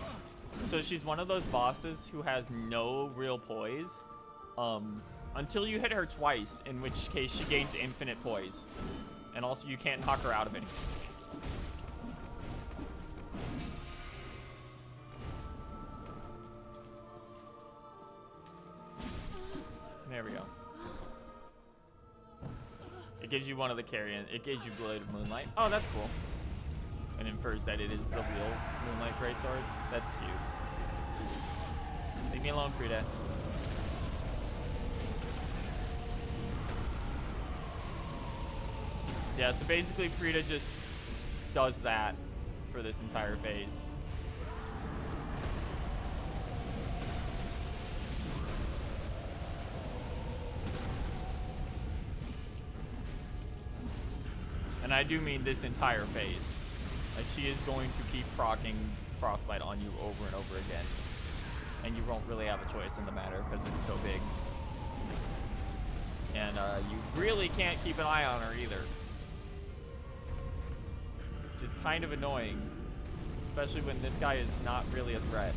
so she's one of those bosses who has no real poise, until you hit her twice, in which case she gains infinite poise, and also you can't knock her out of anything. There we go. It gives you one of the carrion. It gives you Blade of Moonlight. Oh, that's cool. And infers that it is the real Moonlight Greatsword. That's cute. Leave me alone, Frida. Yeah, so basically Frida just does that for this entire phase. And I do mean this entire phase. Like, she is going to keep proccing Frostbite on you over and over again. And you won't really have a choice in the matter because it's so big. And you really can't keep an eye on her either. Which is kind of annoying. Especially when this guy is not really a threat.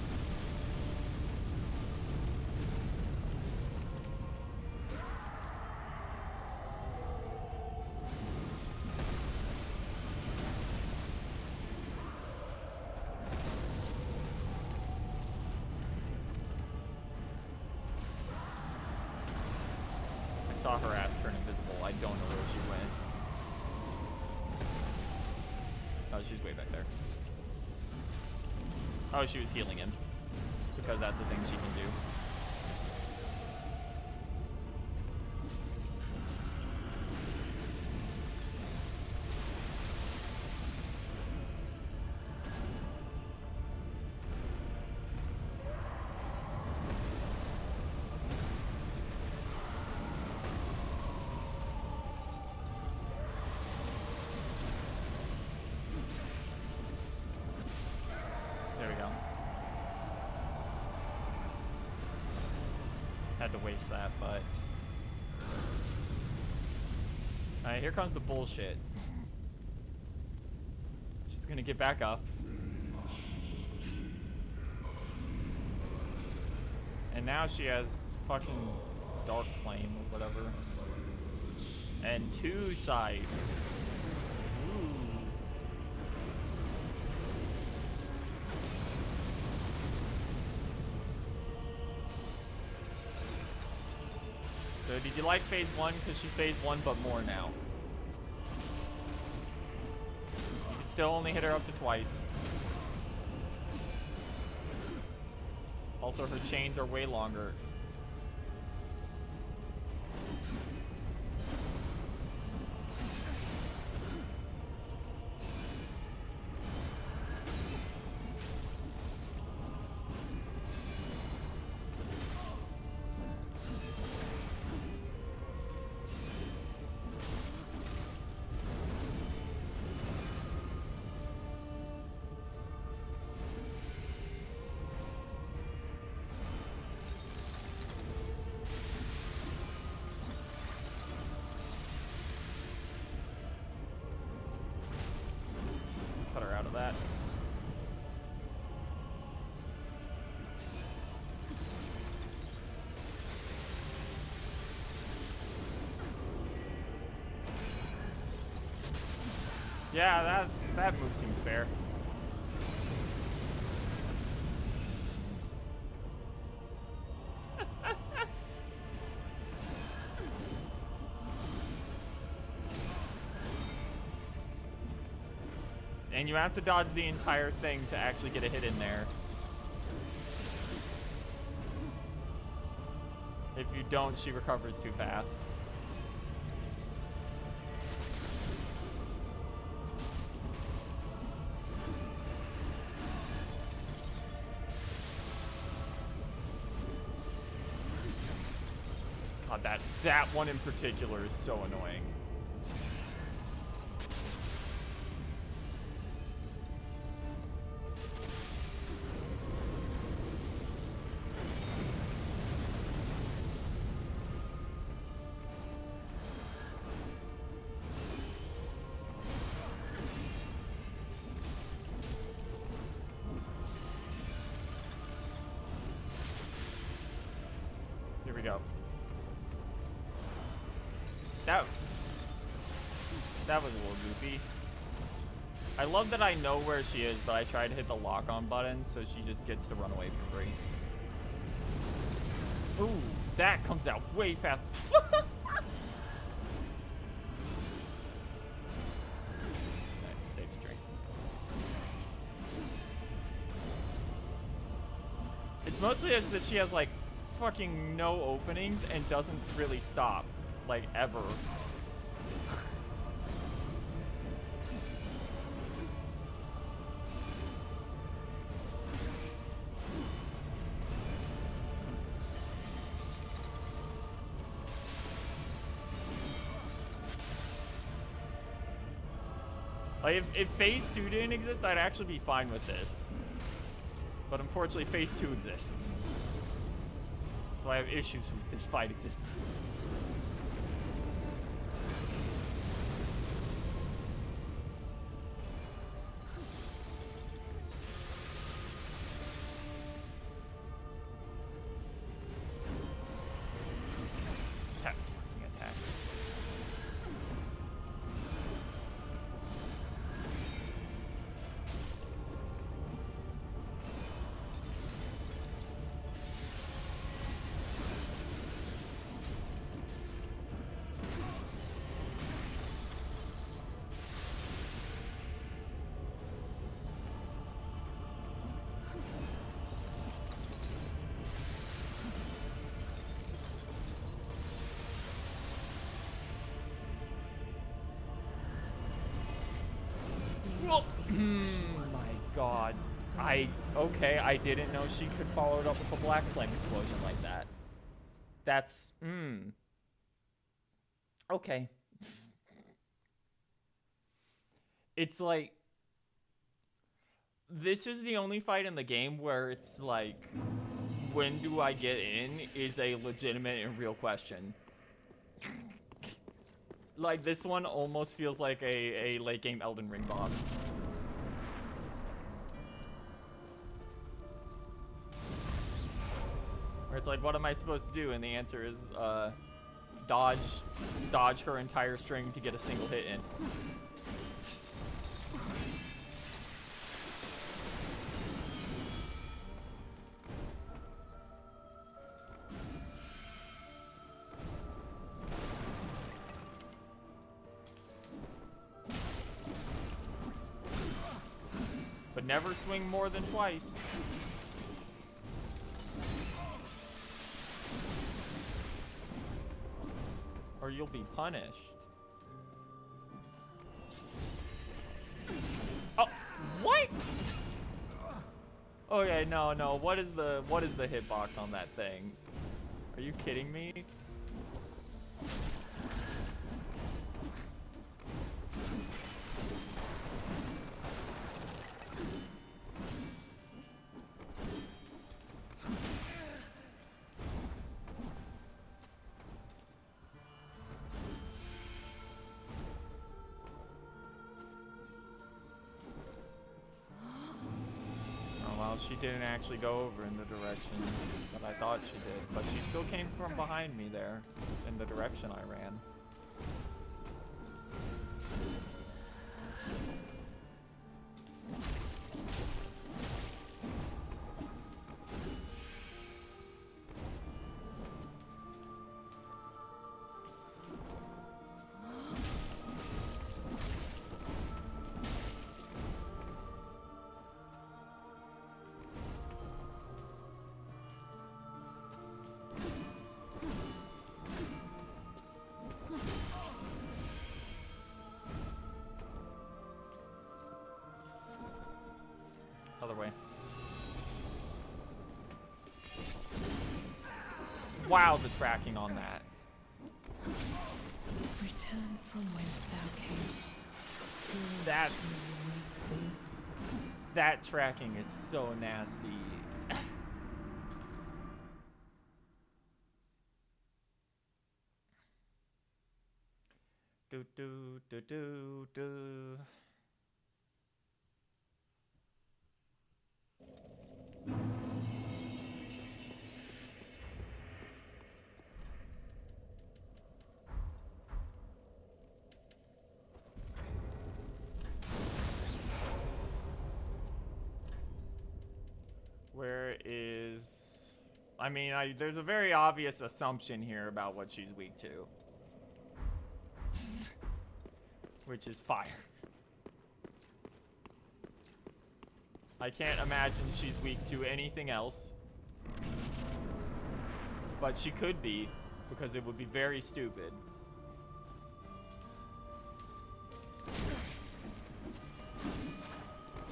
Saw her ass turn invisible. I don't know where she went. Oh, she's way back there. Oh, she was healing him. Because that's the thing she can do. There we go. Had to waste that, but... Alright, here comes the bullshit. She's gonna get back up. And now she has fucking Dark Flame or whatever. And 2 sides. Ooh. So did you like phase 1? Because she's phase 1, but more now. You can still only hit her up to twice. Also, her chains are way longer. Cut her out of that. Yeah, that move seems fair. And you have to dodge the entire thing to actually get a hit in there. If you don't, she recovers too fast. God, that one in particular is so annoying. Here we go. That was a little goofy. I love that I know where she is, but I try to hit the lock-on button so she just gets to run away for free. Ooh, that comes out way fast. Save the drink. It's mostly just that she has like fucking no openings and doesn't really stop, like, ever. Like, if Phase 2 didn't exist, I'd actually be fine with this. But unfortunately, Phase 2 exists. So I have issues with this fight existing. Attack. Attack. Oh my god. Okay, I didn't know she could follow it up with a black flame explosion like that. That's, okay. It's like, this is the only fight in the game where it's like, when do I get in is a legitimate and real question. Like, this one almost feels like a late game Elden Ring boss. Where it's like, what am I supposed to do? And the answer is, dodge her entire string to get a single hit in. But never swing more than twice. Or you'll be punished. Oh, what? Okay, no. What is the hitbox on that thing? Are you kidding me? She didn't actually go over in the direction that I thought she did, but she still came from behind me there, in the direction I ran. Other way. Wow, the tracking on that. Return from whence thou camest. That tracking is so nasty. do do do do do. Where is... I mean, there's a very obvious assumption here about what she's weak to. Which is fire. I can't imagine she's weak to anything else. But she could be, because it would be very stupid.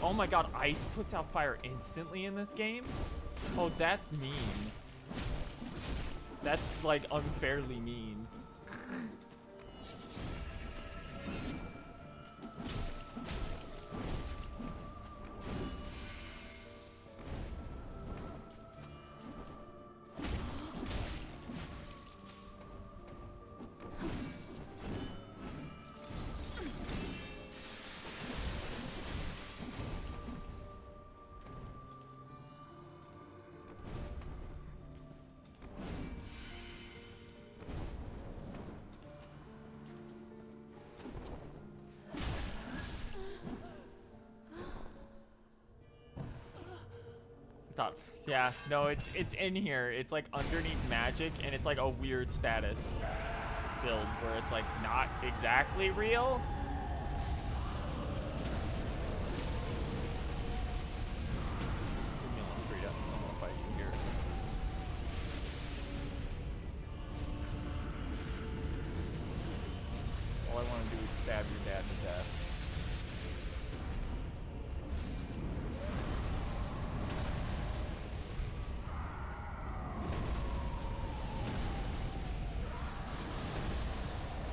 Oh my god, ice puts out fire instantly in this game? Oh, that's mean. That's, like, unfairly mean. Yeah, no, it's in here. It's like underneath magic, and it's like a weird status build where it's like not exactly real. Leave me alone, Frida. I don't want to fight you here. All I want to do is stab your dad to death.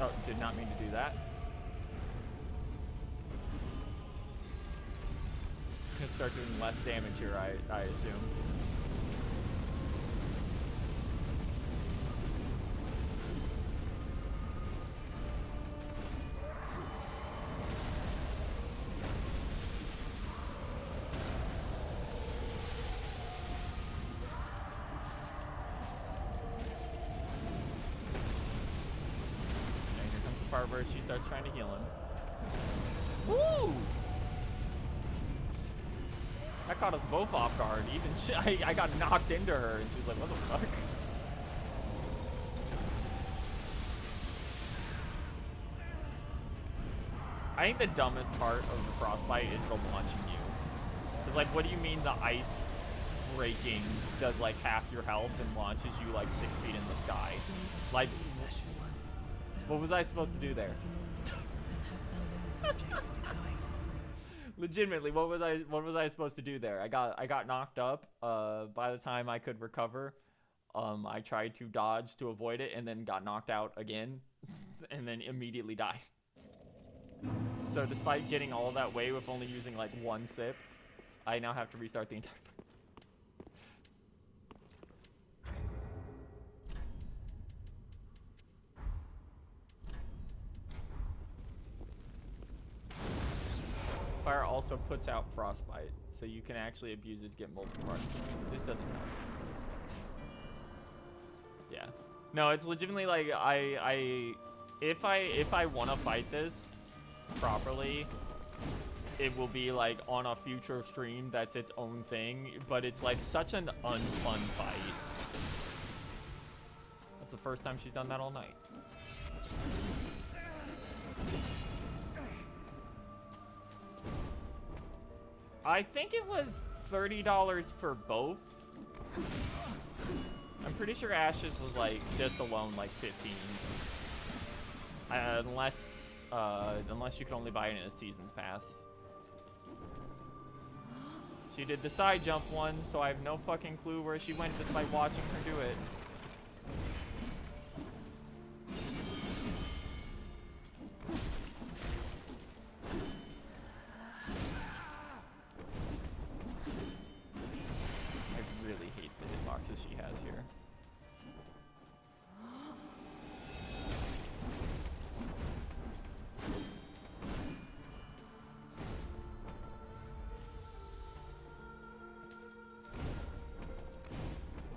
Oh, did not mean to do that. Gonna start doing less damage here, I assume. She starts trying to heal him. Woo! That caught us both off guard. Even I got knocked into her, and she was like, "What the fuck?" I think the dumbest part of the frostbite is the launching you. Cause like, what do you mean the ice breaking does like half your health and launches you like 6 feet in the sky? Like. What was I supposed to do there? Legitimately, what was I supposed to do there? I got knocked up. By the time I could recover, I tried to dodge to avoid it and then got knocked out again and then immediately died. So despite getting all that way with only using like one sip, I now have to restart the entire Fire also puts out frostbite, so you can actually abuse it to get multiple parts. This doesn't help. Yeah. No, it's legitimately like if I want to fight this properly, it will be like on a future stream that's its own thing, but it's like such an unfun fight. That's the first time she's done that all night. I think it was $30 for both. I'm pretty sure Ash's was like just alone like 15. Unless you can only buy it in a season's pass. She did the side jump one, so I have no fucking clue where she went despite watching her do it. I really hate the hitboxes she has here.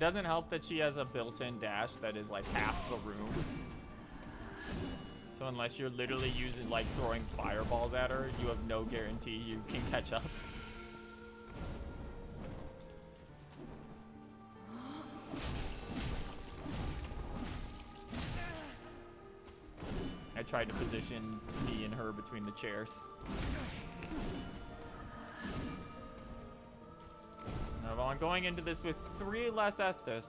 Doesn't help that she has a built-in dash that is like half the room. So unless you're literally using like throwing fireballs at her, you have no guarantee you can catch up. I tried to position me and her between the chairs. Now I'm going into this with 3 less Estus.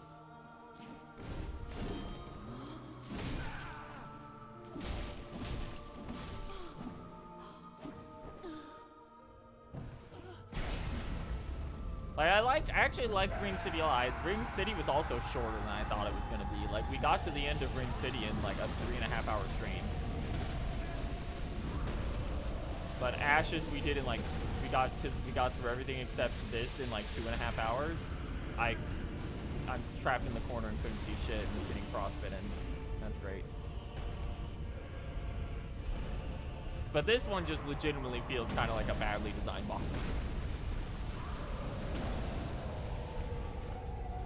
Like I actually liked Ring City a lot. Ring City was also shorter than I thought it was gonna be. Like we got to the end of Ring City in like a 3.5 hour stream. But Ashes we did in like we got through everything except this in like 2.5 hours. I'm trapped in the corner and couldn't see shit and was getting frostbitten. That's great. But this one just legitimately feels kind of like a badly designed boss fight.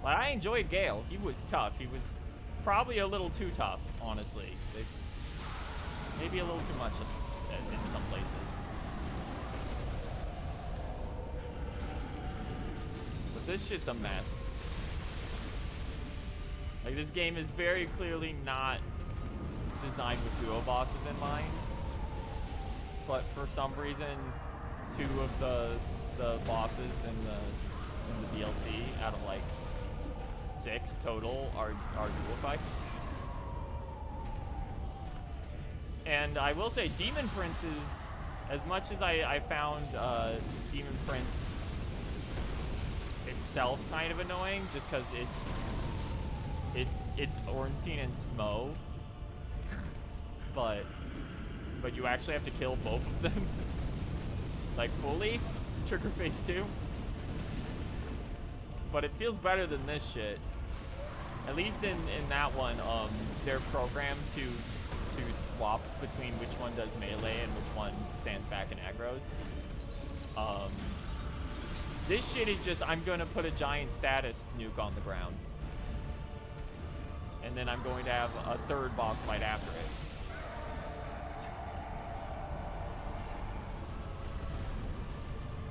Like, I enjoyed Gale. He was tough. He was probably a little too tough, honestly. Maybe a little too much in some places. But this shit's a mess. Like, this game is very clearly not designed with duo bosses in mind. But for some reason, 2 of the bosses in the DLC out of like 6 total are dual fights. And I will say Demon Prince is, as much as I found Demon Prince itself kind of annoying, just because it's Ornstein and Smo, but you actually have to kill both of them like fully. It's Trigger Phase 2. But it feels better than this shit. At least in that one, they're programmed to swap between which one does melee and which one stands back and aggros. This shit is just, I'm gonna put a giant status nuke on the ground. And then I'm going to have a 3rd boss fight after it.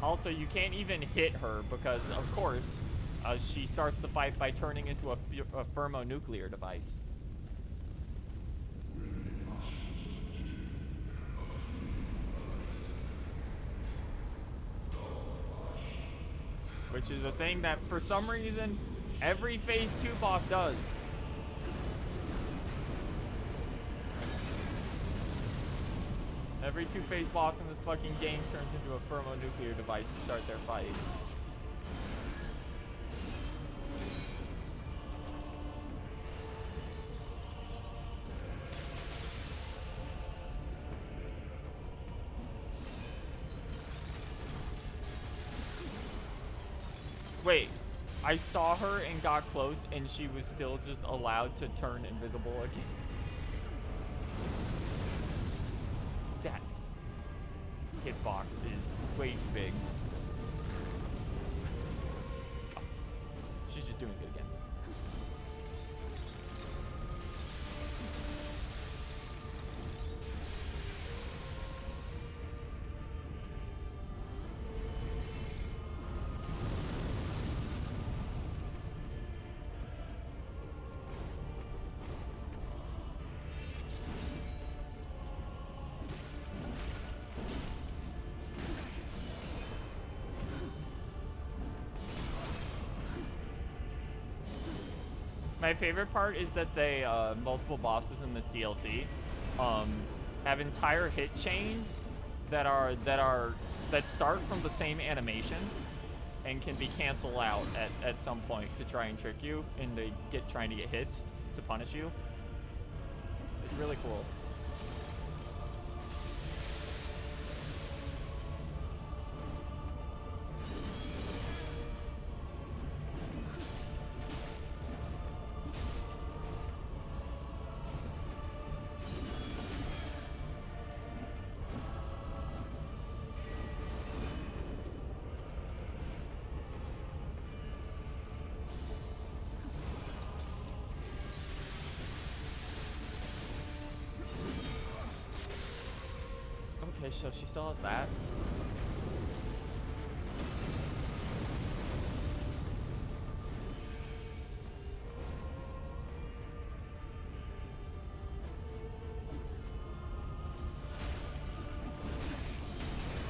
Also, you can't even hit her because, of course, she starts the fight by turning into a thermonuclear device. Which is a thing that, for some reason, every Phase 2 boss does. Every 2-phase boss in this fucking game turns into a thermonuclear device to start their fight. Wait, I saw her and got close and she was still just allowed to turn invisible again. That hitbox is way too big. Oh, she's just doing it again. My favorite part is that they, multiple bosses in this DLC, have entire hit chains that start from the same animation, and can be canceled out at some point to try and trick you into trying to get hits to punish you. It's really cool. Okay, so she still has that.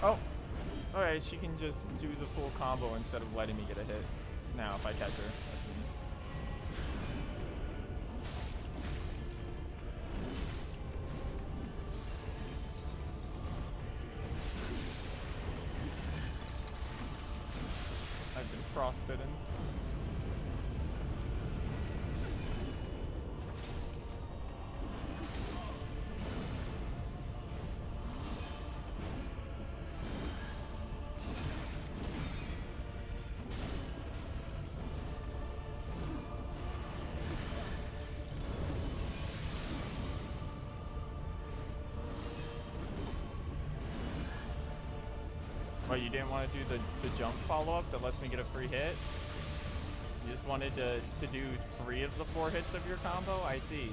Oh! Okay, she can just do the full combo instead of letting me get a hit. Now, if I catch her. I've been frostbitten. What, you didn't want to do the jump follow-up that lets me get a free hit? You just wanted to do 3 of the 4 hits of your combo? I see.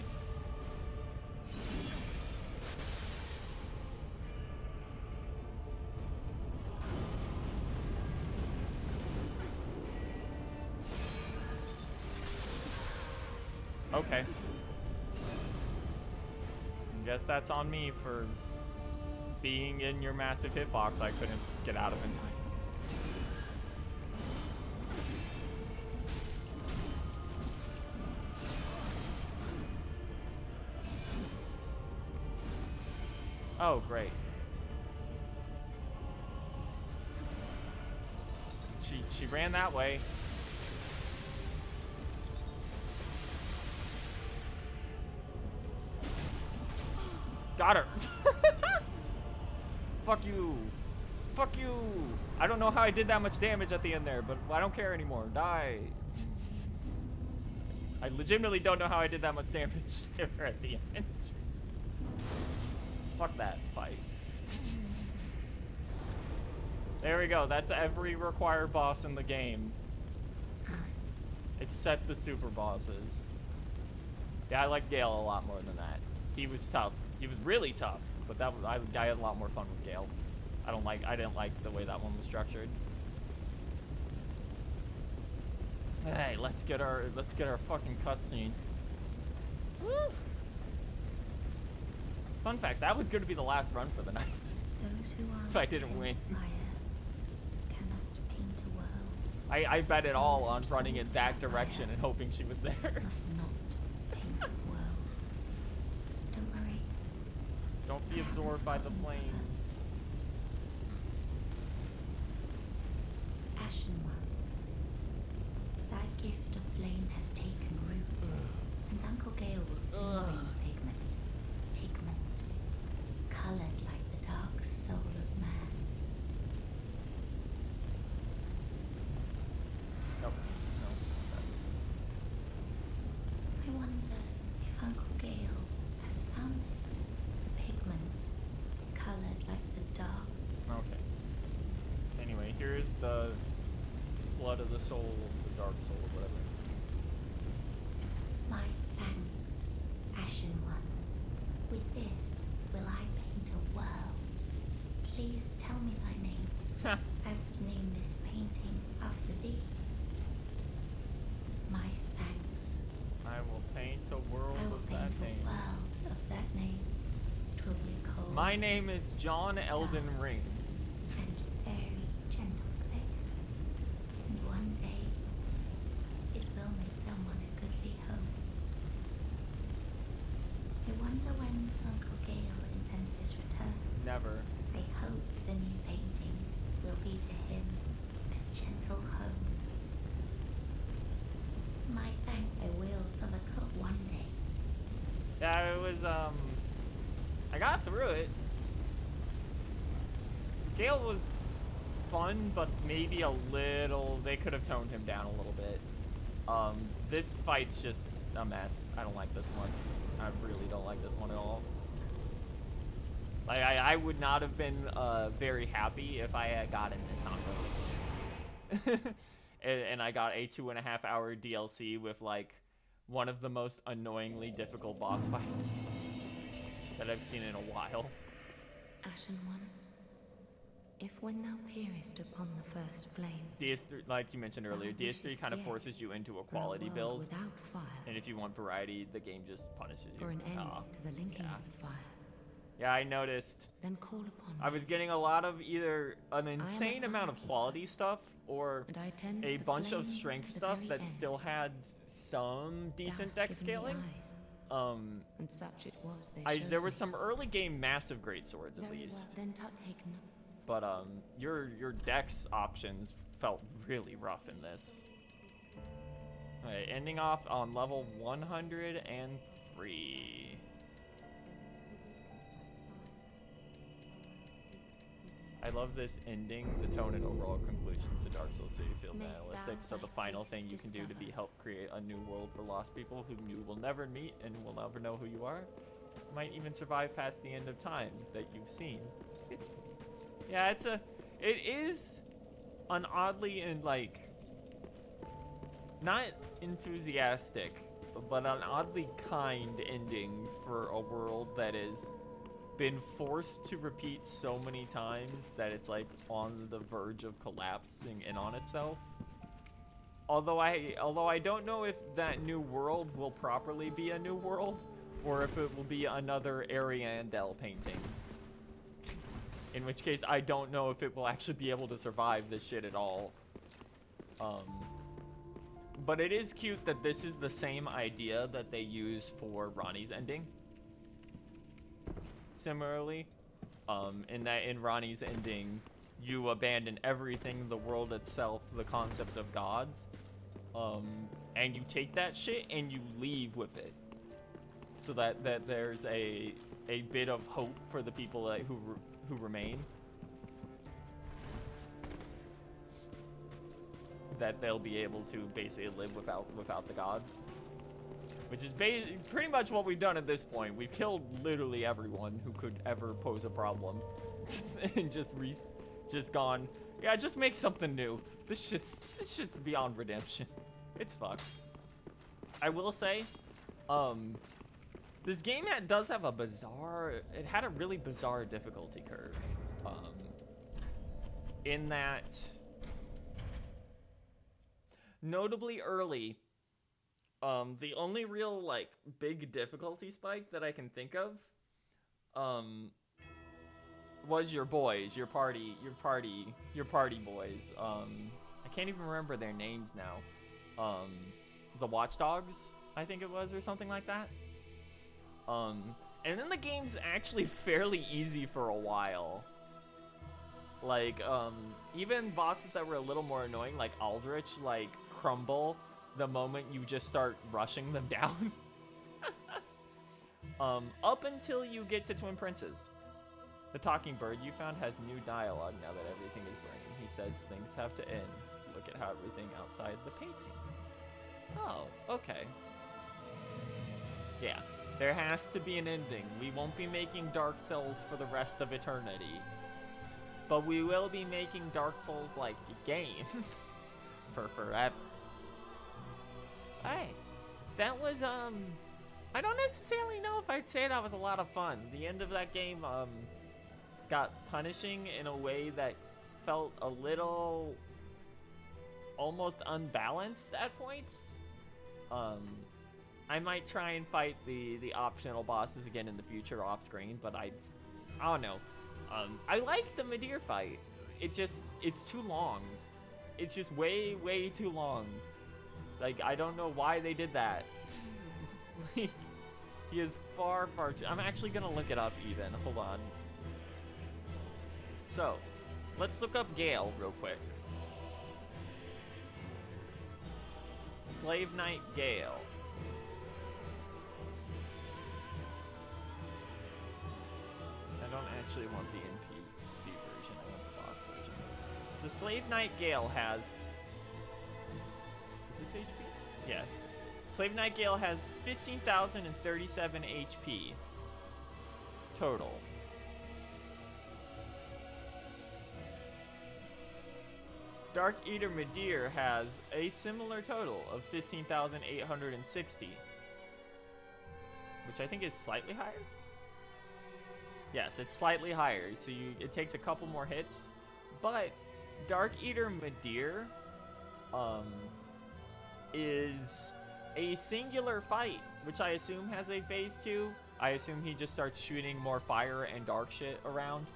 Okay. Guess that's on me for being in your massive hitbox I couldn't get out of in time. Oh, great. She ran that way. Got her. Fuck you. Fuck you. I don't know how I did that much damage at the end there, but I don't care anymore. Die. I legitimately don't know how I did that much damage to her at the end. Fuck that fight. There we go. That's every required boss in the game. Except the super bosses. Yeah, I like Gale a lot more than that. He was tough. He was really tough. But that was, I had a lot more fun with Gale. I didn't like the way that one was structured. Hey, let's get our fucking cutscene. Woo! Fun fact, that was going to be the last run for the night. Those who are If I didn't win. fire cannot paint a world. I bet it all on running in that direction and hoping she was there. Must not paint a world. Don't worry. Don't be absorbed by the flames. Ashen One, that gift of flame has taken root, and Uncle Gale will soon bring pigment. Pigment, colored like the dark soul of man. Nope. No. I wonder if Uncle Gale has found it. Pigment, colored like the dark. Okay. Anyway, here's the blood of the soul, the dark soul, or whatever. My thanks, Ashen One. With this, will I paint a world? Please tell me thy name. I would name this painting after thee. My thanks. I will paint a world I will of paint that name. a world of that name. 'Twill be cold My name is John Elden Ring. and very gentle place. And one day, it will make someone a goodly home. I wonder when Uncle Gale intends his return. Never. I hope the new painting will be to him a gentle home. Yeah, it was, I got through it. Gale was fun, but maybe a little, they could have toned him down a little bit. This fight's just a mess. I don't like this one. I really don't like this one at all. Like, I would not have been very happy if I had gotten this on release. and I got a 2.5 hour DLC with like one of the most annoyingly difficult boss fights that I've seen in a while. Ashen One, if when thou peerest upon the first flame, DS3, like you mentioned earlier, DS3 kind of forces you into a quality build, without fire, and if you want variety, the game just punishes you. for an end to the linking of the fire, Yeah, I noticed. then call upon I was getting a lot of either an insane amount of firekeeper, quality stuff or and I tend a the bunch of flame strength to the stuff very that end. still had some Thou decent hast deck given me scaling. eyes, and such it was they showed There was me. some early game massive great swords at Very least, well, then take no. but your dex options felt really rough in this. Alright, ending off on level 103. I love this ending, the tone and overall conclusions to Dark Souls 3 feel Mayst nihilistic, thou so the thy final face thing you can do to discover. be help create a new world for lost people whom you will never meet and will never know who you are, might even survive past the end of time that you've seen. It's, yeah, it is an oddly and like, not enthusiastic, but an oddly kind ending for a world that is been forced to repeat so many times that it's like on the verge of collapsing in on itself. Although I don't know if that new world will properly be a new world or if it will be another Ariandel painting. In which case I don't know if it will actually be able to survive this shit at all. But it is cute that this is the same idea that they use for Ronnie's ending. Similarly, in Ronnie's ending, you abandon everything, the world itself, the concept of gods, and you take that shit and you leave with it, so that there's a bit of hope for the people who remain, that they'll be able to basically live without the gods. Which is pretty much what we've done at this point. We've killed literally everyone who could ever pose a problem. And just gone, yeah, just make something new. This shit's beyond redemption. It's fucked. I will say, this game does have it had a really bizarre difficulty curve. In that, notably early, the only real like big difficulty spike that I can think of was your boys, your party boys. I can't even remember their names now. The Watchdogs, I think it was, or something like that. And then the game's actually fairly easy for a while. Like, even bosses that were a little more annoying, like Aldrich, like, crumble the moment you just start rushing them down. Up until you get to Twin Princes. The talking bird you found has new dialogue now that everything is burning. He says things have to end. Look at how everything outside the painting moves. Oh, okay. Yeah, there has to be an ending. We won't be making Dark Souls for the rest of eternity. But we will be making Dark Souls-like games for forever. Hey, that was, I don't necessarily know if I'd say that was a lot of fun. The end of that game, got punishing in a way that felt a little almost unbalanced at points. I might try and fight the optional bosses again in the future off screen, but I don't know. I like the Midir fight. It's too long. It's just way too long. Like, I don't know why they did that. He is far too... I'm actually gonna look it up even. Hold on. So, let's look up Gale real quick. Slave Knight Gale. actually want the NPC version. I want the boss version. The Slave Knight Gale has... Is this HP? Yes. Slave Knight Gale has 15,037 HP total. Dark Eater Midir has a similar total of 15,860, which I think is slightly higher. Yes, it's slightly higher, so it takes a couple more hits, but Dark Eater Midir is a singular fight, which I assume has a phase 2. I assume he just starts shooting more fire and dark shit around.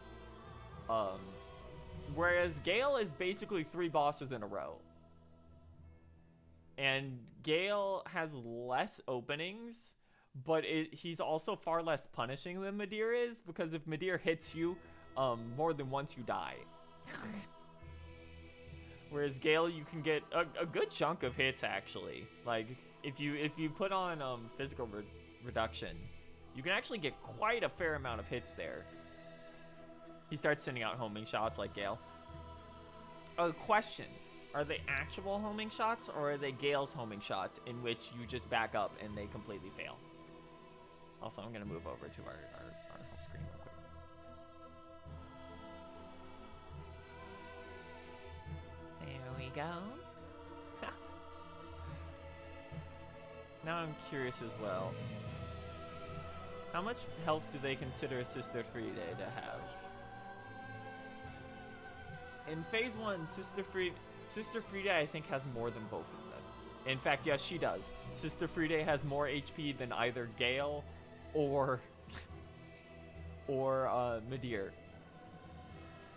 Whereas Gale is basically 3 bosses in a row. And Gale has less openings, but he's also far less punishing than Midir is, because if Midir hits you more than once, you die. Whereas Gale, you can get a good chunk of hits, actually. Like, if you put on physical reduction, you can actually get quite a fair amount of hits there. He starts sending out homing shots like Gale. Oh, question. Are they actual homing shots, or are they Gale's homing shots in which you just back up and they completely fail? Also, I'm going to move over to our home screen real quick. There we go. Now I'm curious as well. How much health do they consider Sister Friede to have? In phase 1, Sister Friede, I think, has more than both of them. In fact, yes, she does. Sister Friede has more HP than either Gale or Midir.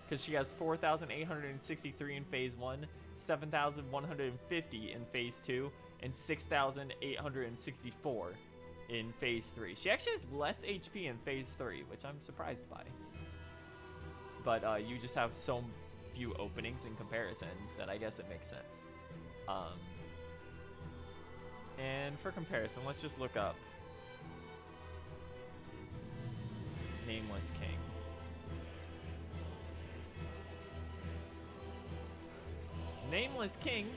Because she has 4,863 in phase 1, 7,150 in phase 2, and 6,864 in phase 3. She actually has less HP in phase 3, which I'm surprised by. But you just have so few openings in comparison that I guess it makes sense. And for comparison, let's just look up Nameless King. Nameless King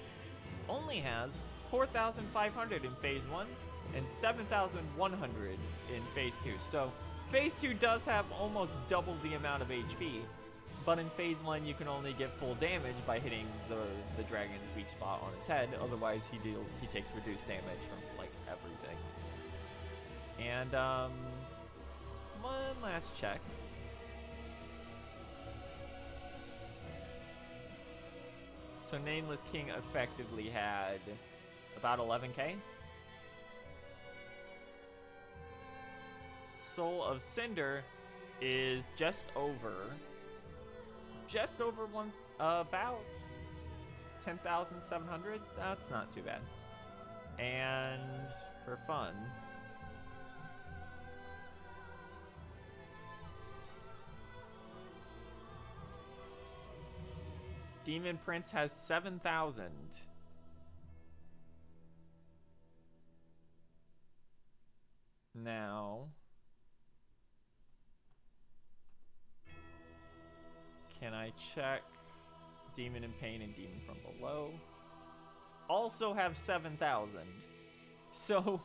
only has 4,500 in phase 1 and 7,100 in phase 2. So phase 2 does have almost double the amount of HP, but in phase 1 you can only get full damage by hitting the dragon's weak spot on its head. Otherwise he takes reduced damage from like everything. And one last check. So Nameless King effectively had about 11k. Soul of Cinder is just over about 10,700. That's not too bad. And for fun, Demon Prince has 7,000. Now, can I check Demon in Pain and Demon from Below? Also have 7,000. So,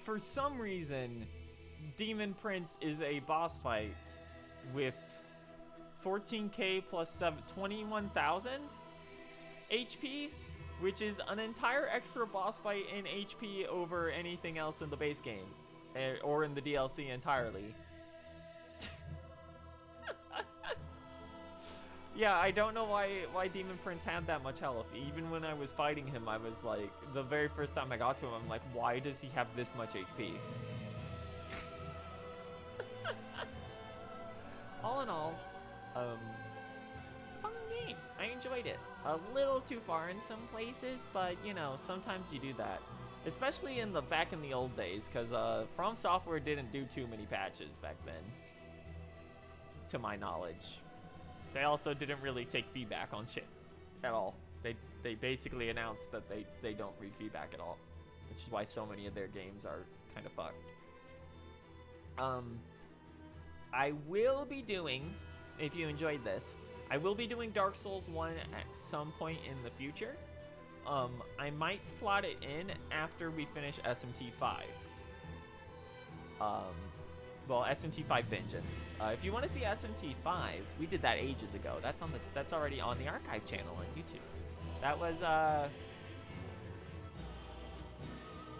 for some reason, Demon Prince is a boss fight with 14k plus 21,000 HP, which is an entire extra boss fight in HP over anything else in the base game, or in the DLC entirely. Yeah, I don't know why Demon Prince had that much health. Even when I was fighting him, I was like, the very first time I got to him, I'm like, why does he have this much HP? All in all, fun game. I enjoyed it. A little too far in some places, but you know, sometimes you do that. Especially back in the old days, because From Software didn't do too many patches back then, to my knowledge. They also didn't really take feedback on shit at all. They basically announced that they don't read feedback at all, which is why so many of their games are kind of fucked. I will be doing, if you enjoyed this, I will be doing Dark Souls 1 at some point in the future. I might slot it in after we finish SMT5. Well, SMT5 Vengeance. If you want to see SMT5, we did that ages ago. That's already on the archive channel on YouTube. That was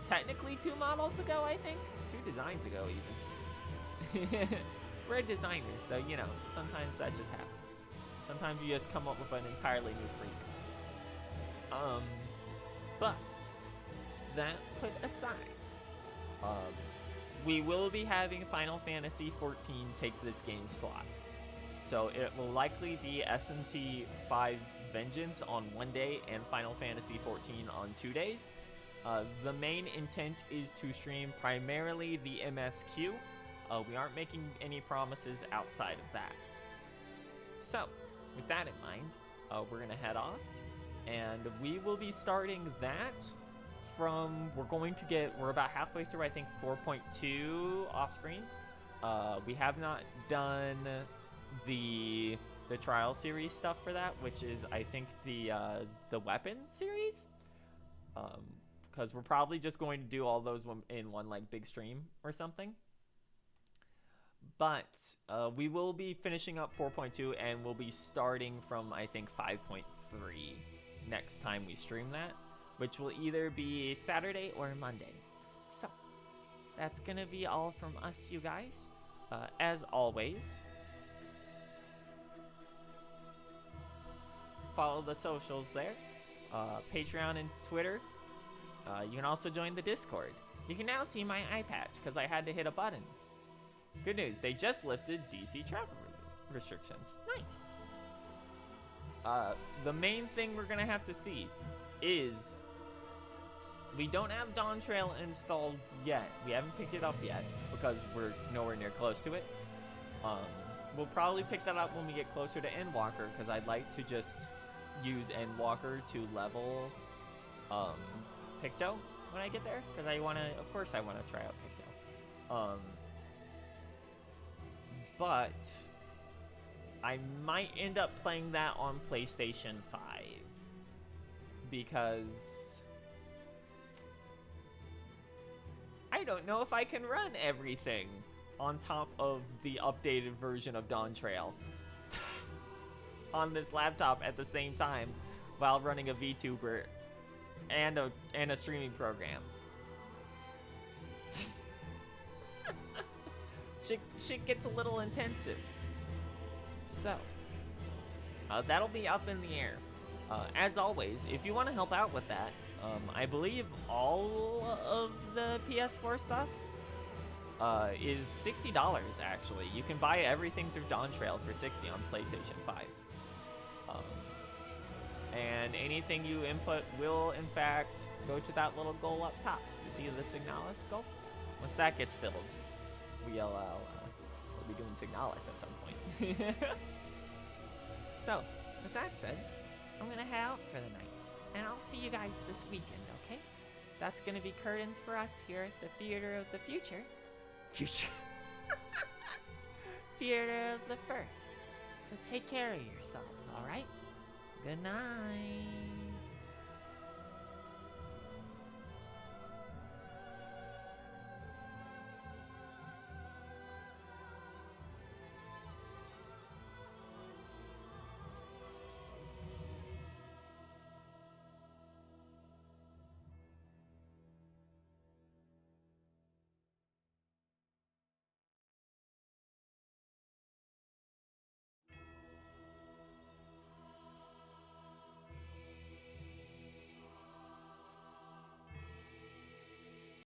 technically 2 models ago, I think. 2 designs ago, even. We're designers, so you know, sometimes that just happens. Sometimes you just come up with an entirely new freak. But that put aside, we will be having Final Fantasy XIV take this game slot. So it will likely be SMT5 Vengeance on 1 day and Final Fantasy XIV on 2 days. The main intent is to stream primarily the MSQ. We aren't making any promises outside of that. So, with that in mind, we're gonna head off, and we will be starting that from, we're about halfway through, I think, 4.2 off screen. We have not done the trial series stuff for that, which is, I think, the weapons series. Because we're probably just going to do all those in one like big stream or something. But we will be finishing up 4.2 and we'll be starting from, I think, 5.3 next time we stream that, which will either be Saturday or Monday. So that's gonna be all from us, you guys. As always, follow the socials there, Patreon and Twitter. You can also join the Discord. You can now see my eye patch because I had to hit a button. Good news, they just lifted DC travel restrictions. Nice. The main thing we're gonna have to see is we don't have Dawntrail installed yet. We haven't picked it up yet because we're nowhere near close to it. We'll probably pick that up when we get closer to Endwalker because I'd like to just use Endwalker to level Picto when I get there, because of course I want to try out Picto. But I might end up playing that on PlayStation 5 because I don't know if I can run everything on top of the updated version of Dawntrail on this laptop at the same time while running a VTuber and a streaming program. Shit gets a little intensive. So, that'll be up in the air. As always, if you want to help out with that, I believe all of the PS4 stuff is $60 actually. You can buy everything through Dawntrail for $60 on PlayStation 5. And anything you input will, in fact, go to that little goal up top. You see the Signalis goal? Once that gets filled, we'll be doing Signalis at some point. So, with that said, I'm gonna head out for the night, and I'll see you guys this weekend, okay? That's gonna be curtains for us here at the Theater of the Future. Theater of the First. So take care of yourselves, alright? Good night.